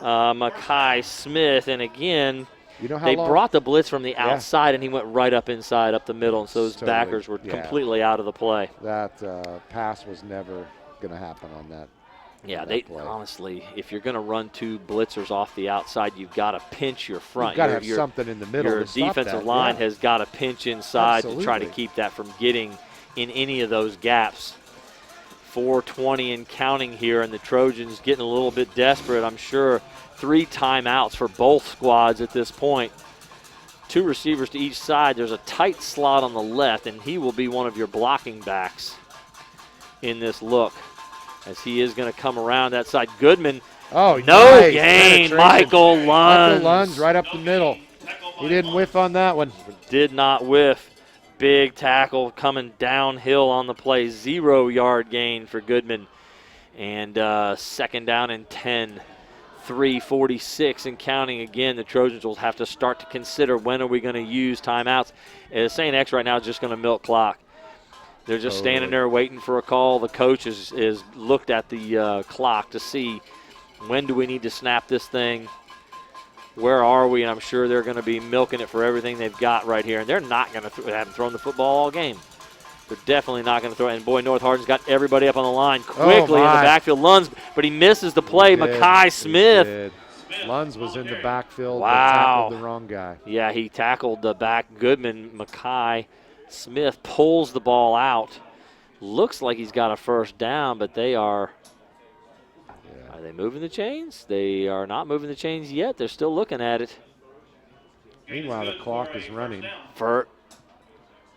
Mackay Smith, and again, they brought the blitz from the outside, and he went right up inside, up the middle, and so his backers were completely out of the play. That pass was never going to happen on that. Yeah, honestly, if you're going to run 2 blitzers off the outside, you've got to pinch your front. You've got to have something in the middle. Your defensive line has got to pinch inside to try to keep that from getting in any of those gaps. 4:20 and counting here, and the Trojans getting a little bit desperate, I'm sure. 3 timeouts for both squads at this point. 2 receivers to each side. There's a tight slot on the left, and he will be one of your blocking backs in this look, as he is going to come around that side. Goodman, no gain. Michael Lunds. Michael Lunds right up the middle. He didn't whiff on that one. Did not whiff. Big tackle coming downhill on the play. 0-yard gain for Goodman. And 2nd down and 10. 3:46 and counting again. The Trojans will have to start to consider, when are we going to use timeouts. St. X right now is just going to milk clock. They're just standing there waiting for a call. The coach is looked at the clock to see, when do we need to snap this thing? Where are we? And I'm sure they're going to be milking it for everything they've got right here. And they're not going to haven't thrown the football all game. They're definitely not going to throw it. And, boy, North Hardin's got everybody up on the line quickly in the backfield. Lunds, but he misses the play. Mackay Smith. Lunds was in the backfield, but tackled the wrong guy. Yeah, he tackled the back. Goodman, Mackay Smith pulls the ball out. Looks like he's got a first down, but they are they moving the chains? They are not moving the chains yet. They're still looking at it. Meanwhile, the clock is running.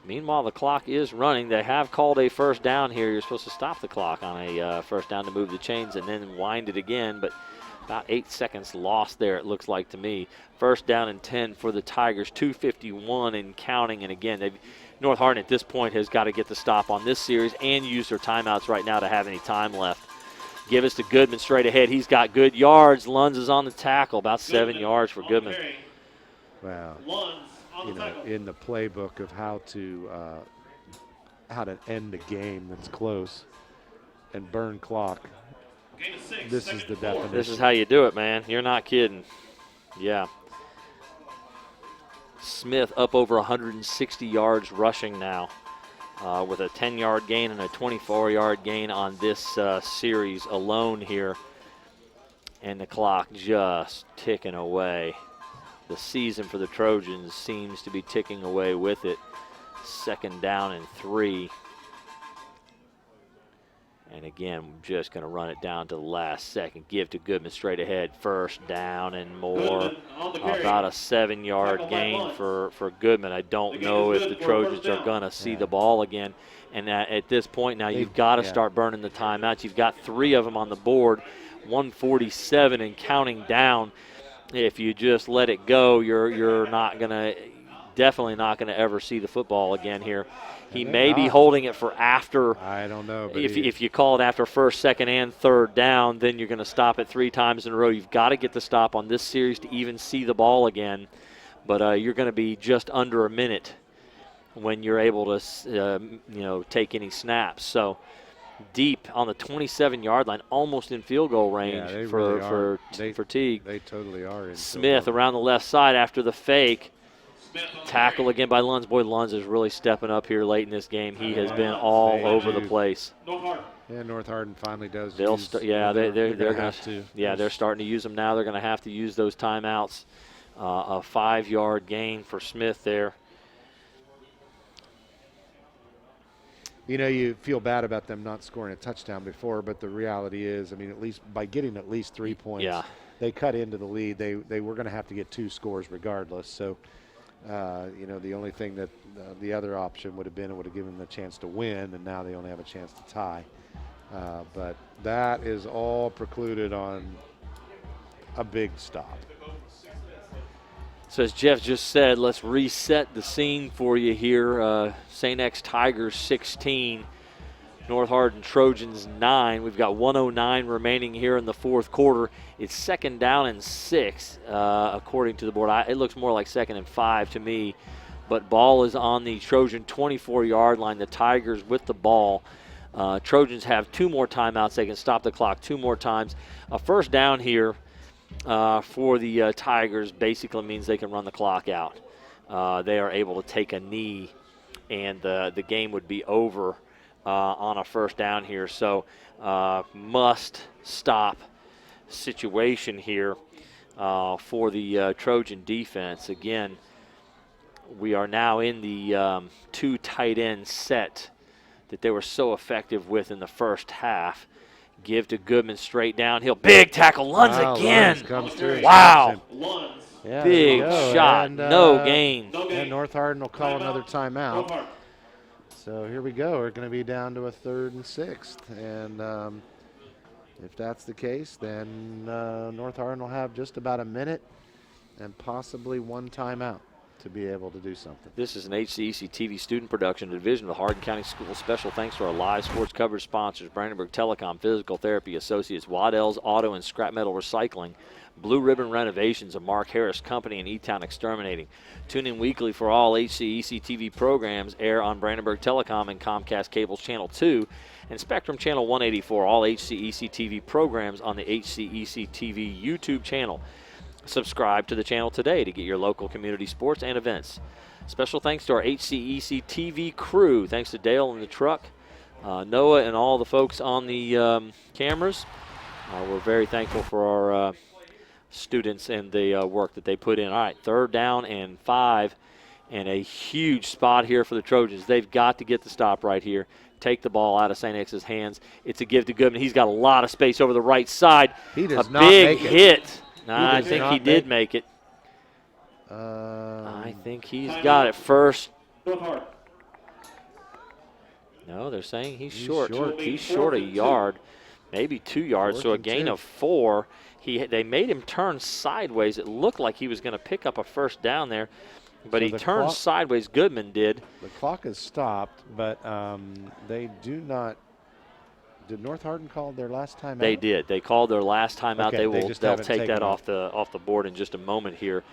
Meanwhile, the clock is running. They have called a first down here. You're supposed to stop the clock on a first down to move the chains and then wind it again, but about 8 seconds lost there, it looks like to me. First down and 10 for the Tigers, 2:51 and counting. And again, North Hardin at this point has got to get the stop on this series and use their timeouts right now to have any time left. Give us to Goodman straight ahead. He's got good yards. Lunds is on the tackle, about 7 yards for Goodman. Wow. You know, in the playbook of how to end a game that's close and burn clock, this is the definition. This is how you do it, man. You're not kidding. Yeah. Smith up over 160 yards rushing now with a 10-yard gain and a 24-yard gain on this series alone here. And the clock just ticking away. The season for the Trojans seems to be ticking away with it. Second down and 3. And again, we're just going to run it down to the last second. Give to Goodman straight ahead. First down and more. About a 7-yard gain for Goodman. I don't know if the Trojans are going to see the ball again. And at this point now, you've got to start burning the timeouts. You've got 3 of them on the board, 147 and counting down. If you just let it go, you're not going to, definitely not going to ever see the football again here. He may be holding it for after. I don't know. But if you call it after first, second, and third down, then you're going to stop it 3 times in a row. You've got to get the stop on this series to even see the ball again. But you're going to be just under a minute when you're able to, take any snaps. So deep on the 27-yard line, almost in field goal range for Teague. They totally are. Smith around the left side after the fake. Tackle again by Lunds. Boy, Lunds is really stepping up here late in this game. He has been all over the place. Yeah, North Hardin finally does. They're going to have to. Yeah, they're starting to use them now. They're going to have to use those timeouts. A 5-yard gain for Smith there. You know, you feel bad about them not scoring a touchdown before, but the reality is, I mean, at least by getting at least 3 points, they cut into the lead. They were going to have to get 2 scores regardless. So, the only thing that the other option would have been, it would have given them a chance to win, and now they only have a chance to tie. But that is all precluded on a big stop. So as Jeff just said, let's reset the scene for you here. St. X Tigers 16, North Hardin Trojans 9. We've got 1:09 remaining here in the fourth quarter. It's second down and 6, according to the board. It looks more like second and 5 to me. But ball is on the Trojan 24-yard line. The Tigers with the ball. Trojans have 2 more timeouts. They can stop the clock 2 more times. A first down here for the Tigers basically means they can run the clock out. They are able to take a knee, and the game would be over on a first down here. So must stop situation here for the Trojan defense. Again, we are now in the 2 tight end set that they were so effective with in the first half. Give to Goodman straight downhill. Big tackle. Lunds again. Lunds comes through. Wow. Yeah, big shot. And, no gain. And North Hardin will call another timeout. So here we go. We're going to be down to a 3rd and 6. And if that's the case, then North Hardin will have just about a minute and possibly 1 timeout to be able to do something. This is an HCEC-TV student production, a division of the Hardin County School. Special thanks to our live sports coverage sponsors, Brandenburg Telecom, Physical Therapy Associates, Waddell's Auto and Scrap Metal Recycling, Blue Ribbon Renovations of Mark Harris Company, and E-Town Exterminating. Tune in weekly for all HCEC-TV programs air on Brandenburg Telecom and Comcast Cable's Channel 2 and Spectrum Channel 184. All HCEC-TV programs on the HCEC-TV YouTube channel. Subscribe to the channel today to get your local community sports and events. Special thanks to our HCEC TV crew. Thanks to Dale in the truck, Noah, and all the folks on the cameras. We're very thankful for our students and the work that they put in. All right, 3rd down and 5. and a huge spot here for the Trojans. They've got to get the stop right here. Take the ball out of St. X's hands. It's a give to Goodman. He's got a lot of space over the right side. He does a not big make it. hit. Nah, I think he not did make it. I think he's got it first. No, they're saying he's short. He's short a yard, maybe 2 yards, so a gain of 4. They made him turn sideways. It looked like he was going to pick up a first down there, but So he the turned clock- sideways. Goodman did. The clock is stopped, but they do not. Did North Hardin call their last time out? They did. They called their last time out. Okay, They'll haven't take taken that it. off the board in just a moment here.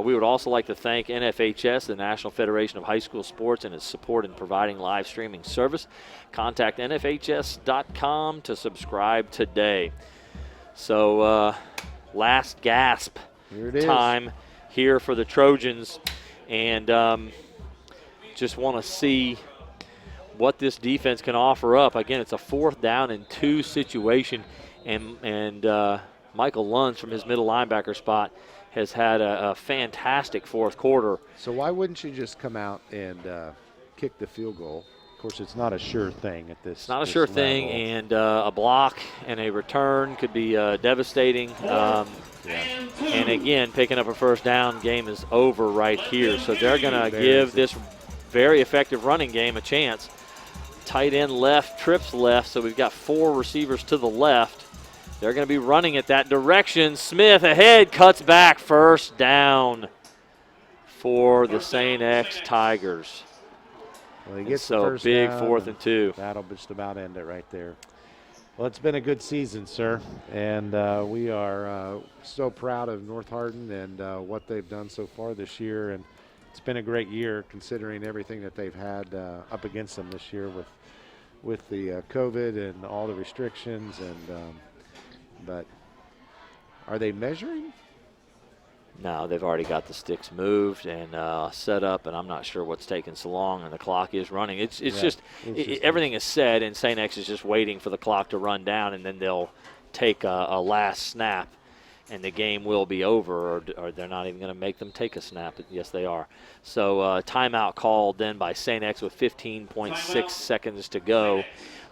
We would also like to thank NFHS, the National Federation of High School Sports, and its support in providing live streaming service. Contact nfhs.com to subscribe today. So last gasp Here it is. time here for the Trojans, and just want to see what this defense can offer up. Again, it's a 4th down and 2 situation, and Michael Lunds from his middle linebacker spot has had a fantastic 4th quarter. So why wouldn't you just come out and kick the field goal? Of course, it's not a sure thing at this. It's not a sure thing, and a block and a return could be devastating. And again, picking up a first down, game is over right here. So they're going to give this very effective running game a chance. Tight end left, trips left, so we've got 4 receivers to the left. They're going to be running it that direction. Smith ahead, cuts back, first down for the St. X Tigers. Well, he gets so the first big down, 4th and 2. That'll just about end it right there. Well, it's been a good season, sir, and we are so proud of North Hardin and what they've done so far this year. And it's been a great year considering everything that they've had up against them this year with the COVID and all the restrictions. And but are they measuring? No, they've already got the sticks moved and set up, and I'm not sure what's taking so long, and the clock is running. It's just everything is set, and St. X is just waiting for the clock to run down, and then they'll take a last snap, and the game will be over, or they're not even going to make them take a snap. Yes, they are. So timeout called then by St. X with 15.6 seconds to go.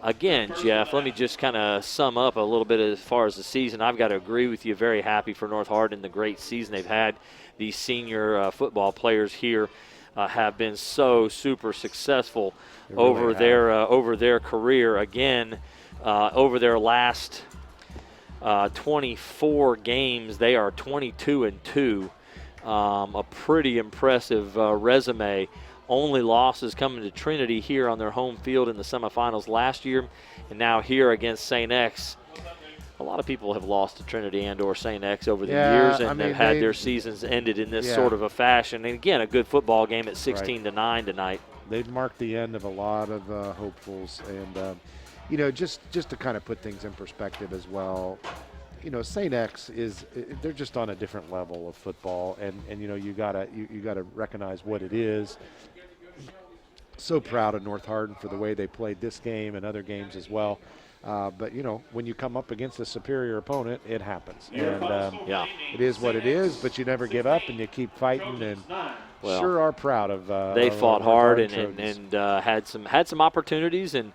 Again, Jeff, let me just kind of sum up a little bit as far as the season. I've got to agree with you. Very happy for North Hardin, the great season they've had. These senior football players here have been so super successful over their career. Again, over their last 24 games, they are 22-2. A pretty impressive resume. Only losses coming to Trinity here on their home field in the semifinals last year, and now here against St. X. A lot of people have lost to Trinity and or St. X over the years, and they've had their seasons ended in this sort of a fashion. And again, a good football game at 16-9 tonight. They've marked the end of a lot of hopefuls, and just to kind of put things in perspective as well. St. X they're just on a different level of football, and you gotta recognize what it is. So proud of North Hardin for the way they played this game and other games as well. But when you come up against a superior opponent, it happens, and it is what it is. But you never give up, and you keep fighting, and sure are proud of. They fought hard and had some opportunities, and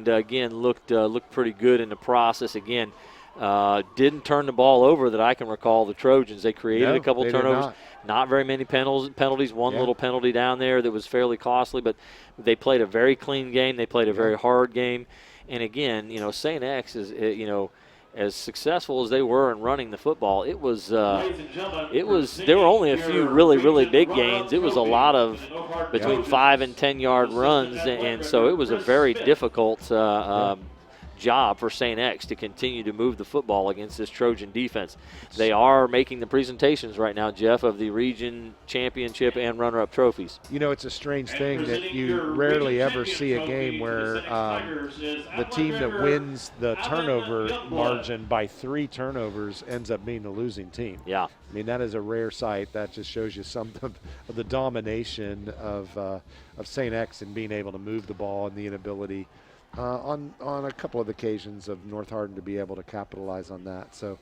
again looked pretty good in the process. Again. Didn't turn the ball over that I can recall. The Trojans, they created a couple turnovers, not very many penalties. One little penalty down there that was fairly costly, but they played a very clean game. They played a very hard game, and again, St. X is as successful as they were in running the football. There were only a few really big gains. It was a lot of between 5 and 10 yard runs, and so it was a very difficult job for St. X to continue to move the football against this Trojan defense. They are making the presentations right now, Jeff, of the region championship and runner-up trophies. It's a strange thing that you rarely ever see a game where the team that wins the turnover margin by 3 turnovers ends up being the losing team. Yeah. I mean, that is a rare sight. That just shows you some of the domination of St. X in being able to move the ball and the inability on a couple of occasions of North Hardin to be able to capitalize on that. So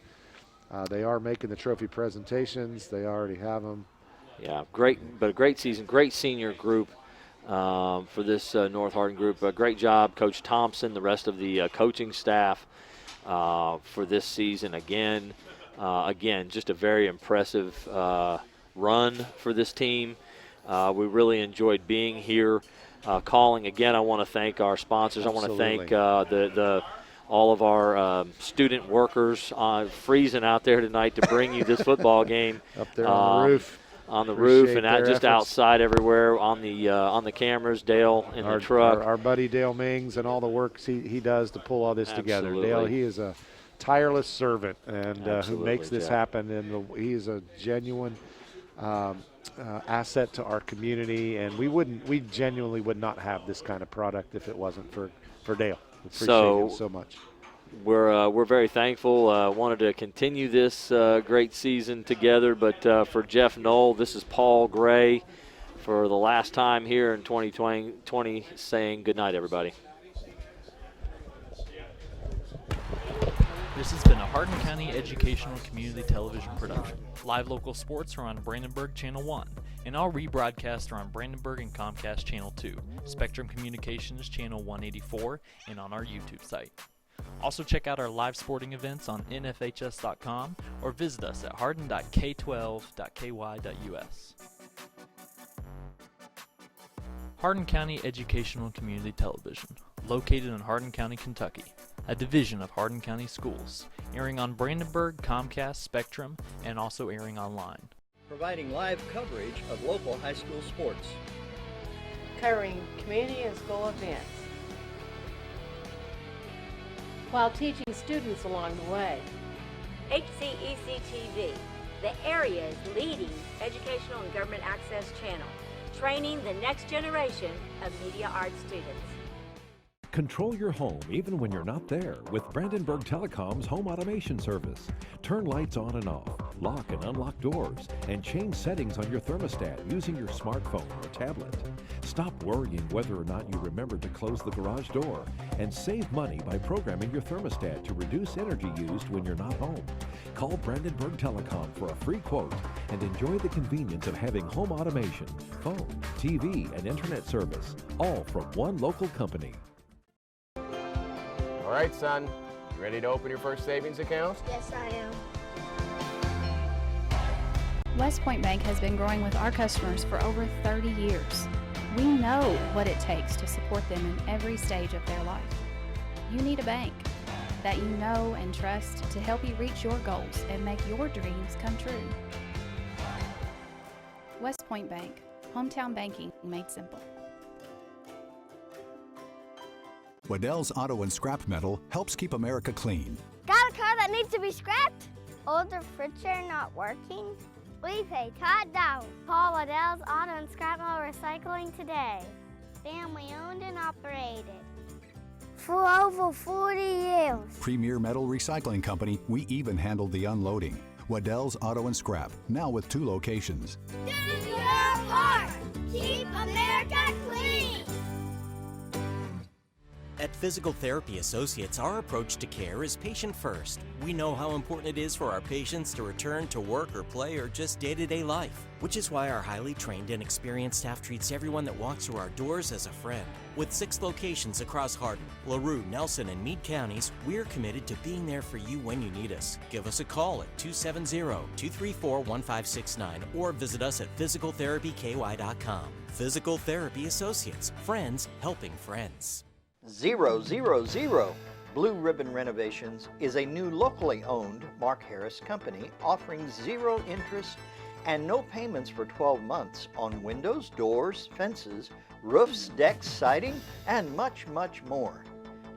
they are making the trophy presentations. They already have them. Yeah, great, but a great season, great senior group for this North Hardin group. Great job, Coach Thompson, the rest of the coaching staff for this season. Again, just a very impressive run for this team. We really enjoyed being here, calling. Again, I want to thank our sponsors. Absolutely. I want to thank all of our student workers freezing out there tonight to bring you this football game. Up there on the roof. On the Appreciate roof and their just efforts. outside everywhere on the cameras. Dale in the truck. Our buddy Dale Mings and all the work he does to pull all this together. Absolutely. Dale, he is a tireless servant and who Absolutely, makes this Jeff. happen. And he is a genuine asset to our community. And we genuinely would not have this kind of product if it wasn't for Dale. We appreciate him so much. We're very thankful. Wanted to continue this great season together, but for Jeff Knoll, this is Paul Gray for the last time here in 2020 saying good night, everybody. This has been a Hardin County Educational Community Television production. Live local sports are on Brandenburg Channel 1, and all rebroadcasts are on Brandenburg and Comcast Channel 2, Spectrum Communications Channel 184, and on our YouTube site. Also check out our live sporting events on nfhs.com or visit us at hardin.k12.ky.us. Hardin County Educational Community Television, located in Hardin County, Kentucky, a division of Hardin County Schools, airing on Brandenburg, Comcast, Spectrum, and also airing online. Providing live coverage of local high school sports. Covering community and school events, while teaching students along the way. HCEC-TV, the area's leading educational and government access channel, training the next generation of media arts students. Control your home even when you're not there with Brandenburg Telecom's home automation service. Turn lights on and off, lock and unlock doors, and change settings on your thermostat using your smartphone or tablet. Stop worrying whether or not you remember to close the garage door, and save money by programming your thermostat to reduce energy used when you're not home. Call Brandenburg Telecom for a free quote and enjoy the convenience of having home automation, phone, TV, and internet service, all from one local company. All right, son, you ready to open your first savings account? Yes, I am. West Point Bank has been growing with our customers for over 30 years. We know what it takes to support them in every stage of their life. You need a bank that you know and trust to help you reach your goals and make your dreams come true. West Point Bank, hometown banking made simple. Waddell's Auto and Scrap Metal helps keep America clean. Got a car that needs to be scrapped? Older furniture not working? We pay Todd down. Call Waddell's Auto and Scrap Metal Recycling today. Family owned and operated for over 40 years. Premier Metal Recycling Company, we even handled the unloading. Waddell's Auto and Scrap, now with 2 locations. Do your part. Keep America clean. At Physical Therapy Associates, our approach to care is patient first. We know how important it is for our patients to return to work or play or just day-to-day life, which is why our highly trained and experienced staff treats everyone that walks through our doors as a friend. With 6 locations across Hardin, LaRue, Nelson, and Meade counties, we're committed to being there for you when you need us. Give us a call at 270-234-1569 or visit us at physicaltherapyky.com. Physical Therapy Associates, friends helping friends. 000 Blue Ribbon Renovations is a new locally owned Mark Harris company offering 0 interest and no payments for 12 months on windows, doors, fences, roofs, decks, siding, and much, much more.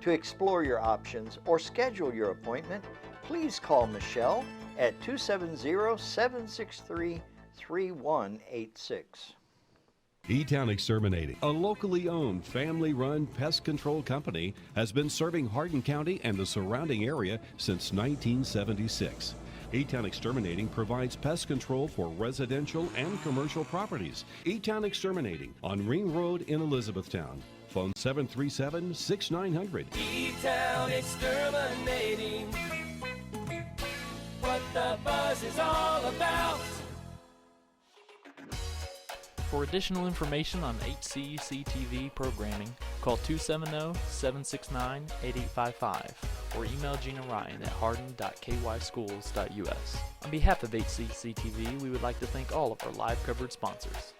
To explore your options or schedule your appointment, please call Michelle at 270-763-3186. E-Town Exterminating, a locally owned, family-run pest control company, has been serving Hardin County and the surrounding area since 1976. E-Town Exterminating provides pest control for residential and commercial properties. E-Town Exterminating on Ring Road in Elizabethtown. Phone 737-6900. E-Town Exterminating, what the buzz is all about. For additional information on HCEC-TV programming, call 270-769-8855 or email Gina Ryan at hardin.kyschools.us. On behalf of HCEC-TV, we would like to thank all of our live coverage sponsors.